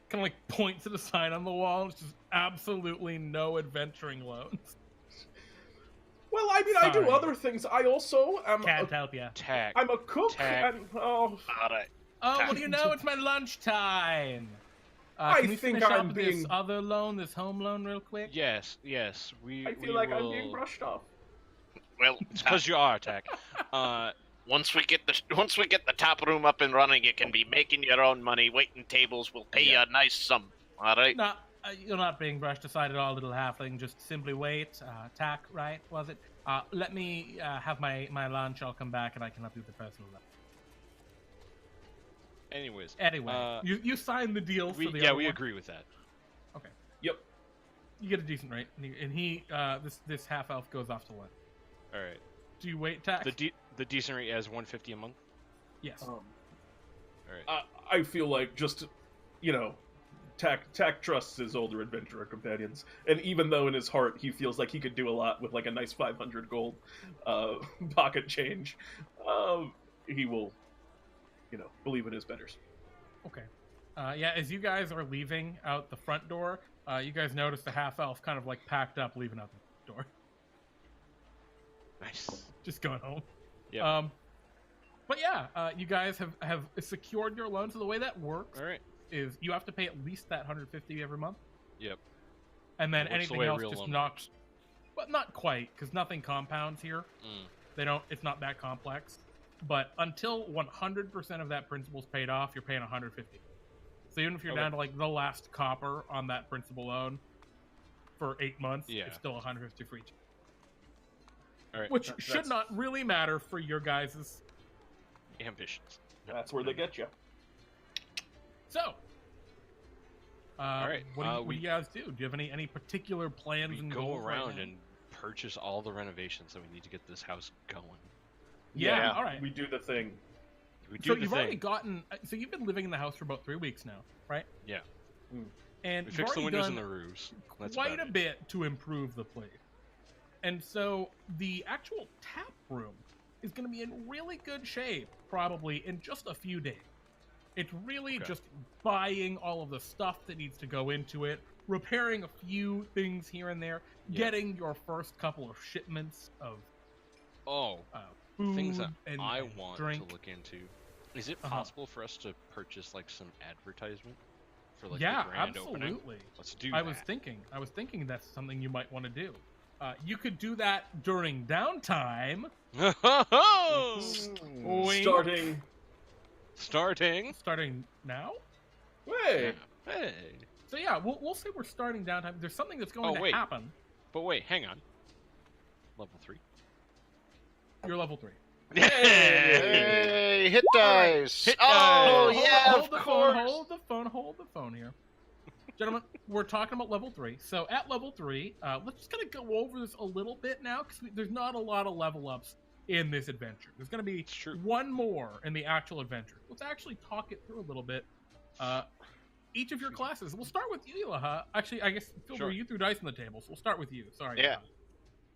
Kind of like point to the sign on the wall. It's just absolutely no adventuring loans. Well, I mean, I do Sorry. other things. I also am. Can't help you. Tack. I'm a cook, Tack. and All right. Oh, Tack. what do you know? It's my lunchtime. I Can we think finish I'm up being- this other loan, this home loan, real quick? Yes. I feel like I'm being brushed off. Well, It's because you are, Tack. once we get the top room up and running, you can be making your own money. Waiting tables will pay you a nice sum. All right. No, you're not being brushed aside at all, little halfling. Just simply wait. Tack, right? Was it? Let me have my lunch. I'll come back and I can help you with the personal loan. Anyways. Anyway, you signed the deal for the we other one. agree with that. Yep. You get a decent rate, and he this half elf goes off to lunch. All right. Do you wait, Tack? The decent rate is 150 a month. Yes. All right. I feel like just, Tack trusts his older adventurer companions, and even though in his heart he feels like he could do a lot with like a nice 500 gold pocket change, he will, believe in his betters. Okay. As you guys are leaving out the front door, you guys notice the half elf kind of like packed up, leaving out the door, Nice. just going home. Yep. But you guys have secured your loan. So the way that works All right. is you have to pay at least that 150 every month, Yep. and then What's the anything way else real just loan knocks. But not quite, because nothing compounds here. Mm. They don't. It's not that complex. But until 100% of that principal's paid off, you're paying 150. So even if you're Okay. down to like the last copper on that principal loan for 8 months, Yeah. it's still 150 for each. All right. Which That's- should not really matter for your guys'. Ambitions. That's where they get you. So, right, what do we- you guys do? Do you have any particular plans? We and go goals right around now? and purchase all the renovations that we need to get this house going. Yeah, all right. We do the thing. We do So the you've thing. already gotten. So you've been living in the house for about 3 weeks now, right? Yeah. And We you've fixed the already windows done and the roofs. That's quite about a it. bit to improve the place. And so the actual tap room is going to be in really good shape, probably in just a few days. It's really Okay. just buying all of the stuff that needs to go into it, repairing a few things here and there, Yeah. getting your first couple of shipments of Oh, food that and I and want drink. to look into. Is it Uh-huh. possible for us to purchase like some advertisement for like Yeah, the grand opening? absolutely. Let's do I that. was thinking that's something you might want to do. You could do that during downtime. Wink. Starting now. Hey, Hey. So yeah, we'll say we're starting downtime. There's something that's going to wait. happen. But wait, hang on. Level 3. You're level 3. Hey, hit Alright, dice. hit Oh dice. yeah, hold of the course. phone. Hold the phone here. Gentlemen, we're talking about level 3. So at level 3, let's just kind of go over this a little bit now, because there's not a lot of level ups in this adventure. There's going to be It's true. one more in the actual adventure. Let's actually talk it through a little bit. Each of your classes. We'll start with you, Ilaha. Actually, I guess, Fildry, Sure. you threw dice on the table, so we'll start with you. Sorry. Yeah. Ilaha.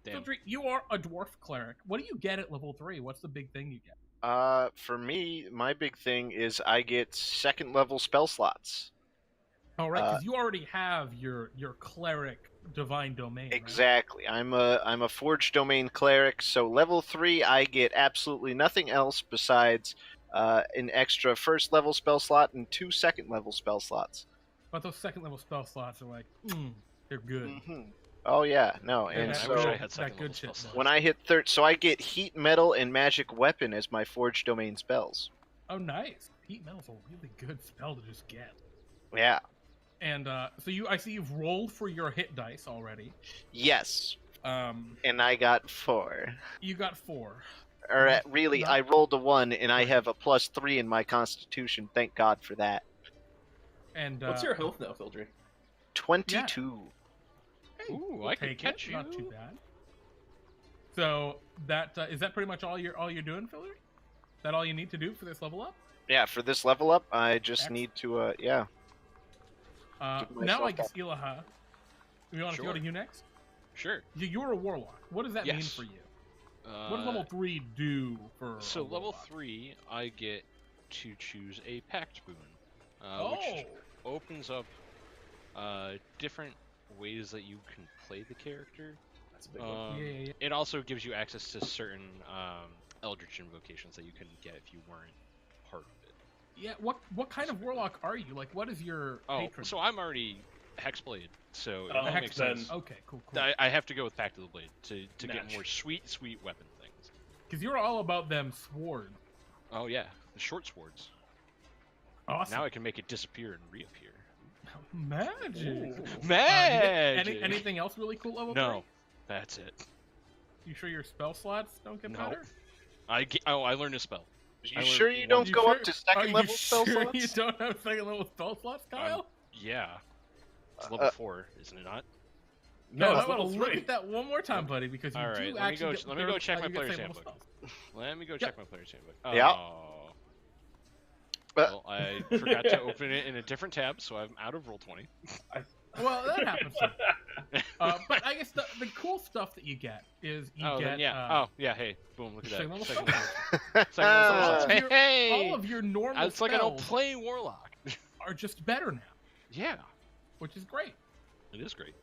Damn. Fildry, you are a dwarf cleric. What do you get at level 3? What's the big thing you get? For me, my big thing is I get second level spell slots. All right, because you already have your cleric divine domain. Right? Exactly. I'm a forged domain cleric, so level 3 I get absolutely nothing else besides an extra first level spell slot and 2 second level spell slots. But those second level spell slots are like, they're good. hmm Oh yeah, no, Yeah, and that- I so wish I that- had that second good level shit, spell man. when I hit third, so I get heat, metal, and magic weapon as my forged domain spells. Oh, nice. Heat metal's a really good spell to just get. Yeah. And so I see you've rolled for your hit dice already. Yes, Um, and I got 4. you got 4. Or really, No. I rolled a 1, and I have a +3 in my Constitution. Thank God for that. And what's your health now, Fildry? 22. Hey, Ooh, we'll I could take catch it. Not too you. bad. So that is that pretty much all you're doing, Fildry? Is that all you need to do for this level up? Yeah, for this level up, I just Excellent. need to, yeah. Give Now I myself guess Ilaha. You want to go Sure. to you next? Sure. You're a warlock. What does that mean Yes. for you? What does Uh, level 3 do for? So a level warlock? 3, I get to choose a pact boon, Oh, which opens up different ways that you can play the character. That's a big one. yeah. It also gives you access to certain eldritch invocations that you couldn't get if you weren't part of it. Yeah, what kind of warlock are you? Like, what is your Oh, patron? so I'm already Hexblade, so it Oh, only Hex makes then- sense. Okay, cool. I have to go with Pact of the Blade to get Match. more sweet weapon things. Because you're all about them swords. Oh yeah, the short swords. Awesome. Now I can make it disappear and reappear. Magic. Ooh. Magic. Anything else really cool level No, 3? that's it. You sure your spell slots don't get No. better? I learned a spell. You I learned sure you one- don't You go sure- up to Are second you level spell sure slots? you don't have second level spell slots, Kyle? Yeah, it's level 4, isn't it not? No, I it's want to level look 3. at that one more time, buddy, because you All right, do let me actually go- get let me go check my you get player's second level handbook. spells. Let me go check my player's handbook. Yeah. Oh. Well, I forgot to open it in a different tab, so I'm out of roll 20. Well, that happens. But I guess the cool stuff that you get is you Oh, get then yeah. Yeah. Hey, boom! Look at that. second level Second spells. level. Second level all spells. of your- Hey, all of your normal it's like I don't spells play Warlock. are just better now, Yeah, which is great. it is great.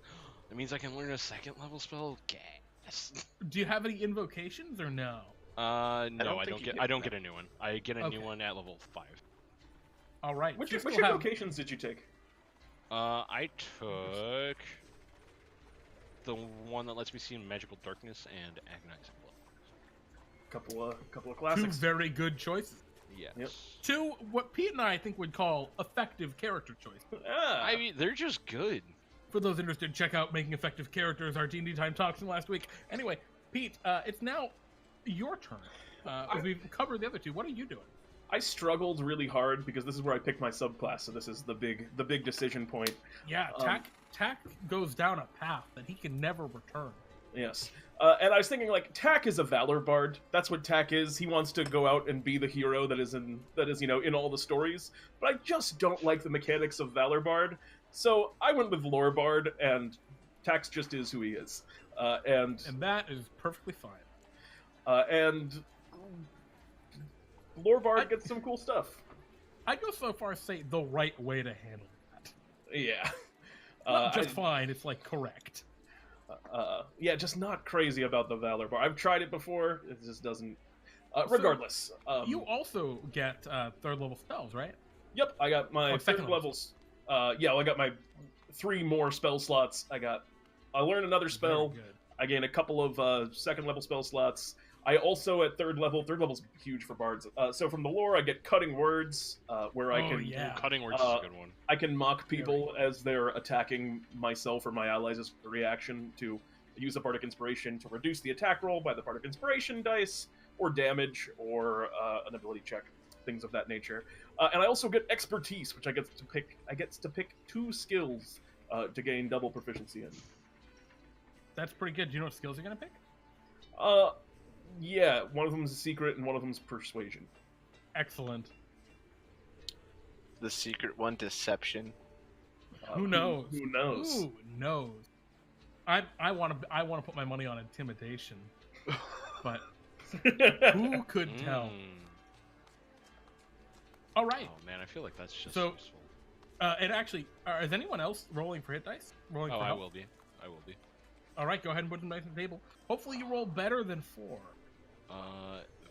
It means I can learn a second level spell. Gas. Do you have any invocations or no? No, don't I think don't you get. get I don't that. get a new one. I get a new Okay. one at level 5. All right. Which so you which still have- invocations did you take? I took the one that lets me see magical darkness and agonizing blood. Couple of two classics. very good choices. Yes. Yep. Two, what Pete and I think would call effective character choices. Ah, I mean, they're just good. For those interested, check out Making Effective Characters, our D&D Time Talks from last week. Anyway, Pete, it's now your turn. We've covered the other two. What are you doing? I struggled really hard because this is where I picked my subclass, so this is the big decision point. Yeah, Tack goes down a path that he can never return. Yes. And I was thinking, like, Tack is a valor bard. That's what Tack is. He wants to go out and be the hero that is in all the stories. But I just don't like the mechanics of valor bard. So I went with lore bard, and Tax just is who he is. And that is perfectly fine. and lore bard gets some cool stuff. I'd go so far as say the right way to handle that. Yeah. Not just fine, it's like correct. Yeah, just not crazy about the valor bar. I've tried it before. It just doesn't. Regardless, You also get 3rd level spells, right? Yep, I got my Or second 3rd levels. Yeah, I got my 3 more spell slots. I learn another spell. Very good. I gain a couple of 2nd level spell slots. I also at 3rd level's huge for bards. So from the lore, I get cutting words, where I can Cutting words is a good one. I can mock people as they're attacking myself or my allies as a reaction to use a bardic inspiration to reduce the attack roll by the bardic inspiration dice, or damage, or an ability check, things of that nature. And I also get expertise, which I get to pick. I get to pick 2 skills to gain double proficiency in. That's pretty good. Do you know what skills you're gonna pick? Yeah, one of them is a secret, and one of them is persuasion. Excellent. The secret one, deception. Who knows? Who knows? Who knows? I want to put my money on intimidation, but who could tell? All right. Oh man, I feel like that's just So- useful. And actually, is anyone else rolling for hit dice? Rolling Oh, for I help? will be. I will be. All right, go ahead and put them dice on the table. Hopefully, you roll better than 4.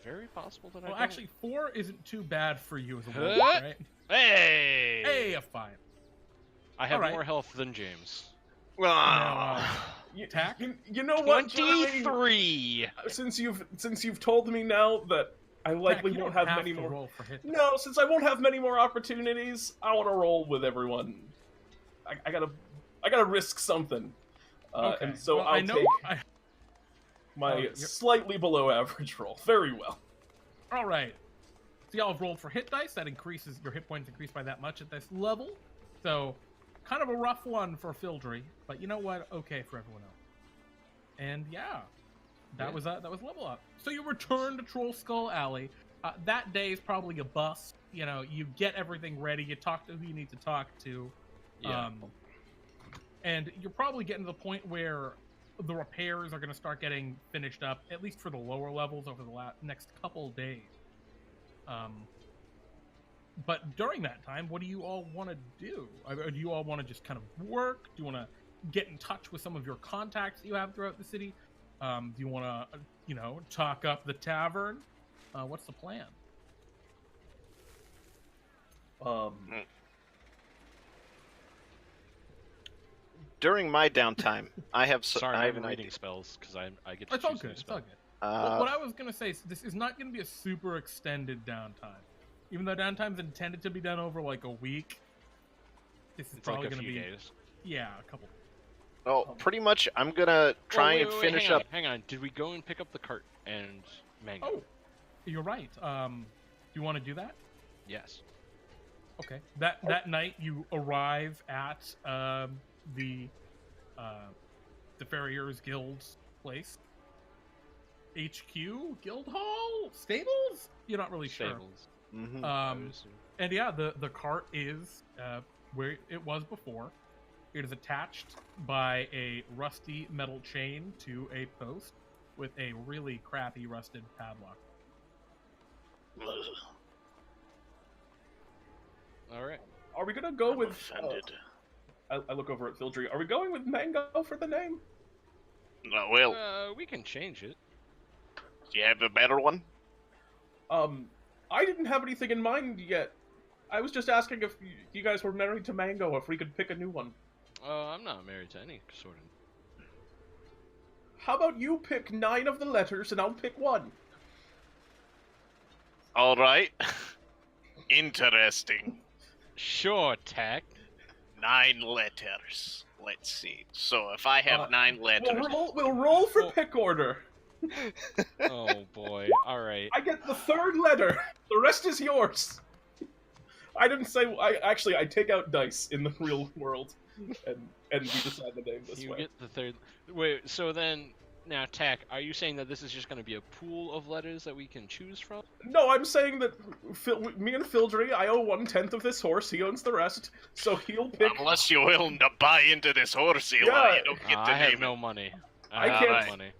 Very possible that I Well, don't. actually, 4 isn't too bad for you as a Huh? wolf, right? Hey! Hey, a 5. I have Alright. more health than James. Tack? You know what? 23! Since you've told me now that I likely Tack, you won't don't have many to more. roll for hit dice. No, since I won't have many more opportunities, I want to roll with everyone. I gotta risk something. Okay. And so well, I'll I know. take my you're- slightly below average roll. Very well. All right. So y'all have rolled for hit dice. That increases your hit points increase by that much at this level. So, kind of a rough one for Fildry, but you know what? Okay for everyone else. And yeah, that was level up. So you return to Troll Skull Alley. That day is probably a bust. You know, you get everything ready. You talk to who you need to talk to. Yeah. And you're probably getting to the point where the repairs are going to start getting finished up, at least for the lower levels, over the next couple of days. But during that time, what do you all want to do? Or do you all want to just kind of work? Do you want to get in touch with some of your contacts that you have throughout the city? Do you want to, talk up the tavern? What's the plan? During my downtime, I have Sorry, I have I'm an reading idea. spells because I get to It's all choose a new good. It's spell. all good. What I was going to say is this is not going to be a super extended downtime. Even though downtime's intended to be done over like a week, this is It's probably like a going to few be days. a couple. Oh, pretty much. I'm gonna try and finish hang up. On, hang on. Did we go and pick up the cart and mango? Oh, you're right. Do you want to do that? Yes. Okay. That night you arrive at the Farriers Guild's place. HQ, Guild Hall, stables. You're not really Stables. Mhm. sure. And yeah, the cart is where it was before. It is attached by a rusty metal chain to a post with a really crappy rusted padlock. All right. Are we gonna go I'm with? offended. I look over at Fildry. Are we going with Mango for the name? No, well, We can change it. do you have a better one? I didn't have anything in mind yet. I was just asking if you guys were married to Mango, if we could pick a new one. I'm not married to any sort of. How about you pick 9 of the letters and I'll pick 1? All right. Interesting. Sure, Tack. 9 letters. Let's see. So if I have 9 letters, We'll roll for Well- pick order. Oh boy. All right. I get the 3rd letter. The rest is yours. I didn't say. I take out dice in the real world, and we decide the name this You way. get the 3rd. Wait. So then, now, Tack, are you saying that this is just going to be a pool of letters that we can choose from? No, I'm saying that me and Fildry, I owe 1/10 of this horse. He owns the rest, so he'll pick. unless you're willing to buy into this horse, Eli, Yeah. you don't get to I have name no it. money. I have can't- no money.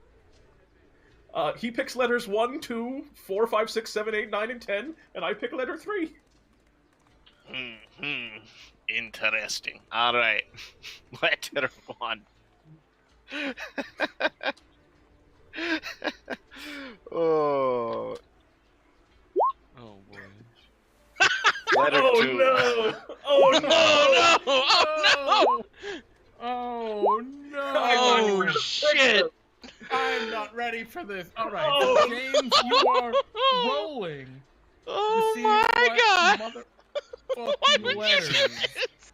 He picks letters 1, 2, 4, 5, 6, 7, 8, 9, and 10, and I pick letter 3. Interesting. All right. Letter 1. Oh, Oh no! Oh Oh no! Oh shit! I'm not ready for this. All right, Oh. so James, you are rolling to Oh see my god! what Why motherfucking would you letters. do this?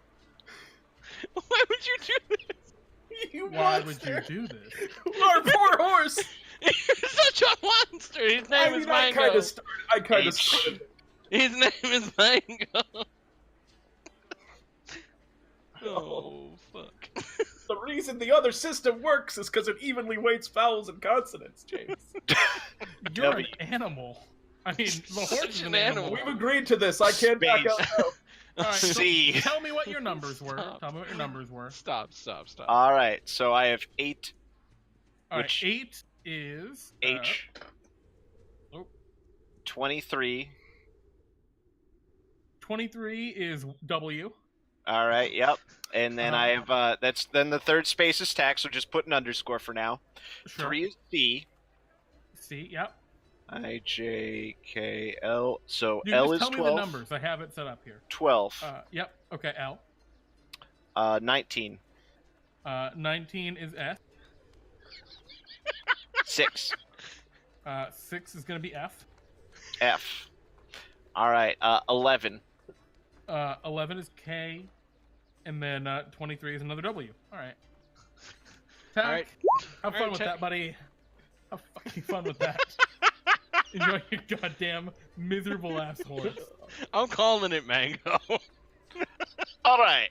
Why would you do this? You Why would monster. you do this? Our poor horse. You're such a monster. His name is Mango. I kind of H. started. His name is Mango. Oh fuck. The reason the other system works is because it evenly weights vowels and consonants, James. You're Yeah, an animal. I mean, the horse Such is an an animal. animal. We've agreed to this. I can't back Space. out now. All right, so C. tell me what your numbers were. Stop. Tell me what your numbers were. Stop. All right, so I have 8 All right, Which- 8 is H, oh. 23. 23 is W. All right, yep. And then I have then the third space is tack, so just put an underscore for now. Sure. 3 is C. C. Yep. I, J, K, L. So You L just is tell me 12. the numbers. I have it set up here. 12. Yep. Okay. L. 19. 19 is S. 6. 6 is gonna be F. F. All right. 11. 11 is K, and then 23 is another W. All right. Tack, All right. have fun All right, with Tack. that, buddy. Have fucking fun with that. Enjoy your goddamn miserable ass horse. I'm calling it Mango. All right.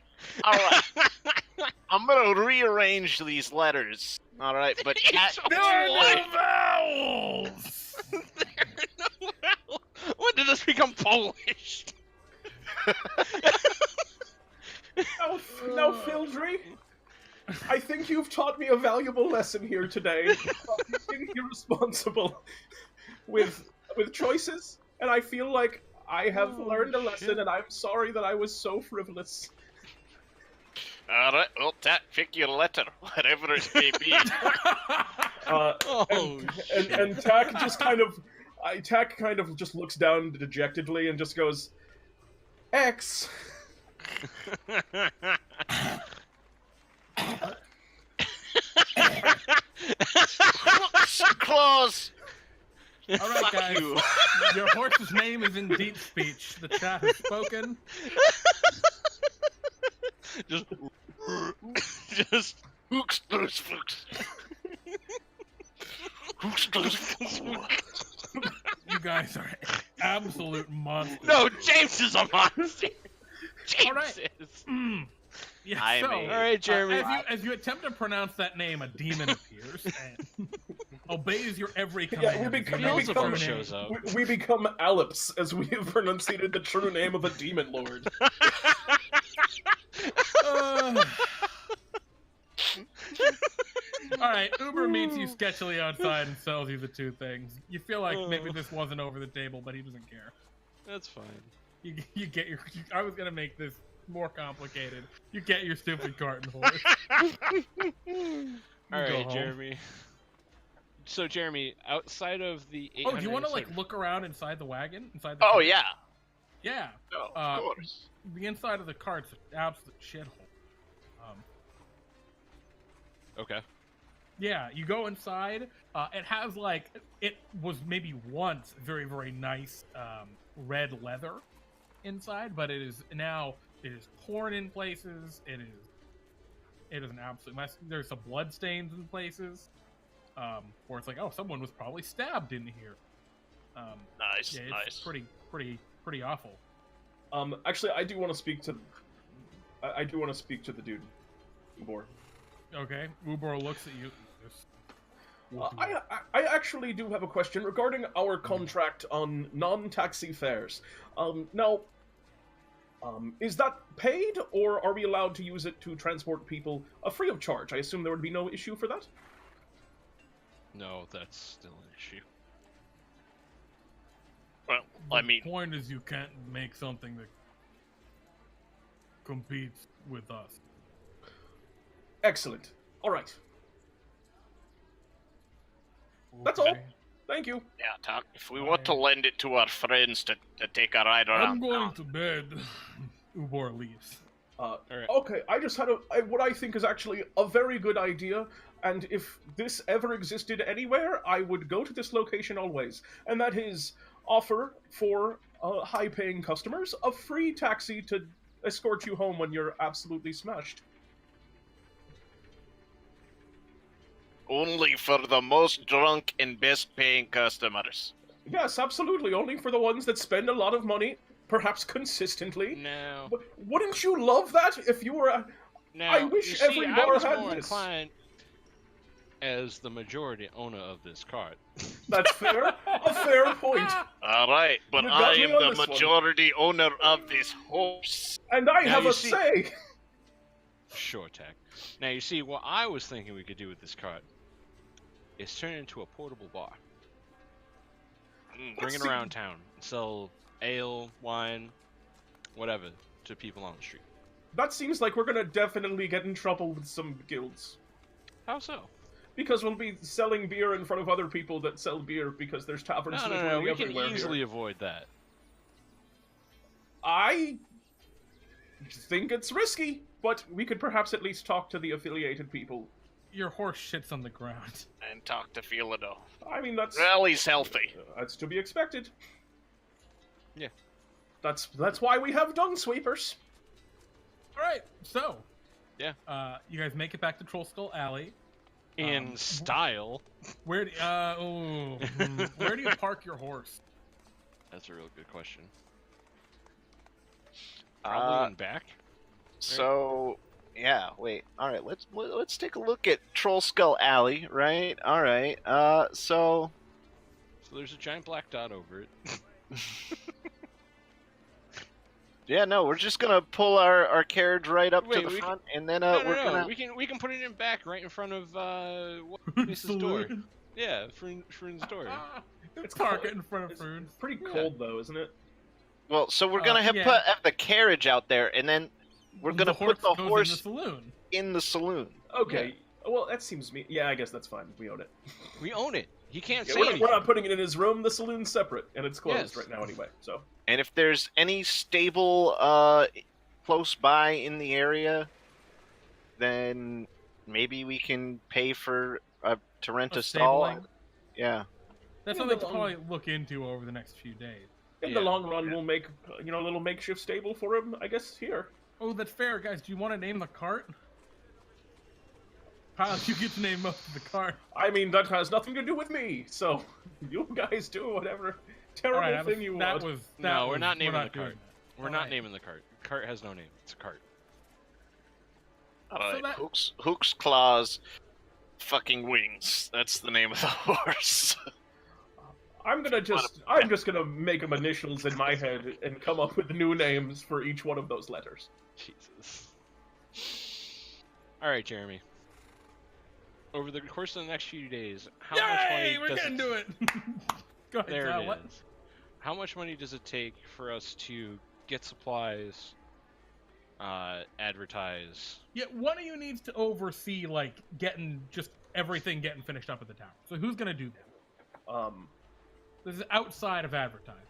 I'm gonna rearrange these letters. All right, but There are no vowels. When did this become Polish? Now, Fildry, I think you've taught me a valuable lesson here today. About being irresponsible with choices, and I feel like I have learned a lesson, shit. and I'm sorry that I was so frivolous. all right. Well, Tack, pick your letter, whatever it may be. Oh, And Tack just kind of, Tack kind of just looks down dejectedly and just goes, X. Claws. All right, Fuck guys. you. Your horse's name is in deep speech. The chat has spoken. just Hooks, loose, flukes. Hooks, loose, flukes. You guys are absolute monsters. no. James is a monster. James All right. is. Mm. Yeah, I so, mean- All right, Jeremy. as you attempt to pronounce that name, a demon appears and obeys your every Yeah, command. we You become- know we its become- true name. shows up. We become Alps as we have pronunciated the true name of a demon lord. All right, Uber meets you sketchily outside and sells you the two things. You feel like maybe this wasn't over the table, but he doesn't care. That's fine. You get your. I was gonna make this more complicated. You get your stupid cart and horse. All You go right, home. Jeremy. So, Jeremy, outside of the 800... Oh, do you want to like look around inside the wagon? Inside the Oh cart? yeah. Yeah. Oh, Uh, of course. The inside of the cart's an absolute shithole. Okay. Yeah, you go inside. It has like it was maybe once very very nice red leather inside, but it is torn in places. It is an absolute mess. There's some blood stains in places. Where it's like, oh, someone was probably stabbed in here. Nice, Yeah, it's nice. pretty awful. Actually, I do want to speak to. I do want to speak to the dude. Ubor. Okay, Ubor looks at you. Just I actually do have a question regarding our contract on non-taxi fares. Now, is that paid, or are we allowed to use it to transport people free of charge? I assume there would be no issue for that. No, that's still an issue. Well, I The mean, point is you can't make something that competes with us. Excellent. All right. That's all. Okay. Thank you. yeah, Tack. If we want to lend it to our friends to take a ride around, I'm going town, to bed. Ubor leaves. Alright. Okay, I just had what I think is actually a very good idea, and if this ever existed anywhere, I would go to this location always, and that is offer for high-paying customers a free taxi to escort you home when you're absolutely smashed. Only for the most drunk and best paying customers. Yes, absolutely, only for the ones that spend a lot of money, perhaps consistently. No. Wouldn't you love that if you were a... Now, I wish you see, every I bar was had more this. inclined as the majority owner of this cart. That's fair. A fair point. Alright, but You I got me am on the this one. majority owner of this horse. And I Now have you a see- say. Sure, Tack. Now, you see, what I was thinking we could do with this cart is turn it into a portable bar. Bring it see- around town. Sell ale, wine, whatever to people on the street. That seems like we're gonna definitely get in trouble with some guilds. How so? Because we'll be selling beer in front of other people that sell beer because there's taverns No, literally we can everywhere easily here. avoid that. I think it's risky, but we could perhaps at least talk to the affiliated people. Your horse shits on the ground. And talk to Philado. I mean, that's Well, he's healthy. that's to be expected. Yeah. That's why we have dung sweepers. All right, so Yeah. you guys make it back to Troll Skull Alley. In style. Where do where do you park your horse? That's a real good question. Probably in back. So, yeah, wait. All right, let's take a look at Troll Skull Alley, right? All right. So So there's a giant black dot over it. yeah, no, we're just gonna pull our carriage right up Wait, to the we front, and then No, we're gonna. we can put it in back right in front of Mrs. door. Saloon. Yeah, Froon's door. It's park it in front of It's Froon. pretty cold though, isn't it? Well, so we're gonna have yeah. the carriage out there, and then we're gonna put the goes in horse the saloon. in the saloon. Okay. Well, that seems me. Yeah, I guess that's fine. We own it. We own it. He can't Yeah, say we're anything. not putting it in his room. The saloon's separate, and it's closed Yes. right now anyway. So And if there's any stable close by in the area, then maybe we can pay for to rent a stall. stabling? Yeah. That's In something the to probably look into over the next few days. in the Yeah. long run, we'll make a little makeshift stable for him. I guess here. Oh, that's fair, guys. Do you want to name the cart? Kyle, you get to name most of the cart. I mean, that has nothing to do with me. So you guys do whatever terrible All right, thing you want. No, we're not naming the doing cart. that. We're not Alright. naming the cart. Cart has no name. It's a cart. Alright, that- Hook's Claws, fucking Wings. That's the name of the horse. I'm just gonna make them initials in my head and come up with new names for each one of those letters. Jesus. Alright, Jeremy. Over the course of the next few days, how much money Yay! We're does getting to it. Go ahead, There Kyle. it What? is. How much money does it take for us to get supplies, advertise? Yeah, one of you needs to oversee like getting just everything getting finished up at the tower. So who's gonna do that? This is outside of advertising.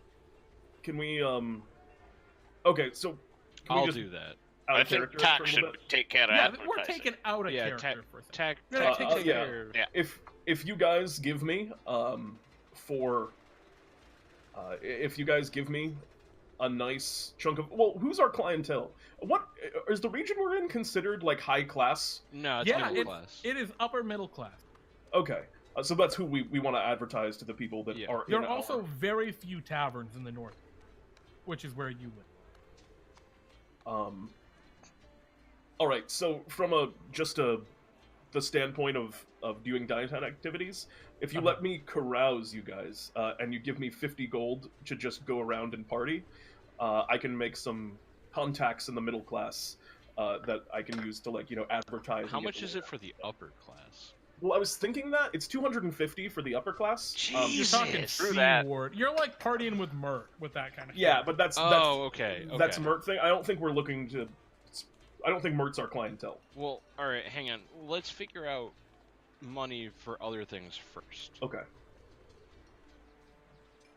Can we Okay, so can we I'll just do that. out I of think character Tack for a should little bit? take care of Yeah, advertising. we're taking out a Yeah, character for a second. Tack Yeah, takes yeah. care of. Yeah. If you guys give me if you guys give me a nice chunk of who's our clientele? What is the region we're in considered like high class? No, it's Yeah, middle class. it is upper middle class. Okay, so that's who we want to advertise to the people that Yeah. are. There in are also our... very few taverns in the north, which is where you live. All right, so from the standpoint of doing dietary activities, if you let me carouse you guys and you give me 50 gold to just go around and party, I can make some contacts in the middle class that I can use to advertise. How and get much the is word it for the upper class? Well, I was thinking that it's 250 for the upper class. You're Jesus. talking Screw C that. ward. You're like partying with Mert with that kind of Yeah, shit. but that's Okay. that's Mert thing. I don't think we're looking to. I don't think Mert's our clientele. Well, all right. Hang on. Let's figure out money for other things first, Okay.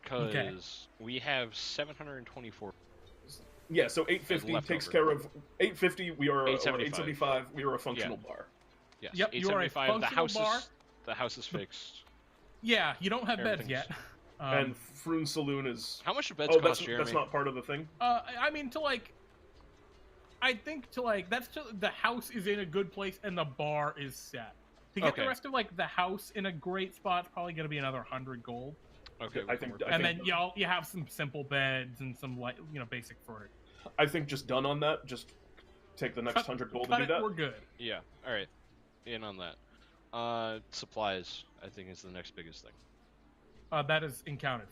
because we have 724. Yeah, so 850 leftover. takes care of 850. We are 875. 875. We are a functional bar. Yes. Yep, you are a 875. functional bar. The house is fixed. Yeah, you don't have beds Everything's- yet. And Froon Saloon is. How much do beds Oh, cost, Jeremy? that's not part of the thing. I mean, I think the house is in a good place and the bar is set. To get Okay. the rest of the house in a great spot, it's probably gonna be another 100 gold. Okay, I we can think- work with I And that. then you have some simple beds and some basic furniture. I think just done on that. Just take the next 100 gold to Cut do it, that. we're good. Yeah. All right. In on that. Supplies, I think, is the next biggest thing. That is encountered.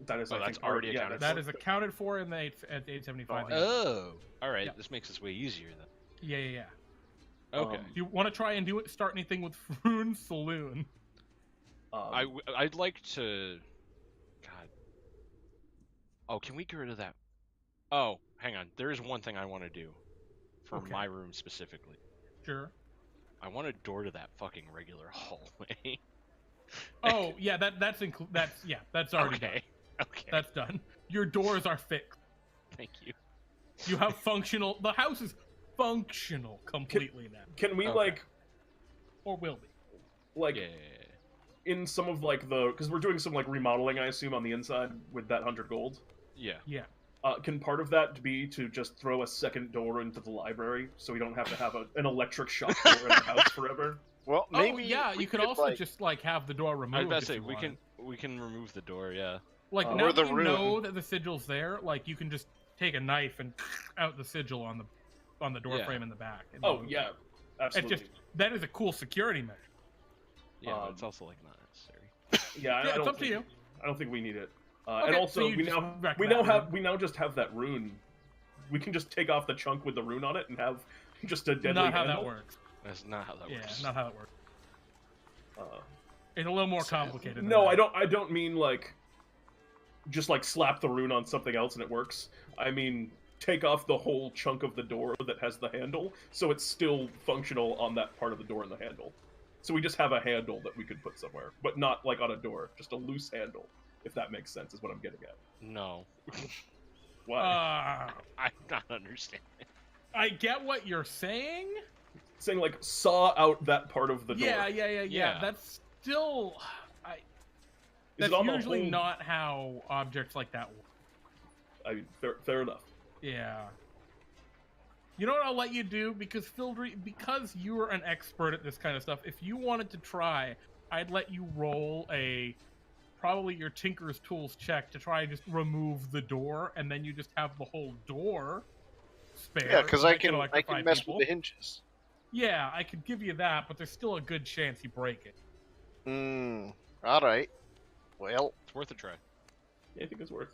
That is, Oh, I that's think, already yeah, accounted That is accounted for in the at 875. Oh. All right. Yeah. This makes this way easier then. Yeah. Okay. Um, Do you want to try and start anything with Froon Saloon? I'd like to. God. Oh, can we get rid of that? Oh, hang on. There is one thing I want to do for Okay. my room specifically. Sure. I want a door to that fucking regular hallway. Oh, yeah, that's already done. Okay. Okay. That's done. Your doors are fixed. Thank you. You have functional. The house is functional completely now, Can we Okay. or will be. Yeah. in some of because we're doing some remodeling, I assume, on the inside with that 100 gold. Yeah. Yeah. Can part of that be to just throw a second door into the library so we don't have to have an electric shock door in the house forever? Well, maybe. Oh, yeah, we you could also like, just have the door removed. I was about to if say you wanted. we can remove the door. Yeah. Now or the that you room. know that the sigil's there, you can just take a knife and out the sigil on the door Yeah. frame in the back. and Oh remove yeah, it. absolutely. It's just that is a cool security measure. Yeah. But it's also not necessary. Yeah, I Yeah, it's don't up to think, you. I don't think we need it. Okay, And so also, you we just now recommend that just have that rune. We can just take off the chunk with the rune on it and have just a deadly Not how handle. that works. That's not how that Yeah, works. not how it works. Uh, It's a little more complicated. than no, that. I don't mean just slap the rune on something else and it works. I mean take off the whole chunk of the door that has the handle, so it's still functional on that part of the door and the handle. So we just have a handle that we could put somewhere, but not on a door, just a loose handle, if that makes sense, is what I'm getting at. No. Why? I'm not understanding. I get what you're saying. Saying saw out that part of the door. Yeah. That's still. Is That's it on the usually whole- not how objects like that work. I mean, fair enough. Yeah. You know what I'll let you do? Because Fildry, because you're an expert at this kind of stuff, if you wanted to try, I'd let you roll probably your Tinker's Tools check to try and just remove the door, and then you just have the whole door spare. Yeah, because so I that can electrify mess people. with the hinges. Yeah, I could give you that, but there's still a good chance you break it. All right. Well, It's worth a try. Yeah, I think it's worth.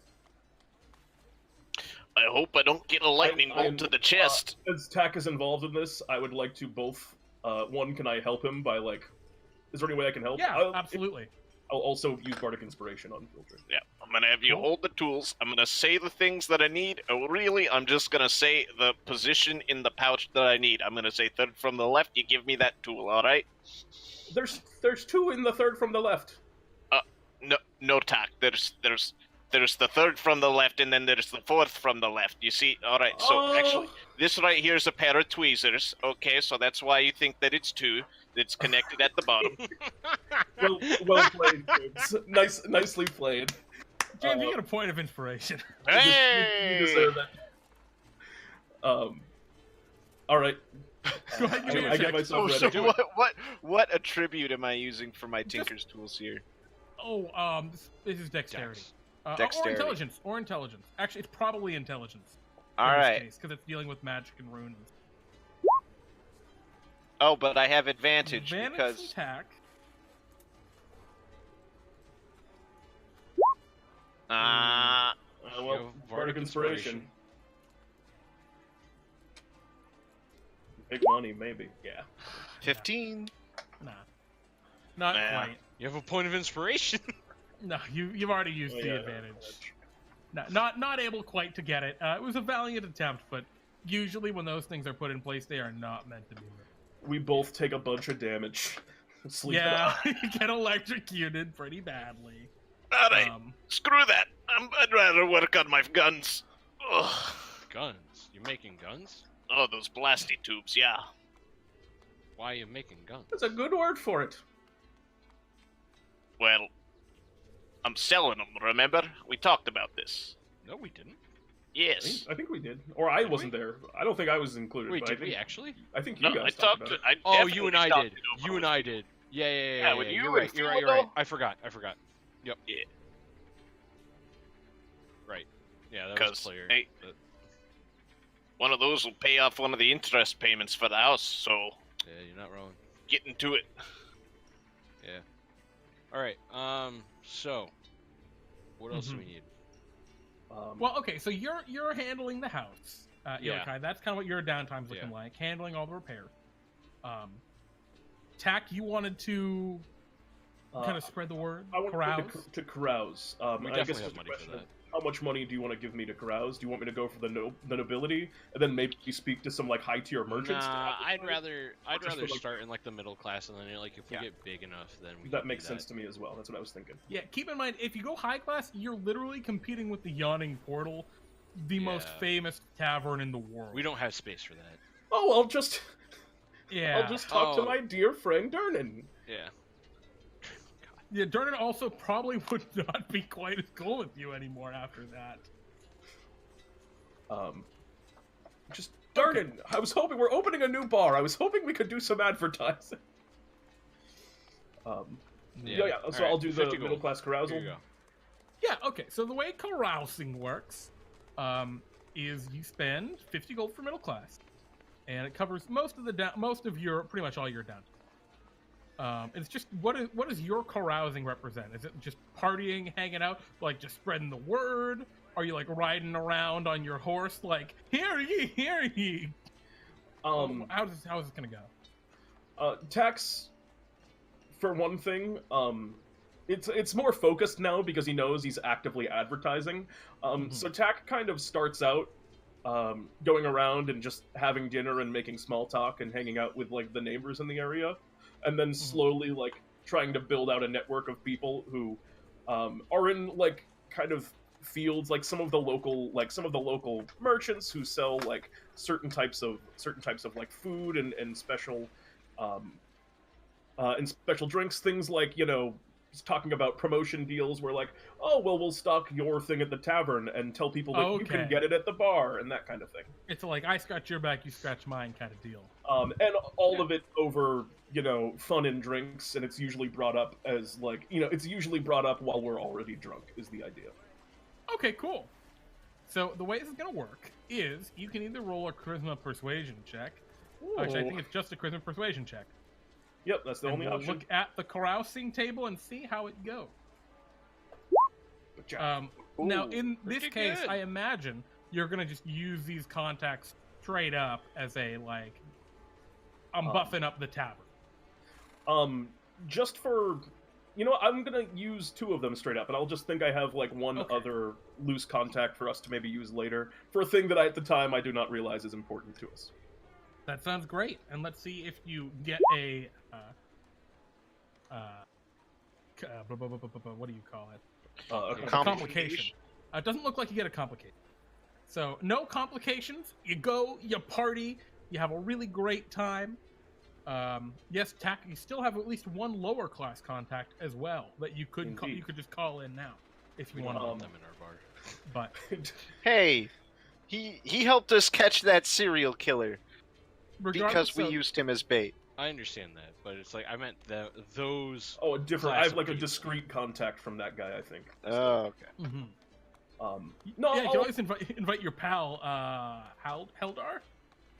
I hope I don't get a lightning bolt to the chest. As Tack is involved in this, I would like to both. One, can I help him by is there any way I can help? Yeah, absolutely. I'll also use Bardic Inspiration on Fildry. Yeah, I'm gonna have you hold the tools. I'm gonna say the things that I need. Oh, really? I'm just gonna say the position in the pouch that I need. I'm gonna say third from the left. You give me that tool, all right? There's two in the third from the left. No, Tack. There's the third from the left, and then there's the fourth from the left. You see? All right. So actually, this right here is a pair of tweezers. Okay, so that's why you think that it's two. It's connected at the bottom. Well played, James. Nicely played. James, you get a point of inspiration. Hey! You deserve it. All right. Go ahead, give me your I get check. myself so ready. what attribute am I using for my Tinker's tools here? Oh, this is dexterity. Dex. Dexterity. Or intelligence. Actually, it's probably intelligence. All right. Because it's dealing with magic and runes. Oh, but I have advantage Advantage because attack. Well, Bardic Bardic Inspiration. Inspiration. Big money, maybe. Yeah. 15. Nah. Not Nah. quite. You have a point of inspiration. No, you've already used Oh, the yeah. advantage. No, not able quite to get it. It was a valiant attempt, but usually when those things are put in place, they are not meant to be made. We both take a bunch of damage. Sleep it Yeah, off. you get electrocuted pretty badly. All right. Um, Screw that. I'd rather work on my guns. Ugh. Guns? You're making guns? Oh, those blasty tubes, yeah. Why are you making guns? That's a good word for it. Well, I'm selling them, remember? We talked about this. No, we didn't. Yes. I think we did. Or I wasn't there. I don't think I was included. Wait, but did I think, we actually? I think you No, guys I talked talked about to. it. Oh, you and I did. You and I did. Yeah, with you You're right. and You're right. Phil, I forgot. Yep. Yeah. Right. Yeah, that was 'Cause, clear. hey, but- one of those will pay off one of the interest payments for the house, so yeah, you're not wrong. get into it. Yeah. All right. So, what else do we need? Well, okay, so you're handling the house, Yeah. Ilaha. That's kind of what your downtime's looking Yeah. like, handling all the repairs. Tack, you wanted to kind of spread the word, I want carouse. to carouse. We I guess definitely just have a money for question that. of how much money do you want to give me to carouse? Do you want me to go for the nobility and then maybe speak to some like high tier merchants? to Nah, I'd advertise? rather just for, like- start in like the middle class, and then like if we Yeah. get big enough, then we That can makes do sense to me as well. That's what I was thinking. Yeah, keep in mind, if you go high class, you're literally competing with the Yawning Portal, the most Yeah. famous tavern in the world. We don't have space for that. Oh, I'll just Yeah. talk to Oh. my dear friend Dernan. Yeah. Yeah, Dernan also probably would not be quite as cool with you anymore after that. Just Dernan. I was hoping we're opening a new bar. I was hoping we could do some advertising. Yeah. So I'll do the 50 gold. middle class carousal. Here you go. Yeah, okay, so the way carousing works is you spend 50 gold for middle class, and it covers most of your, pretty much all your down. It's just, what does your carousing represent? Is it just partying, hanging out, like just spreading the word? Are you like riding around on your horse, like, hear ye? How's this gonna go? Tax, for one thing, it's more focused now because he knows he's actively advertising. So Tack kind of starts out going around and just having dinner and making small talk and hanging out with like the neighbors in the area, and then slowly like trying to build out a network of people who are in like kind of fields, like some of the local merchants who sell like certain types of like food and special drinks, things like, you know, talking about promotion deals where like, oh well, we'll stock your thing at the tavern and tell people that you can Okay. get it at the bar and that kind of thing. It's like, I scratch your back, you scratch mine kind of deal. And all of it over, you know, fun and drinks, and it's usually brought up as like, you know, it's usually brought up while we're already drunk is the idea. Okay, cool. So the way this is gonna work is you can either roll a charisma persuasion check. Actually, I think it's just a charisma persuasion check. Yep, that's the And only we'll option. look at the carousing table and see how it goes. Good job. Now, Ooh, in this pretty case, good. I imagine you're gonna just use these contacts straight up as a like, I'm buffing up the tavern. Just for, you know, I'm gonna use 2 of them straight up, and I'll just think I have like one Okay. other loose contact for us to maybe use later for a thing that at the time I do not realize is important to us. That sounds great. And let's see if you get a what do you call it? Okay. A complication. It doesn't look like you get a complication. So no complications. You go, you party, you have a really great time. Yes, Tack, you still have at least one lower class contact as well that you could Indeed. you could just call in now if you We want don't to. want them in our bar. But Hey, he helped us catch that serial killer regardless because we of- used him as bait. I understand that, but it's like I meant those. Oh, a different. I Class have of like a people. discrete contact from that guy, I think. Oh, okay. Mhm. No, Yeah, you I'll- can always invite your pal Heldar.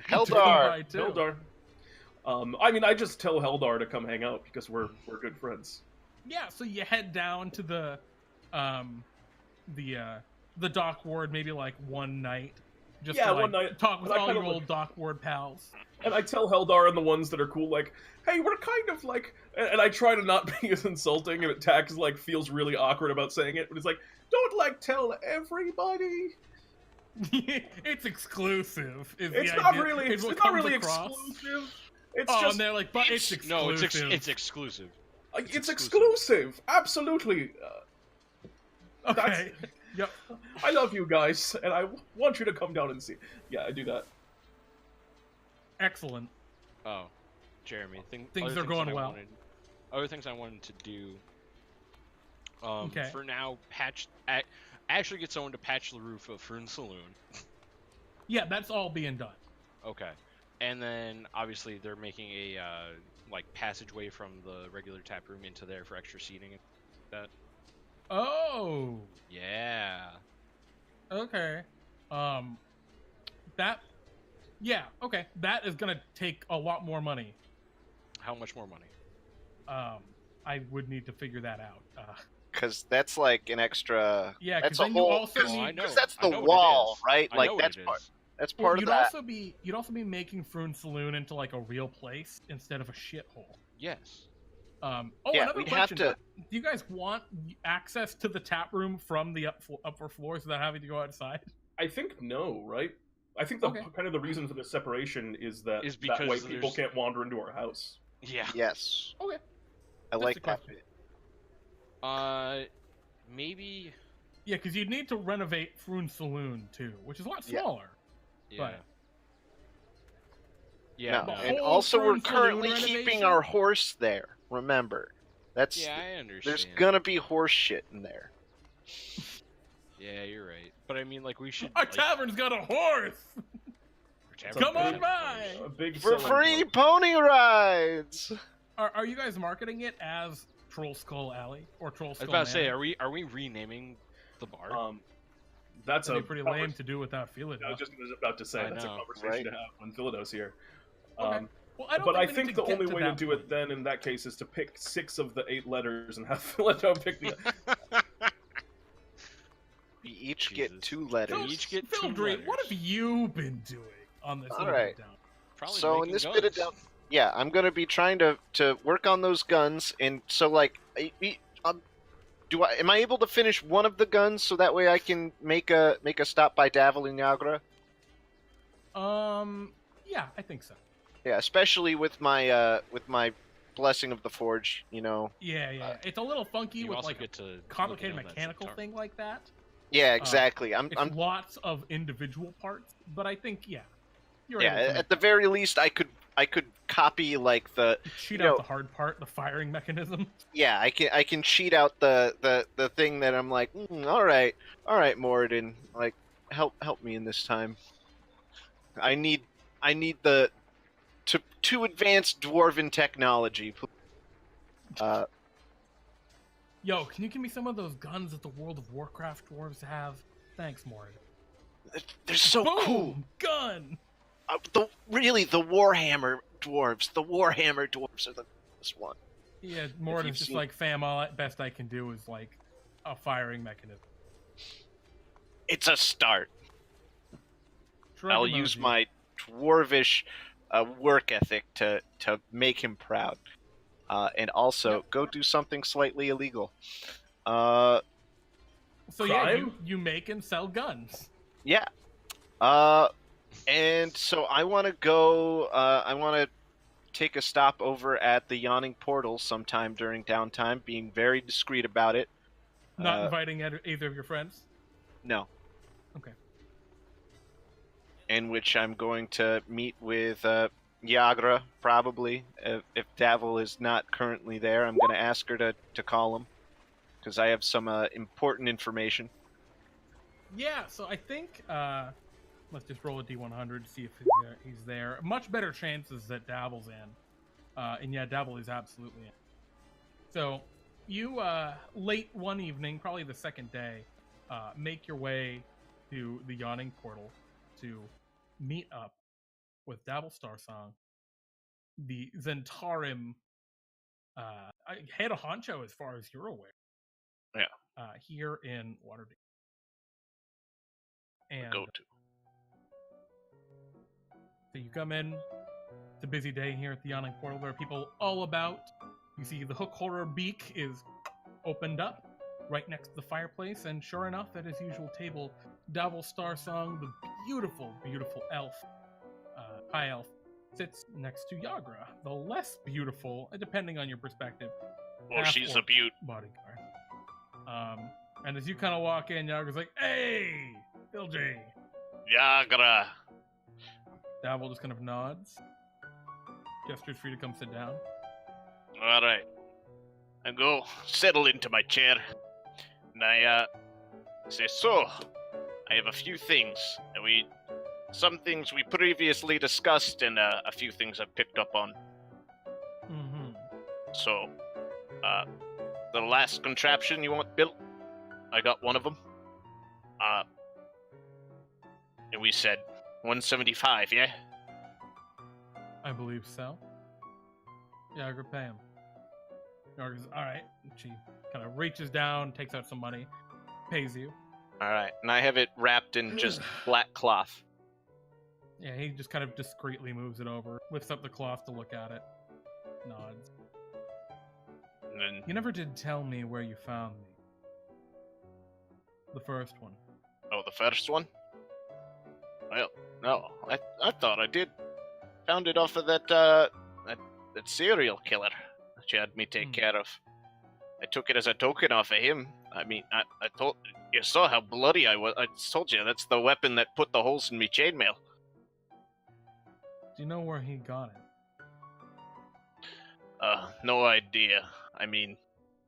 Heldar. Right, too. Heldar. I mean, I just tell Heldar to come hang out because we're good friends. Yeah, so you head down to the dock ward maybe like one night. Just Yeah, to, like, one night. talk with But I all kinda your look- old dock ward pals. And I tell Heldar and the ones that are cool, like, hey, we're kind of like, and I try to not be as insulting, and Tack is like feels really awkward about saying it, but it's like, don't like tell everybody. It's exclusive. Is It's the not idea. really, Is it's what not comes really across. exclusive. It's Oh, just, and they're like, but it's exclusive. No, it's exclusive. it's exclusive. Absolutely. Okay. Yep. I love you guys, and I want you to come down and see. Yeah, I do that. Excellent. Oh, Jeremy, Things other are going that I well. Other things I wanted to do. Okay. For now, actually get someone to patch the roof of Froon Saloon. Yeah, that's all being done. Okay. And then obviously they're making a like passageway from the regular tap room into there for extra seating and that. Oh. Yeah. Okay. That. Yeah. Okay. That is gonna take a lot more money. How much more money? I would need to figure that out. Because that's like an extra. Yeah, that's because a then you whole. also Oh, I need. know. Because that's I the know what it wall, is. right? I Like know what that's it part. is. That's Well, part of you'd that. also be making Froon Saloon into like a real place instead of a shithole. Yes. Oh, Yeah, another we'd have question. to- Do you guys want access to the tap room from the upper floors without having to go outside? I think no, right? I think the Okay. kind of the reason for the separation is that Is that way because people there's- can't wander into our house. Yeah. Yes. Okay. I Just like a that question. bit. Maybe. Yeah, because you'd need to renovate Froon Saloon too, which is a lot Yeah. smaller. Yeah. But- Yeah. No, the and whole also we're Froon Saloon currently renovation? keeping our horse there. Remember, that's Yeah, I understand. there's gonna be horse shit in there. Yeah, you're right. But I mean, like, we should. Our like, tavern's got a horse. our tavern Come does on have by! horse. A big For selling free point. pony rides. Are you guys marketing it as Troll Skull Alley or Troll I was Skull about to say, Manor? are we renaming the bar? That's That'd a be pretty convers- lame to do without I Philadelphia. was just about to say I that's know, a conversation right? to have when Philadelphia's here. Okay. Well, I don't But I we need think to the get only to way to that do point. it then, in that case, is to pick 6 of the 8 letters and have Philadelphia pick the. We each Jesus. get 2 letters. We each get 2 Fildry, what have letters. you been doing on this? All little right. bit down? Probably So in making this guns. bit of down, yeah, I'm gonna be trying to work on those guns, and so like, am I able to finish one of the guns so that way I can make a stop by Davil and Niagara? Yeah, I think so. Yeah, especially with my blessing of the forge, you know. Yeah. It's a little funky You with also like a get to complicated look in on that mechanical Zhentarim. thing like that. Yeah, exactly. It's lots of individual parts, but I think you're Yeah, able to at the very least, I could copy like the cheat you out know- the hard part, the firing mechanism. yeah, I can cheat out the thing that I'm like, all right, Moradin, like help me in this time. I need the to advance dwarven technology. Yo, can you give me some of those guns that the World of Warcraft dwarves have? Thanks, Mord. They're so Boom! cool. Gun! The Warhammer dwarves. The Warhammer dwarves are the best one. Yeah, Mord you've is just seen- like, fam, all best I can do is like a firing mechanism. It's a start. Shrug I'll emoji. use my dwarvish work ethic to make him proud, and also Yep. go do something slightly illegal. So yeah, Crime? you make and sell guns. Yeah. And so I want to go. I want to take a stop over at the Yawning Portal sometime during downtime, being very discreet about it. Not inviting either of your friends. No. Okay. In which I'm going to meet with Yagra, probably. If Davil is not currently there, I'm going to ask her to call him, because I have some important information. Yeah, so I think let's just roll a d100 see if he's there. Much better chances that Dabble's in, and yeah, Dabble is absolutely in. So you late one evening, probably the second day, make your way to the Yawning Portal to meet up with Dabble Starsong, the Zhentarim head honcho as far as you're aware. Yeah. Here in Waterdeep. And Go to. so you come in. It's a busy day here at the Yawning Portal. There are people all about. You see the hook horror beak is opened up right next to the fireplace, and sure enough, at his usual table, Davil Starsong, the beautiful, beautiful elf, high elf, sits next to Yagra, the less beautiful, depending on your perspective. Well, she's a half-orc beaut. bodyguard. And as you kind of walk in, Yagra's like, "Hey, Fildry." Yagra. Dabble just kind of nods, gestures for you to come sit down. All right. I go settle into my chair, and I say, so, I have a few things, and some things we previously discussed, and a few things I've picked up on. Mm-hmm. So, the last contraption you want built, I got one of them. And we said 175, yeah? I believe so. Yagra, pay him. Yagra's, all right. She kind of reaches down, takes out some money, pays you. All right, and I have it wrapped in just black cloth. Yeah, he just kind of discreetly moves it over, lifts up the cloth to look at it, nods. And then, You never did tell me where you found me. The first one. oh, the first one? Well, no, I thought I did. Found it off of that serial killer that you had me take care of. I took it as a token off of him. I mean, I told you saw how bloody I was. I told you that's the weapon that put the holes in me chainmail. Do you know where he got it? No idea. I mean,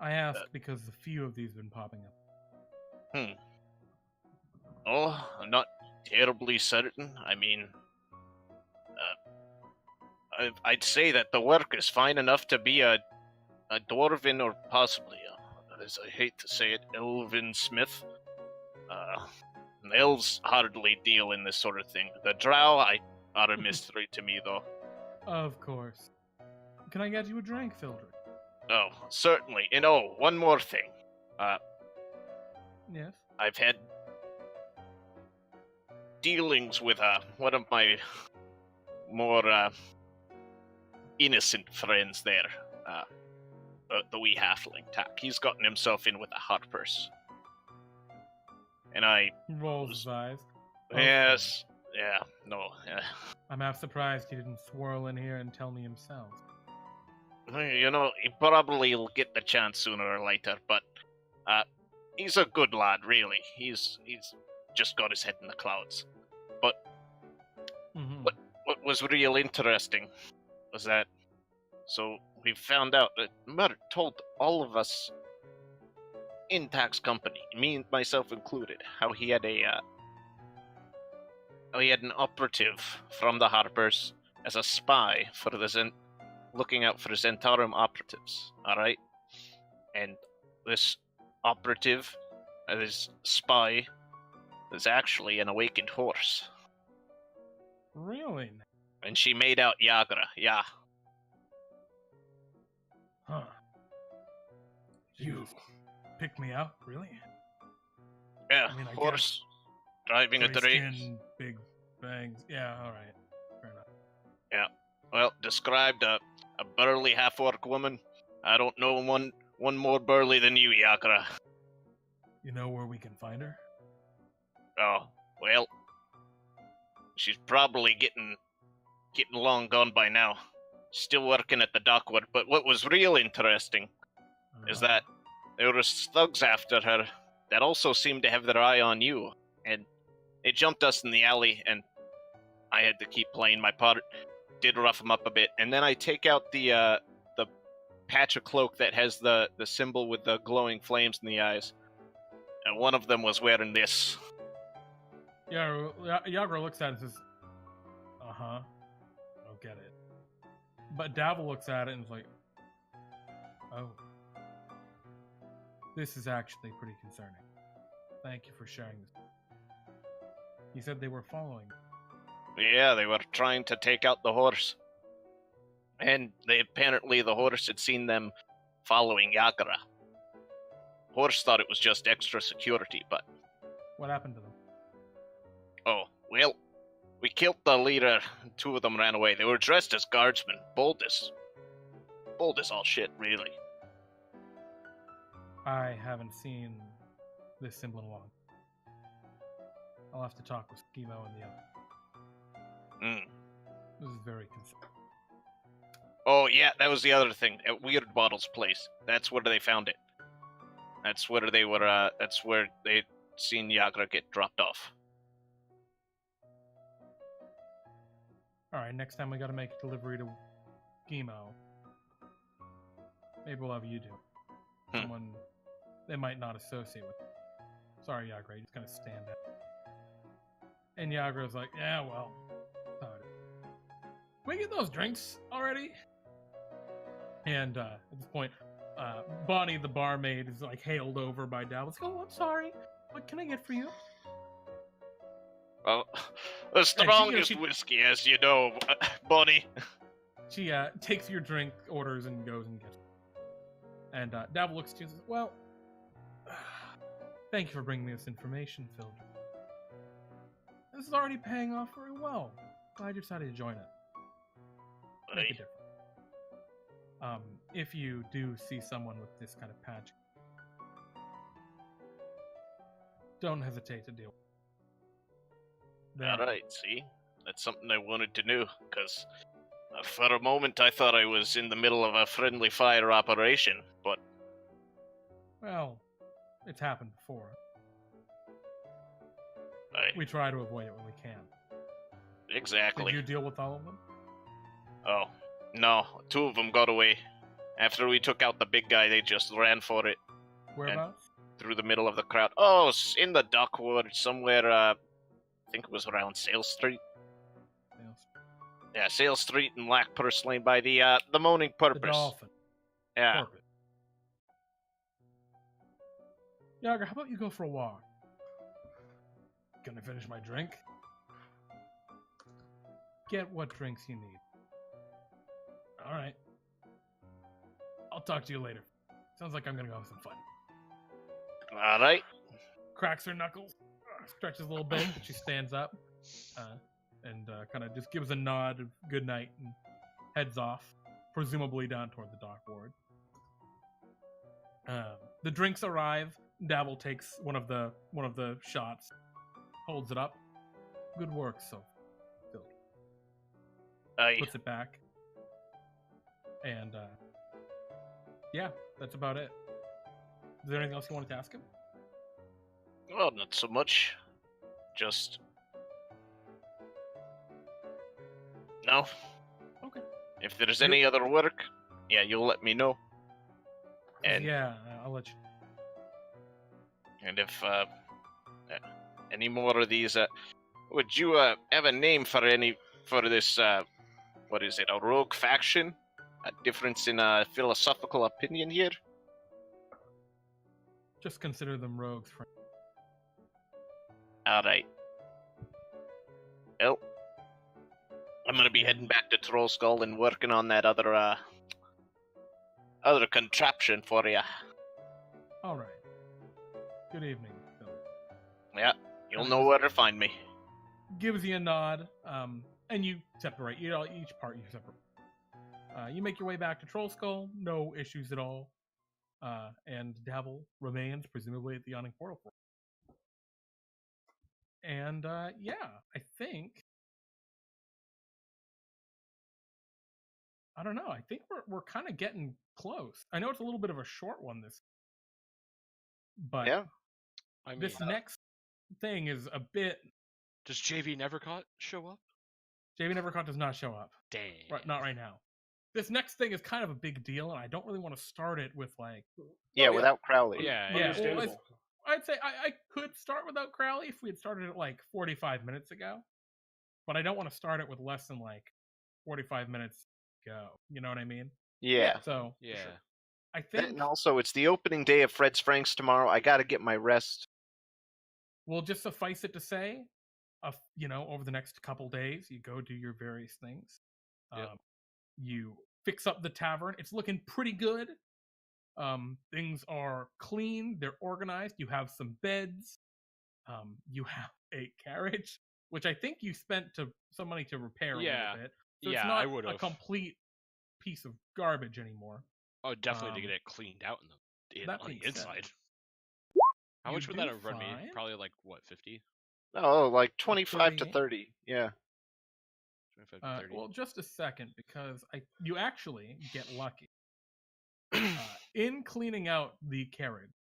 I ask because a few of these have been popping up. oh, I'm not terribly certain. I mean, I'd say that the work is fine enough to be a dwarven or possibly, as I hate to say it, elven smith. The elves hardly deal in this sort of thing. The drow are a mystery to me, though. Of course. Can I get you a drink, Fildry? Oh, certainly. And oh, one more thing. Yes? I've had dealings with one of my more innocent friends there. The wee halfling, Tack. He's gotten himself in with the Harpers. And He rolls his eyes. Yes. Yeah, no. I'm half surprised he didn't swirl in here and tell me himself. You know, he probably will get the chance sooner or later, but he's a good lad, really. He's just got his head in the clouds. But what was real interesting was that, so we found out that Mare told all of us in Tack's company, me and myself included, how he had an operative from the Harpers as a spy for looking out for the Zhentarim operatives, alright? And this operative, this spy, is actually an awakened horse. Really? And she made out Yagra, yeah. Huh. You picked me out, really? Yeah, I mean, I horse, driving a Gray drain. skin, big bangs. Yeah, alright. Fair enough. Yeah, well, described a burly half-orc woman. I don't know one more burly than you, Yagra. You know where we can find her? Oh, well, she's probably getting long gone by now. Still working at the dockwood, but what was real interesting is that there were thugs after her that also seemed to have their eye on you, and they jumped us in the alley, and I had to keep playing my part. Did rough them up a bit, and then I take out the patch of cloak that has the symbol with the glowing flames in the eyes, and one of them was wearing this. Yagra looks at it and says, I don't get it. But Dabble looks at it and is like, oh. This is actually pretty concerning. Thank you for sharing this. He said they were following. Yeah, they were trying to take out the horse. And the horse had seen them following Yagra. Horse thought it was just extra security, but... What happened to them? Oh, well, we killed the leader, and two of them ran away. They were dressed as guardsmen. Bold as all shit, really. I haven't seen this symbol in a while. I'll have to talk with Schemo and the other. This is very concerning. Oh, yeah, that was the other thing. At Weird Bottle's place. That's where they found it. That's where they were. That's where they seen Yagra get dropped off. All right, next time we got to make a delivery to Gimo. Maybe we'll have you do. Someone they might not associate with. Sorry, Yagra, you just gonna stand up. And Yagra's like, yeah, well. Can we get those drinks already? And at this point, Bonnie, the barmaid, is like hailed over by Dallas. Oh, I'm sorry. What can I get for you? Well, the strongest she- whiskey, as you know, Bonnie. She takes your drink orders and goes and gets it. And Dabble looks at you and says, well, thank you for bringing me this information, Fildry. This is already paying off very well. Glad you decided to join it. Make a difference. If you do see someone with this kind of patch, don't hesitate to deal with it. Alright, see? That's something I wanted to know, because for a moment I thought I was in the middle of a friendly fire operation, but... Well, it's happened before. Aye, We try to avoid it when we can. exactly. Did you deal with all of them? Oh, no, 2 of them got away. After we took out the big guy, they just ran for it Whereabouts? through the middle of the crowd. Oh, in the dockwood, somewhere, I think it was around Sale Street. Yes. Yeah, Sale Street and Lackpurse Lane by the Moaning The Purpose. dolphin. Yeah. Porpoise. Yaga, how about you go for a walk? Gonna finish my drink? Get what drinks you need. Alright. I'll talk to you later. Sounds like I'm gonna go have some fun. Alright. Cracks her knuckles, stretches a little bit, but she stands up, and kind of just gives a nod of good night and heads off, presumably down toward the dock ward. The drinks arrive. Dabble takes one of the shots, holds it up. Good work, so Aye. puts it back, and yeah, that's about it. Is there anything else you wanted to ask him? Well, not so much. Just... No. Okay. If there's any other work, yeah, you'll let me know. And Yeah, I'll let you. and if any more of these, would you have a name for this? What is it? A rogue faction? A difference in philosophical opinion here? Just consider them rogues, friend. Alright. Well, I'm gonna be heading back to Troll Skull and working on that other contraption for you. All right. Good evening, Phil. Yeah, you'll know where to find me. Gives you a nod, and you separate. You know, each part you separate. You make your way back to Troll Skull. No issues at all. And Dabble remains presumably at the Yawning Portal. And yeah, I think. I don't know. I think we're kind of getting close. I know it's a little bit of a short one but Yeah. I mean, this next thing is a bit. does JV Nevercaught show up? JV Nevercaught does not show up. Dang. Right, not right now. This next thing is kind of a big deal, and I don't really want to start it with like. Yeah, without Crowley. Yeah. Yeah, well, Understandable. I'd say I could start without Crowley if we had started it like 45 minutes ago, but I don't want to start it with less than like 45 minutes to go. You know what I mean? Yeah. So Yeah. I think And also, it's the opening day of Fred's Franks tomorrow. I gotta get my rest. we'll just suffice it to say, over the next couple days, you go do your various things. Yep. You fix up the tavern. It's looking pretty good. Things are clean. They're organized. You have some beds. You have a carriage, which I think you spent some money to repair a Yeah. little bit. So Yeah, it's not I a would've. complete piece of garbage anymore. Oh, definitely to Um, get it cleaned out that on the being said, inside. How you much would that do have run me? find- Probably like what, 50? Oh, like 25 to 38. 30. Yeah. 25 to 30. Well, just a second, because you actually get lucky. In cleaning out the carriage,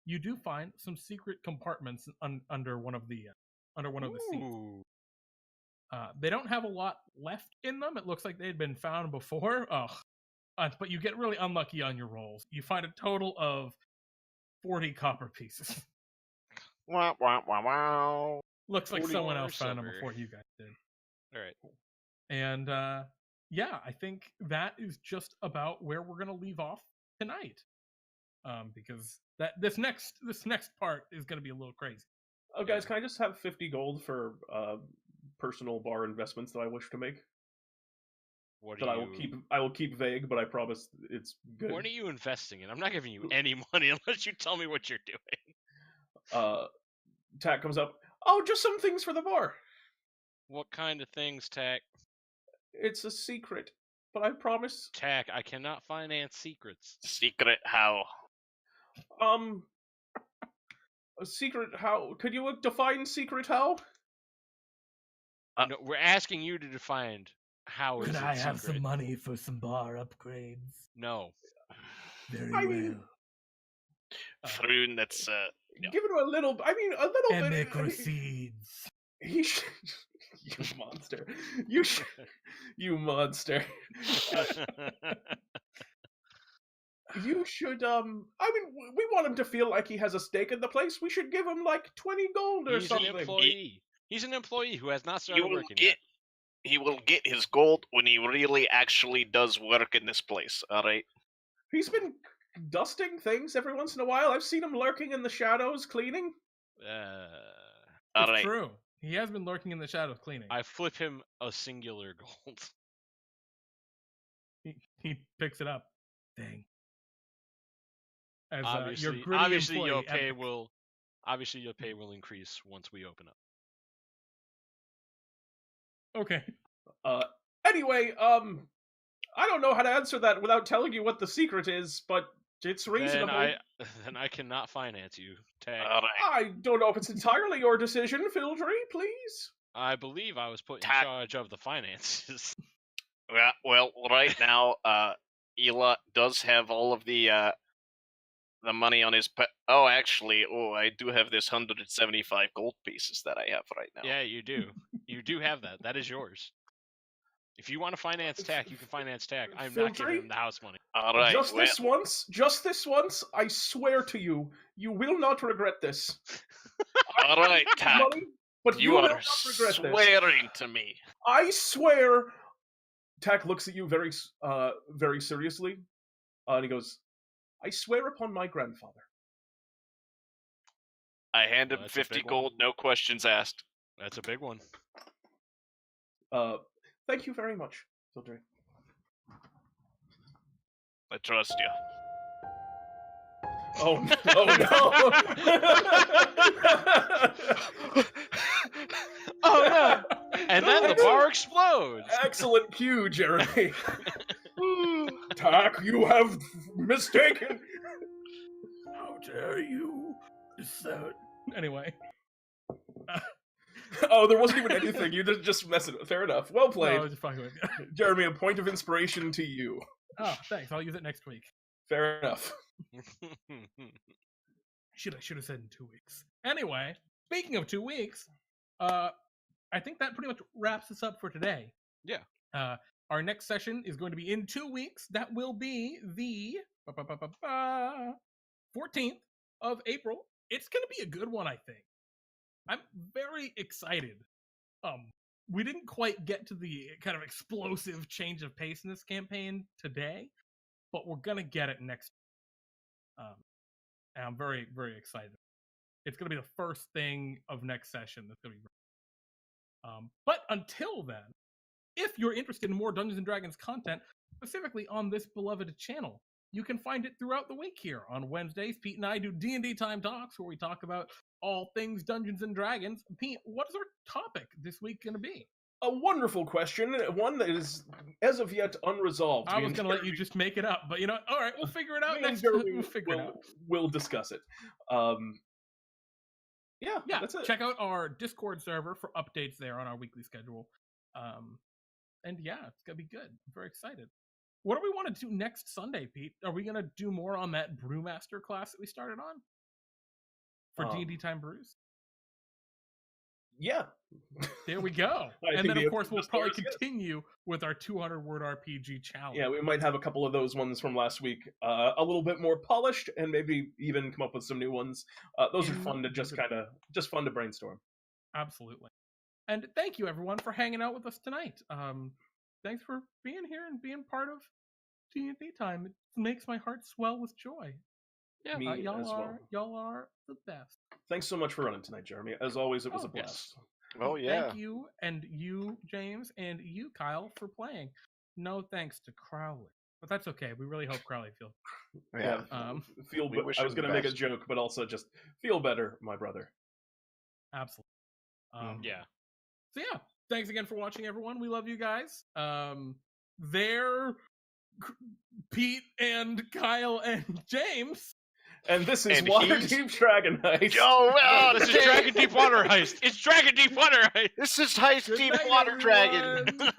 you do find some secret compartments under one of the seats. Ooh. They don't have a lot left in them. It looks like they had been found before. But you get really unlucky on your rolls. You find a total of 40 copper pieces. Wow, wow, wow, wow. Looks like 40 someone more else found them silver. before you guys did. All right. And yeah, I think that is just about where we're gonna leave off tonight. Because this next part is gonna be a little crazy. Oh, guys, can I just have 50 gold for personal bar investments that I wish to make? What That are I will keep vague, but I promise it's good. What are you investing in? I'm not giving you any money unless you tell me what you're doing. Tack comes up. Oh, just some things for the bar. What kind of things, Tack? It's a secret, but I promise. Tack, I cannot finance secrets. Secret how? A secret how? Could you define secret how? No, we're asking you to define how is Could it I have secret? some money for some bar upgrades? No. Very I well. mean- Thrune, that's no. Give it a little. I mean, a little bit. Emic recedes. He should. You monster. You monster. You should. I mean, we want him to feel like he has a stake in the place. We should give him like 20 gold or He's something. an employee. He's an employee who has not started working yet. He will get his gold when he really actually does work in this place. All right. He's been dusting things every once in a while. I've seen him lurking in the shadows, cleaning. All It's right. true. He has been lurking in the shadows cleaning. I flip him a singular gold. He picks it up. Dang. As your Obviously, gritty obviously your employee, pay Emic. will. Obviously, your pay will increase once we open up. Okay. Anyway, I don't know how to answer that without telling you what the secret is, but it's reasonable. Then I cannot finance you, Tack. All right. I don't know if it's entirely your decision, Fildry, please. I believe I was put in Tack. charge of the finances. Well, right now, Ilaha does have all of the money on his. Actually, I do have this 175 gold pieces that I have right now. Yeah, you do. You do have that. That is yours. If you want to finance Tack, you can finance Tack. I'm not giving him the house money. All right. Just this once, I swear to you, you will not regret this. All right, Tack. Money, but you You will are not regret this. swearing to me. I swear. Tack looks at you very seriously, and he goes, "I swear upon my grandfather." I hand him That's a 50 big one. gold, no questions asked. That's a big one. Thank you very much, Fildry. I trust you. Oh no! Oh no! And then the bar explodes. Excellent cue, Jeremy. Tack, you have mistaken. How dare you? Anyway. Oh, there wasn't even anything. You just messing. Fair enough. Well No, played, I was just fucking with you. Jeremy. A point of inspiration to you. Oh, thanks. I'll use it next week. Fair enough. Should have said in 2 weeks. Anyway, speaking of 2 weeks, I think that pretty much wraps us up for today. Yeah. Our next session is going to be in 2 weeks. That will be the 14th of April. It's going to be a good one, I think. I'm very excited. We didn't quite get to the kind of explosive change of pace in this campaign today, but we're going to get it next. And I'm very, very excited. It's going to be the first thing of next session that's going to be. But until then, if you're interested in more Dungeons & Dragons content, specifically on this beloved channel, you can find it throughout the week here. On Wednesdays, Pete and I do D&D Time Talks, where we talk about all things Dungeons & Dragons. Pete, what is our topic this week going to be? A wonderful question, one that is as of yet unresolved. I was going to let you just make it up, but all right, we'll figure it out Me and next Jeremy we'll figure it out. We'll discuss it. Yeah, that's it. Check out our Discord server for updates there on our weekly schedule. And yeah, it's going to be good. I'm very excited. What do we want to do next Sunday, Pete? Are we going to do more on that Brewmaster class that we started on? for D&D Time Brews. Yeah. There we go. I And think then, the of course, we'll just probably stars, yes. continue with our 200-word RPG challenge. Yeah, we might have a couple of those ones from last week, a little bit more polished, and maybe even come up with some new ones. Those are fun to just fun to brainstorm. Absolutely. And thank you, everyone, for hanging out with us tonight. Thanks for being here and being part of D&D Time. It makes my heart swell with joy. Yeah, Me as well. Y'all are the best. Thanks so much for running tonight, Jeremy. As always, it was a yes. blast. Oh yeah. Thank you, and you, James, and you, Kyle, for playing. No thanks to Crowley, but that's okay. We really hope Crowley feels. Yeah. Feel. We wish I was him the going to make a best. joke, but also just feel better, my brother. Absolutely. Yeah. So yeah, thanks again for watching, everyone. We love you guys. They're Pete and Kyle and James. And this is And Waterdeep Dragon Heist. Oh, This is Dragon Deep Water Heist. It's Dragon Deep Water Heist. This is Heist Good Deep night, Water everyone. Dragon.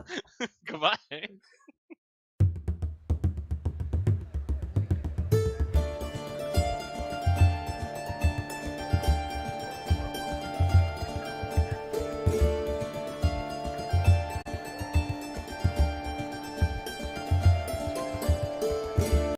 Goodbye.